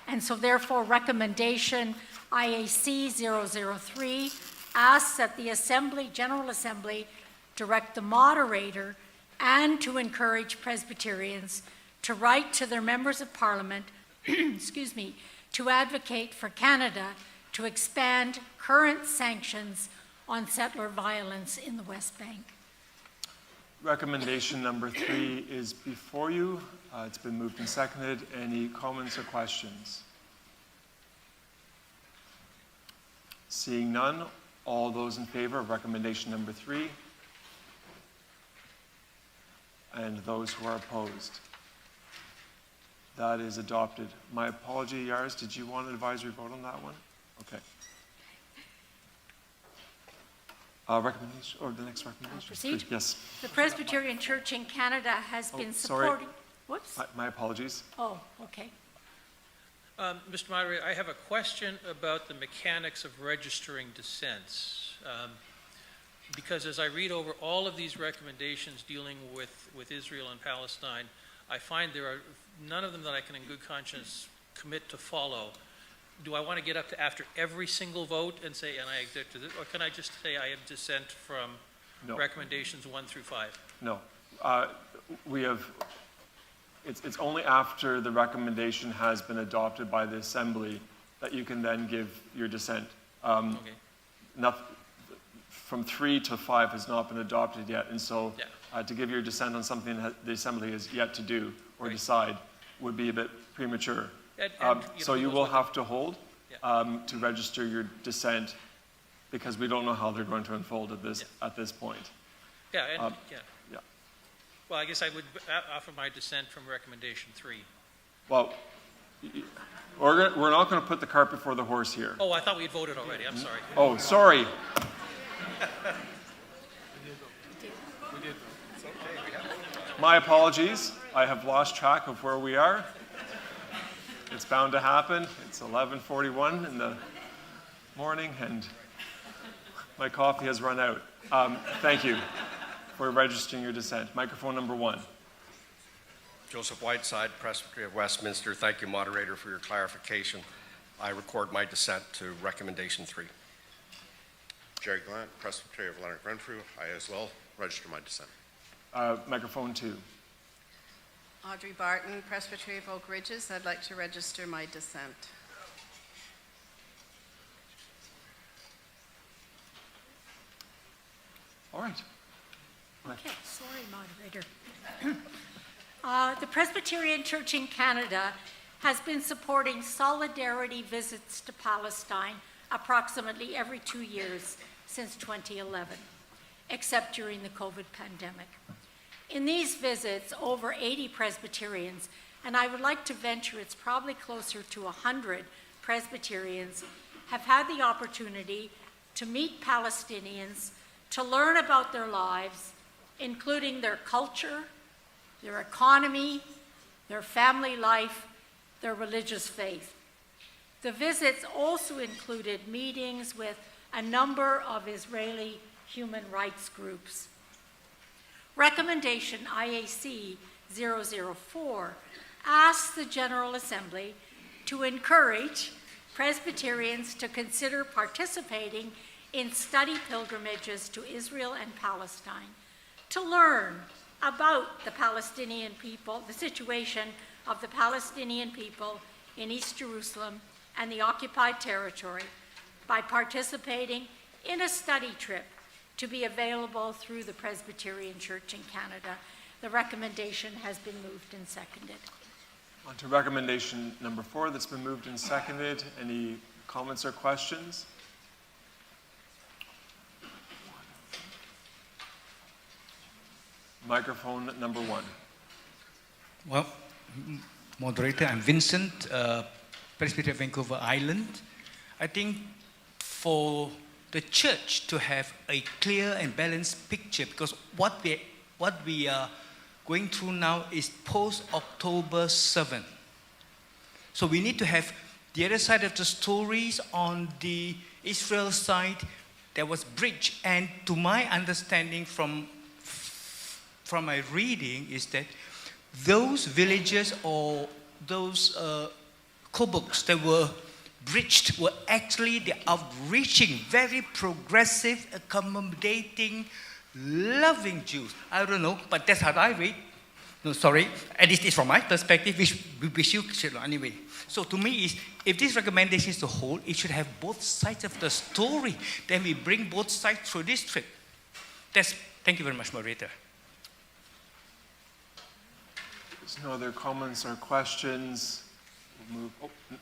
And so therefore recommendation IAC 003 asks that the General Assembly direct the moderator and to encourage Presbyterians to write to their members of Parliament, excuse me, to advocate for Canada to expand current sanctions on settler violence in the West Bank. Recommendation number 3 is before you. It's been moved and seconded. Any comments or questions? Seeing none, all those in favor of recommendation number 3? And those who are opposed? That is adopted. My apology, Yars, did you want an advisory vote on that one? Okay. Recommendation, or the next recommendation? Proceed? Yes. The Presbyterian Church in Canada has been sorry. supporting... Whoops. My apologies. Oh, okay. Mr. Moderator, I have a question about the mechanics of registering dissents. Because as I read over all of these recommendations dealing with Israel and Palestine, I find there are none of them that I can in good conscience commit to follow. Do I want to get up to after every single vote and say, and I object to this, or can I just say I have dissent from recommendations 1 through 5? No. It's only after the recommendation has been adopted by the Assembly that you can then give your dissent. From 3 to 5 has not been adopted yet, and so to give your dissent on something that the Assembly has yet to do or decide would be a bit premature. So you will have to hold to register your dissent because we don't know how they're going to unfold at this point. Well, I guess I would offer my dissent from recommendation 3. Well, we're not going to put the cart before the horse here. Oh, I thought we had voted already. I'm sorry. Oh, sorry. My apologies. I have lost track of where we are. It's bound to happen. It's 11:41 in the morning, and my coffee has run out. Thank you for registering your dissent. Microphone number 1. Joseph Whiteside, Presbytery of Westminster. Thank you, moderator, for your clarification. I record my dissent to recommendation 3. Jerry Glant, Presbytery of Lanark Renfrew. I as well register my dissent. Microphone 2. Audrey Barton, Presbytery of Oak Ridges. I'd like to register my dissent. All right. Okay, sorry, moderator. The Presbyterian Church in Canada has been supporting solidarity visits to Palestine approximately every 2 years since 2011, except during the COVID pandemic. In these visits, over 80 Presbyterians and I would like to venture it's probably closer to 100 Presbyterians, have had the opportunity to meet Palestinians, to learn about their lives, including their culture, their economy, their family life, their religious faith. The visits also included meetings with a number of Israeli human rights groups. Recommendation IAC 004 asks the General Assembly to encourage Presbyterians to consider participating in study pilgrimages to Israel and Palestine, to learn about the Palestinian people, the situation of the Palestinian people in East Jerusalem and the occupied territory by participating in a study trip to be available through the Presbyterian Church in Canada. The recommendation has been moved and seconded. On to recommendation number 4 that's been moved and seconded. Any comments or questions? Microphone number 1. Well, Moderator, I'm Vincent, Presbyterian of Vancouver Island. I think for the church to have a clear and balanced picture, because what we are going through now is post-October 7. So we need to have the other side of the stories. On the Israel side, there was breach, and to my understanding from my reading is that those villages or those kibbutz that were breached were actually the outreaching, very progressive, accommodating, loving Jews. I don't know, but that's how I read. No, sorry, and this is from my perspective, which you should know anyway. So to me, if this recommendation is to hold, it should have both sides of the story. Then we bring both sides through this trip. Thank you very much, Moderator. There's no other comments or questions. We'll move.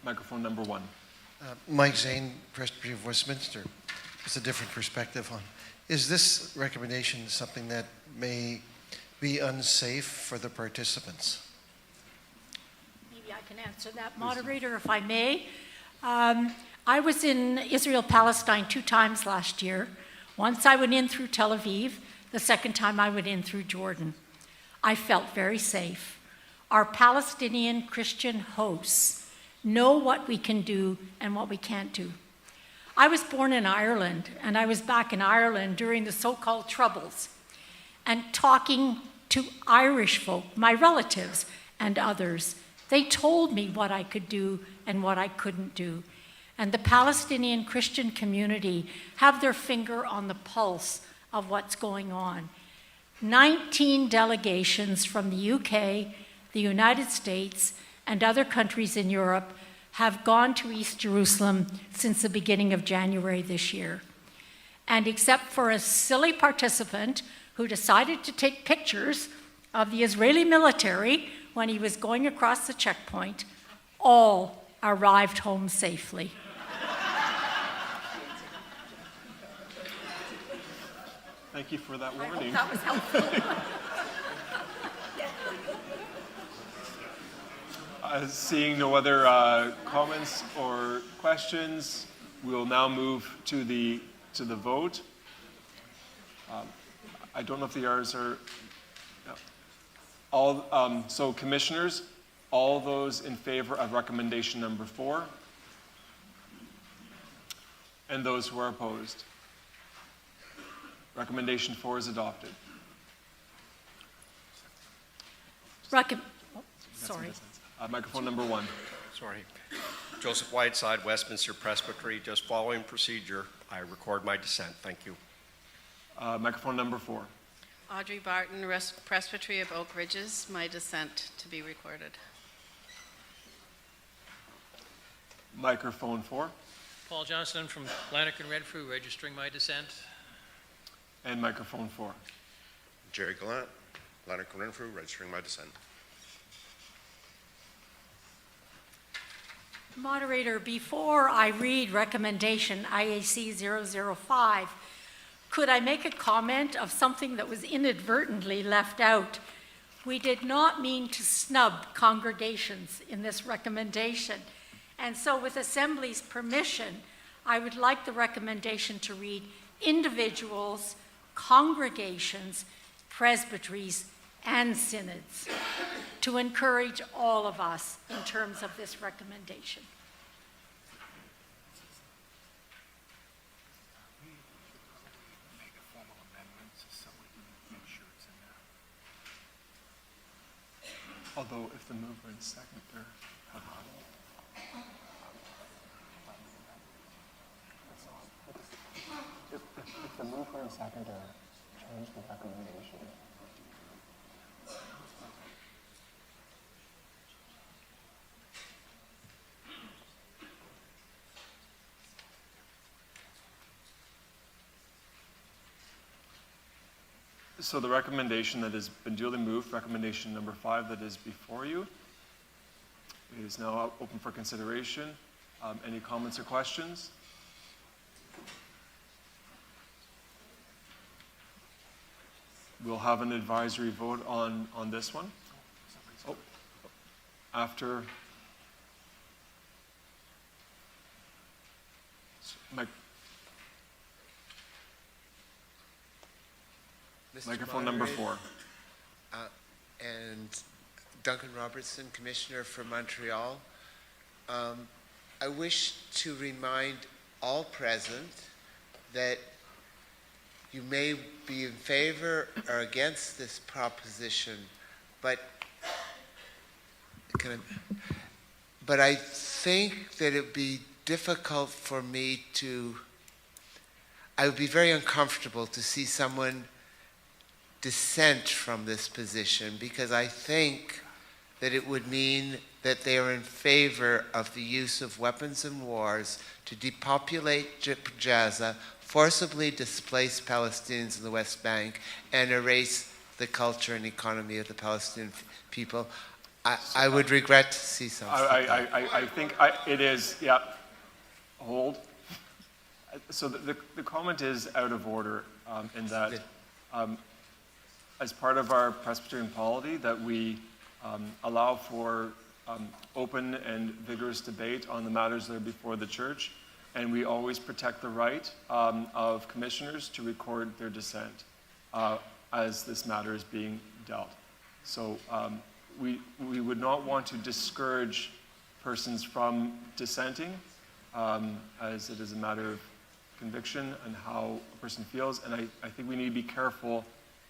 Microphone number 1. Mike Zane, Presbyterian of Westminster. It's a different perspective on. Is this recommendation something that may be unsafe for the participants? Maybe I can answer that, Moderator, if I may. I was in Israel, Palestine 2 times last year. Once I went in through Tel Aviv. The second time I went in through Jordan. I felt very safe. Our Palestinian Christian hosts know what we can do and what we can't do. I was born in Ireland, and I was back in Ireland during the so-called Troubles, and talking to Irish folk, my relatives and others. They told me what I could do and what I couldn't do. And the Palestinian Christian community have their finger on the pulse of what's going on. 19 delegations from the UK, the United States, and other countries in Europe have gone to East Jerusalem since the beginning of January this year. And except for a silly participant who decided to take pictures of the Israeli military when he was going across the checkpoint, all arrived home safely. Thank you for that warning. That was helpful. Seeing no other comments or questions, we will now move to the vote. I don't know if the R's are all. So, commissioners, all those in favor of recommendation number 4, and those who are opposed. Recommendation 4 is adopted. Sorry. Microphone number 1. Sorry. Joseph Whiteside, Westminster Presbytery. Just following procedure, I record my dissent. Thank you. Microphone number 4. Audrey Barton, Presbytery of Oak Ridges. My dissent to be recorded. Microphone 4. Paul Johnson from Lanark and Renfrew, registering my dissent. And microphone 4. Jerry Gallant, Lanark and Renfrew, registering my dissent. Moderator, before I read recommendation IAC 005, could I make a comment of something that was inadvertently left out We did not mean to snub congregations in this recommendation. And so with Assembly's permission, I would like the recommendation to read individuals, congregations, presbyteries, and synods, to encourage all of us in terms of this recommendation. Although if the mover and seconder have if the mover and seconder change the recommendation. So the recommendation that has been duly moved, recommendation number 5 that is before you, is now open for consideration. Any comments or questions? We'll have an advisory vote on this one. Oh, after microphone number 4. And Duncan Robertson, Commissioner for Montreal. I wish to remind all present that you may be in favor or against this proposition, but I think that it would be difficult for me I would be very uncomfortable to see someone dissent from this position, because I think that it would mean that they are in favor of the use of weapons and wars to depopulate Gaza, forcibly displace Palestinians in the West Bank, and erase the culture and economy of the Palestinian people. I would regret to see something. I think it is, yeah. Hold. So the comment is out of order in that as part of our Presbyterian polity that we allow for open and vigorous debate on the matters that are before the church, and we always protect the right of commissioners to record their dissent as this matter is being dealt. So we would not want to discourage persons from dissenting, as it is a matter of conviction and how a person feels, and I think we need to be careful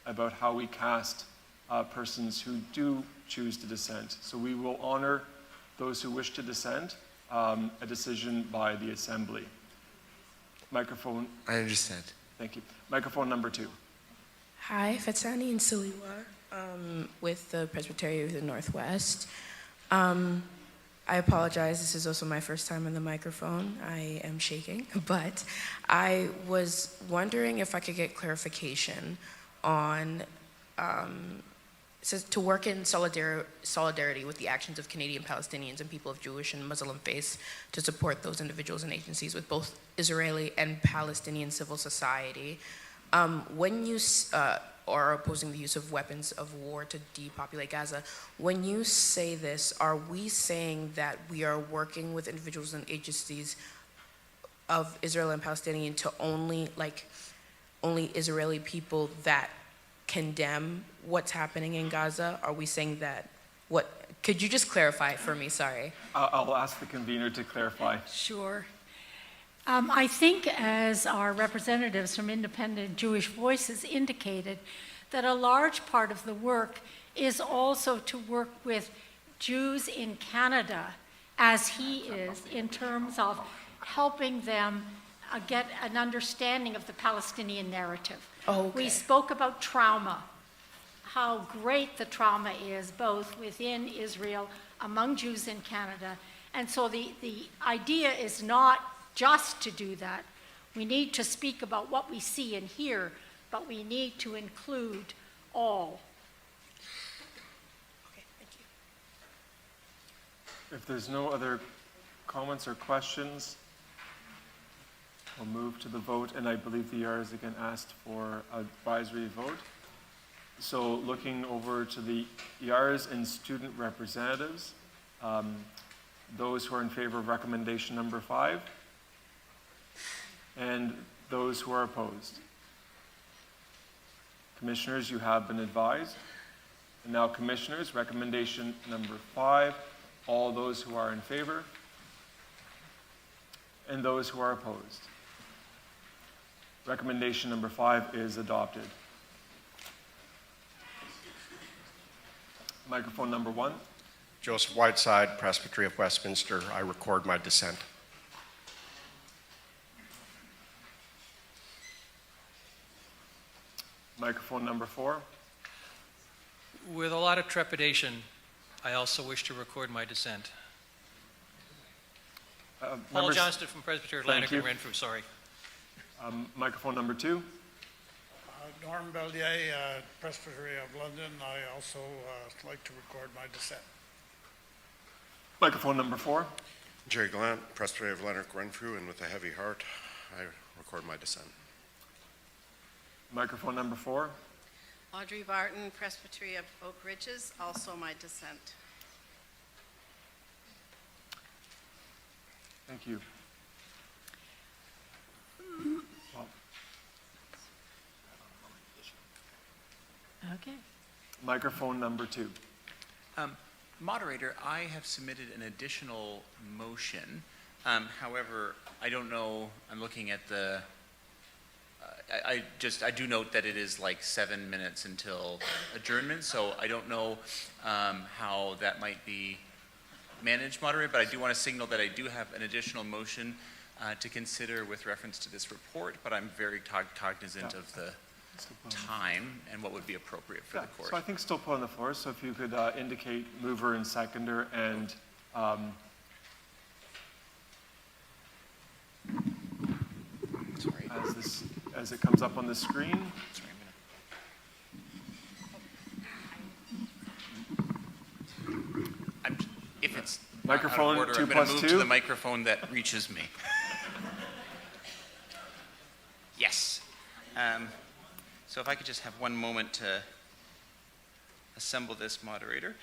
about how we cast persons who do choose to dissent. So we will honor those who wish to dissent, a decision by the Assembly. Microphone. I understand. Thank you. Microphone number 2. Hi, Fatsani Nsiliwa with the Presbyterian of the Northwest. I apologize, this is also my first time on the microphone. I am shaking, but I was wondering if I could get clarification on says to work in solidarity with the actions of Canadian Palestinians and people of Jewish and Muslim faiths to support those individuals and agencies with both Israeli and Palestinian civil society. When you are opposing the use of weapons of war to depopulate Gaza, when you say this, are we saying that we are working with individuals and agencies of Israel and Palestinian to only Israeli people that condemn what's happening in Gaza? Are we saying that? Could you just clarify for me? Sorry. I'll ask the convener to clarify. Sure. I think, as our representatives from Independent Jewish Voices indicated, that a large part of the work is also to work with Jews in Canada, as he is, in terms of helping them get an understanding of the Palestinian narrative. Oh, okay. We spoke about trauma, how great the trauma is, both within Israel, among Jews in Canada. And so the idea is not just to do that. We need to speak about what we see and hear, but we need to include all. Okay, thank you. If there's no other comments or questions, we'll move to the vote, and I believe the ER is again asked for advisory vote. So looking over to the ERs and student representatives, those who are in favor of recommendation number 5, and those who are opposed. Commissioners, you have been advised. And now, Commissioners, recommendation number 5, all those who are in favor, and those who are opposed. Recommendation number 5 is adopted. Microphone number 1. Joseph Whiteside, Presbytery of Westminster. I record my dissent. Microphone number 4. With a lot of trepidation, I also wish to record my dissent. Paul members- Johnston from Presbyterian of Thank Lanark you. and Renfrew, sorry. Microphone number 2. Norm Bellier, Presbytery of London. I also like to record my dissent. Microphone number 4. Jerry Glant, Presbytery of Lanark, Renfrew, and with a heavy heart, I record my dissent. Microphone number 4. Audrey Barton, Presbytery of Oak Ridges, also my dissent. Thank you. Well, Okay. microphone number 2. Moderator, I have submitted an additional motion. However, I don't know, I'm looking at the, I do note that it is like 7 minutes until adjournment, so I don't know how that might be managed, moderator, but I do want to signal that I do have an additional motion to consider with reference to this report, but I'm very cognizant of the time and what would be appropriate for the court. So I think still put on the floor, so if you could indicate mover and seconder and as it comes up on the screen. If it's Microphone not out of order, 2 I'm going plus to move 2. to the microphone that reaches me. Yes. So if I could just have one moment to assemble this, moderator.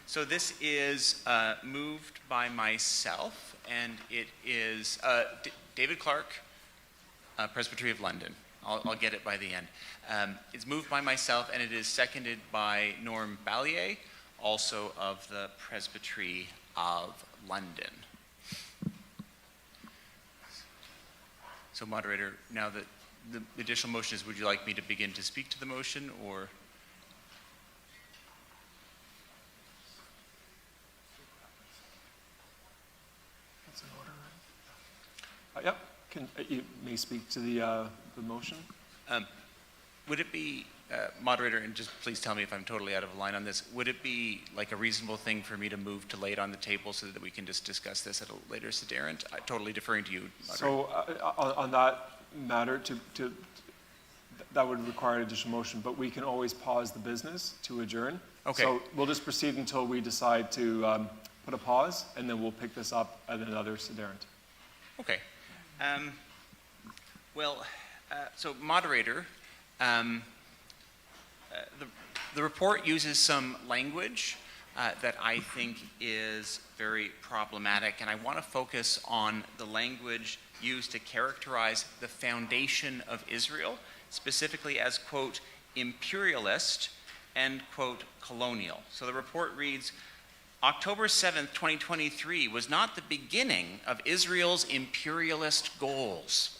So this is moved by myself, and it is David Clark, Presbytery of London. I'll get it by the end. It's moved by myself, and it is seconded by Norm Bellier, also of the Presbytery of London. So, moderator, now that the additional motion is, would you like me to begin to speak to the motion, or? That's in order, right? Yep. You may speak to the motion. Would it be, moderator, and just please tell me if I'm totally out of line on this, would it be like a reasonable thing for me to move to lay it on the table so that we can just discuss this at a later Sederunt? Totally deferring to you, moderator. So on that matter, that would require an additional motion, but we can always pause the business to adjourn. Okay. So we'll just proceed until we decide to put a pause, and then we'll pick this up at another Sederunt. Okay. So moderator, the report uses some language that I think is very problematic, and I want to focus on the language used to characterize the foundation of Israel, specifically as, quote, imperialist, end quote, colonial. So the report reads, October 7th, 2023 was not the beginning of Israel's imperialist goals.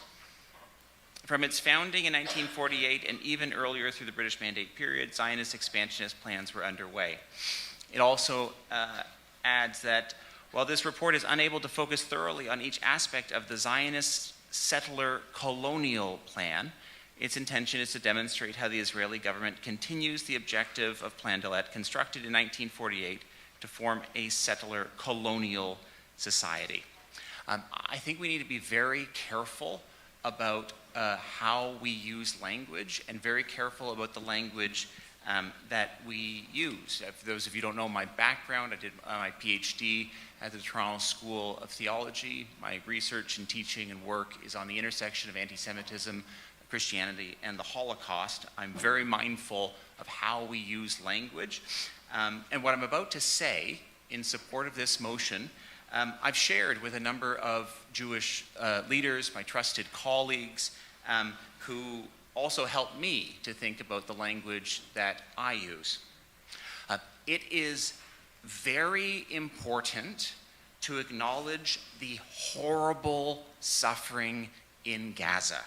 From its founding in 1948 and even earlier through the British Mandate period, Zionist expansionist plans were underway. It also adds that while this report is unable to focus thoroughly on each aspect of the Zionist settler colonial plan, its intention is to demonstrate how the Israeli government continues the objective of Plan Dalet, constructed in 1948, to form a settler colonial society. I think we need to be very careful about how we use language, and very careful about the language that we use. For those of you who don't know my background, I did my PhD at the Toronto School of Theology. My research and teaching and work is on the intersection of anti-Semitism, Christianity and the Holocaust. I'm very mindful of how we use language. And what I'm about to say in support of this motion, I've shared with a number of Jewish leaders, my trusted colleagues, who also helped me to think about the language that I use. It is very important to acknowledge the horrible suffering in Gaza.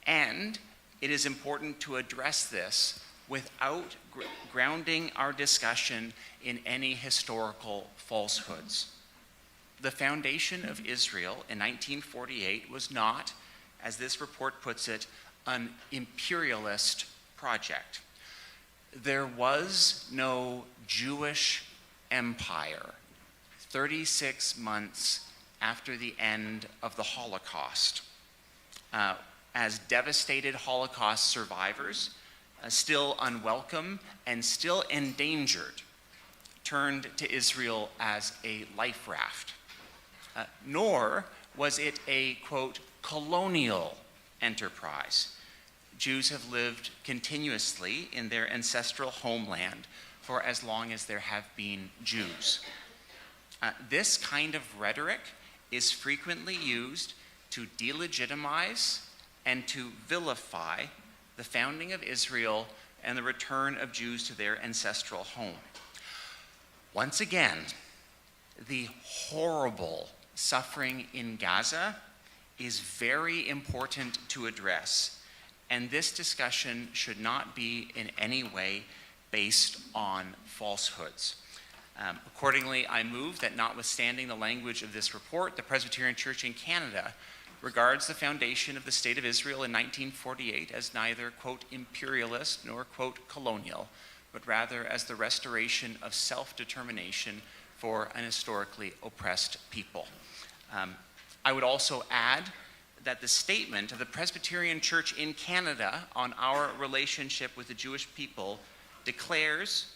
And it is important to address this without grounding our discussion in any historical falsehoods. The foundation of Israel in 1948 was not, as this report puts it, an imperialist project. There was no Jewish empire 36 months after the end of the Holocaust. As devastated Holocaust survivors, still unwelcome and still endangered, turned to Israel as a life raft. Nor was it a, quote, colonial enterprise. Jews have lived continuously in their ancestral homeland for as long as there have been Jews. This kind of rhetoric is frequently used to delegitimize and to vilify the founding of Israel and the return of Jews to their ancestral home. Once again, the horrible suffering in Gaza is very important to address, and this discussion should not be in any way based on falsehoods. Accordingly, I move that notwithstanding the language of this report, the Presbyterian Church in Canada regards the foundation of the State of Israel in 1948 as neither, quote, imperialist nor, quote, colonial, but rather as the restoration of self-determination for an historically oppressed people. I would also add that the statement of the Presbyterian Church in Canada on our relationship with the Jewish people declares,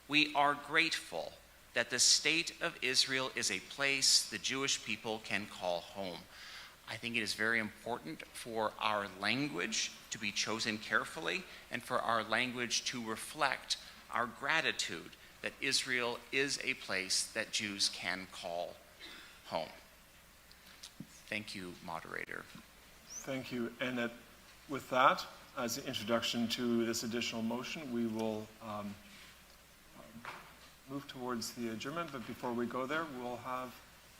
"We are grateful that the state of Israel is a place the Jewish people can call home." I think it is very important for our language to be chosen carefully and for our language to reflect our gratitude that Israel is a place that Jews can call home. Thank you, moderator. Thank you. And with that, as an introduction to this additional motion, we will move towards the adjournment. But before we go there, we'll have,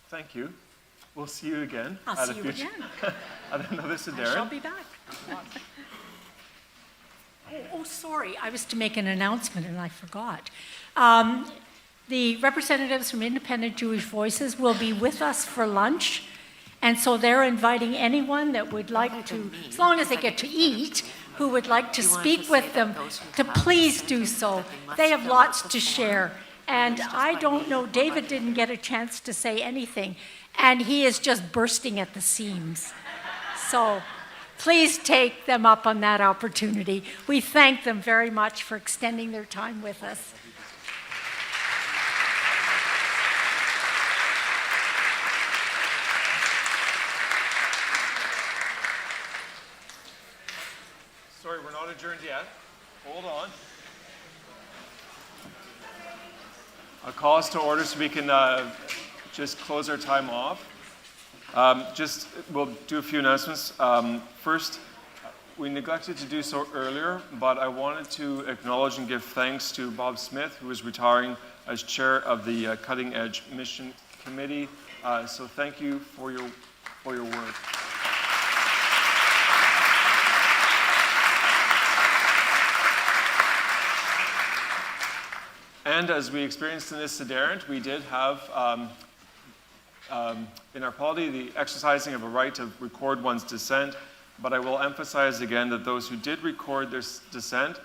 thank you. We'll see you again. I'll see you again. At another Sederunt. I shall be back. Oh, sorry. I was to make an announcement and I forgot. The representatives from Independent Jewish Voices will be with us for lunch. And so they're inviting anyone that would like to, as long as they get to eat, who would like to speak with them, to please do so. They have lots to share. And I don't know, David didn't get a chance to say anything. And he is just bursting at the seams. So please take them up on that opportunity. We thank them very much for extending their time with us. Sorry, we're not adjourned yet. Hold on. I'll call us to order so we can just close our time off. We'll do a few announcements. First, we neglected to do so earlier, but I wanted to acknowledge and give thanks to Bob Smith, who is retiring as chair of the Cutting Edge Mission Committee. So thank you for your work. And as we experienced in this Sederunt, we did have in our polity the exercising of a right to record one's dissent, but I will emphasize again that those who did record their dissent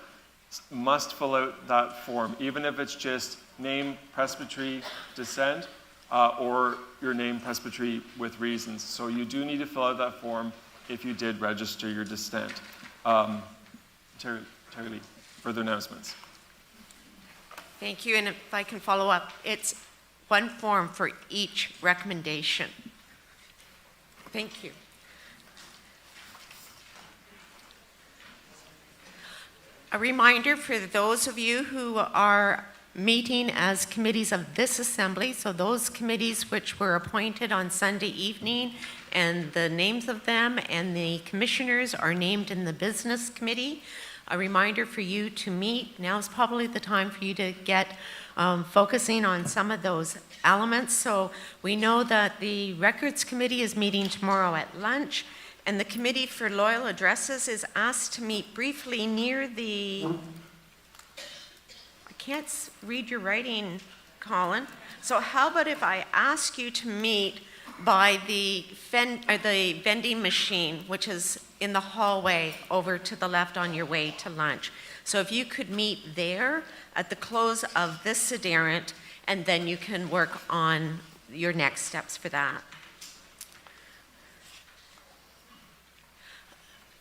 must fill out that form, even if it's just name presbytery dissent or your name presbytery with reasons. So you do need to fill out that form if you did register your dissent. Terry Lee, further announcements. Thank you, and if I can follow up, it's one form for each recommendation. Thank you. A reminder for those of you who are meeting as committees of this assembly, so those committees which were appointed on Sunday evening, and the names of them and the commissioners are named in the business committee. A reminder for you to meet. Now's probably the time for you to get focusing on some of those elements. So we know that the records committee is meeting tomorrow at lunch, and the committee for loyal addresses is asked to meet briefly near the, I can't read your writing, Colin. So how about if I ask you to meet by the vending machine, which is in the hallway over to the left on your way to lunch. So if you could meet there at the close of this Sederunt, and then you can work on your next steps for that.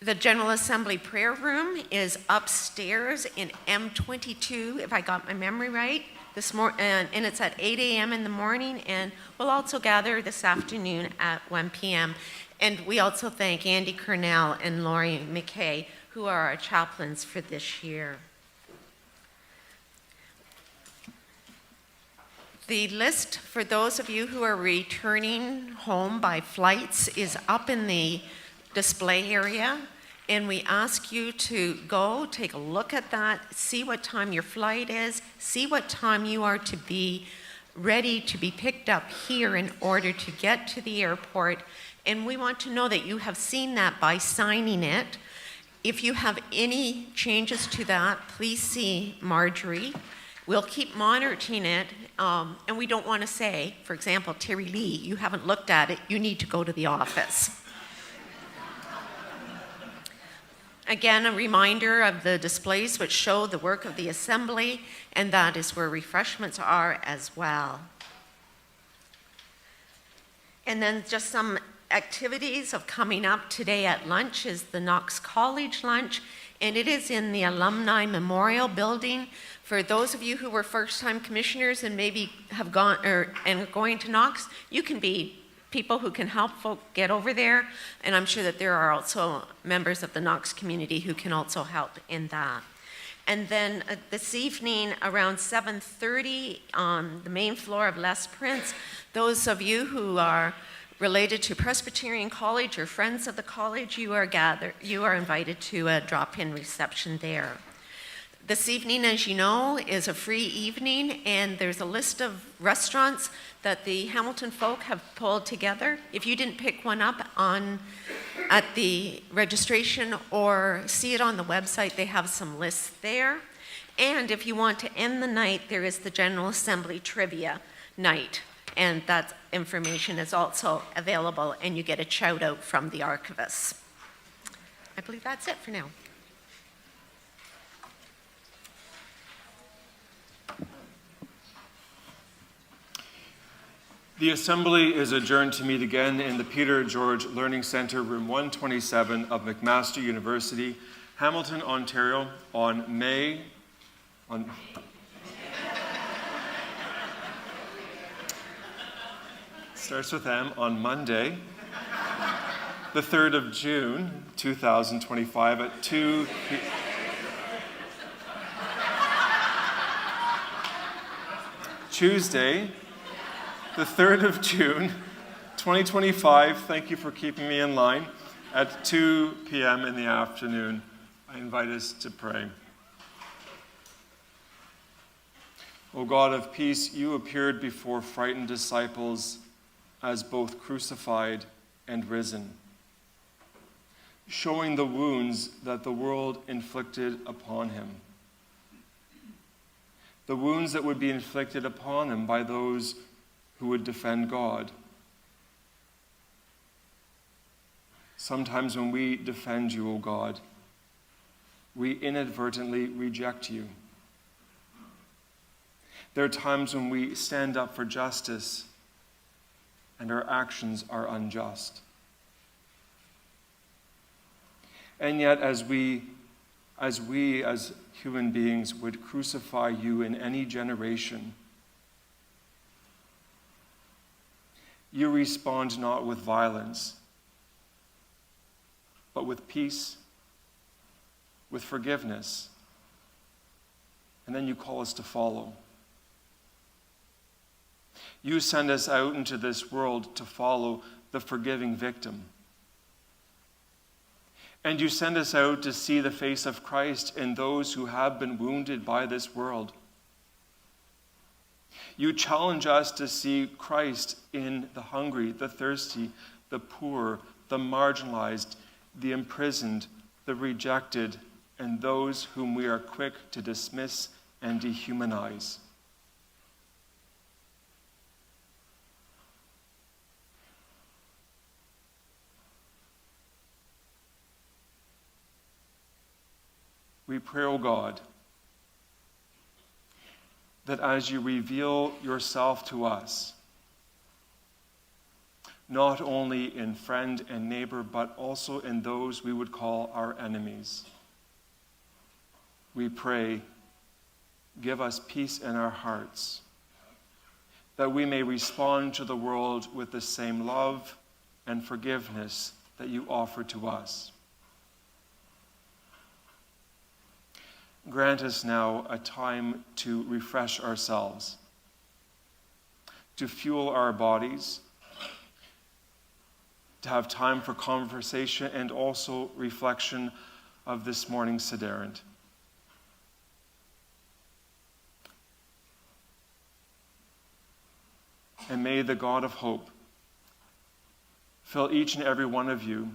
The General Assembly prayer room is upstairs in M22, if I got my memory right, and it's at 8 a.m. in the morning, and we'll also gather this afternoon at 1 p.m. And we also thank Andy Cornell and Laurie McKay, who are our chaplains for this year. The list for those of you who are returning home by flights is up in the display area, and we ask you to go take a look at that, see what time your flight is, see what time you are to be ready to be picked up here in order to get to the airport. And we want to know that you have seen that by signing it. If you have any changes to that, please see Marjorie. We'll keep monitoring it, and we don't want to say, for example, Terry Lee, you haven't looked at it, you need to go to the office. Again, a reminder of the displays which show the work of the assembly, and that is where refreshments are as well. And then just some activities of coming up today at lunch is the Knox College lunch, and it is in the Alumni Memorial Building. For those of you who were first-time commissioners and maybe have gone and are going to Knox, you can be people who can help folk get over there, and I'm sure that there are also members of the Knox community who can also help in that. And then this evening around 7:30 on the main floor of Les Prince, those of you who are related to Presbyterian College or friends of the college, you are invited to a drop-in reception there. This evening, as you know, is a free evening, and there's a list of restaurants that the Hamilton folk have pulled together. If you didn't pick one up at the registration or see it on the website, they have some lists there. And if you want to end the night, there is the General Assembly Trivia Night, and that information is also available, and you get a shout out from the archivists. I believe that's it for now. The Assembly is adjourned to meet again in the Peter George Learning Centre, room 127 of McMaster University, Hamilton, Ontario, starts with M, on Monday, the 3rd of June, 2025 at 2 p.m. Tuesday, the 3rd of June, 2025, thank you for keeping me in line, at 2 p.m. in the afternoon. I invite us to pray. O God of peace, you appeared before frightened disciples as both crucified and risen, showing the wounds that the world inflicted upon him, the wounds that would be inflicted upon him by those who would defend God. Sometimes when we defend you, O God, we inadvertently reject you. There are times when we stand up for justice and our actions are unjust. And yet, as we as human beings would crucify you in any generation, you respond not with violence, but with peace, with forgiveness, and then you call us to follow. You send us out into this world to follow the forgiving victim. And you send us out to see the face of Christ in those who have been wounded by this world. You challenge us to see Christ in the hungry, the thirsty, the poor, the marginalized, the imprisoned, the rejected, and those whom we are quick to dismiss and dehumanize. We pray, O God, that as you reveal yourself to us, not only in friend and neighbor, but also in those we would call our enemies, we pray, give us peace in our hearts, that we may respond to the world with the same love and forgiveness that you offer to us. Grant us now a time to refresh ourselves, to fuel our bodies, to have time for conversation and also reflection of this morning's Sederunt. And may the God of hope fill each and every one of you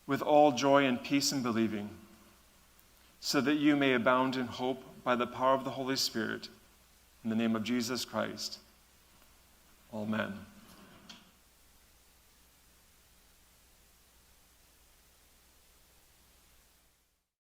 with all joy and peace in believing, so that you may abound in hope by the power of the Holy Spirit. In the name of Jesus Christ. Amen.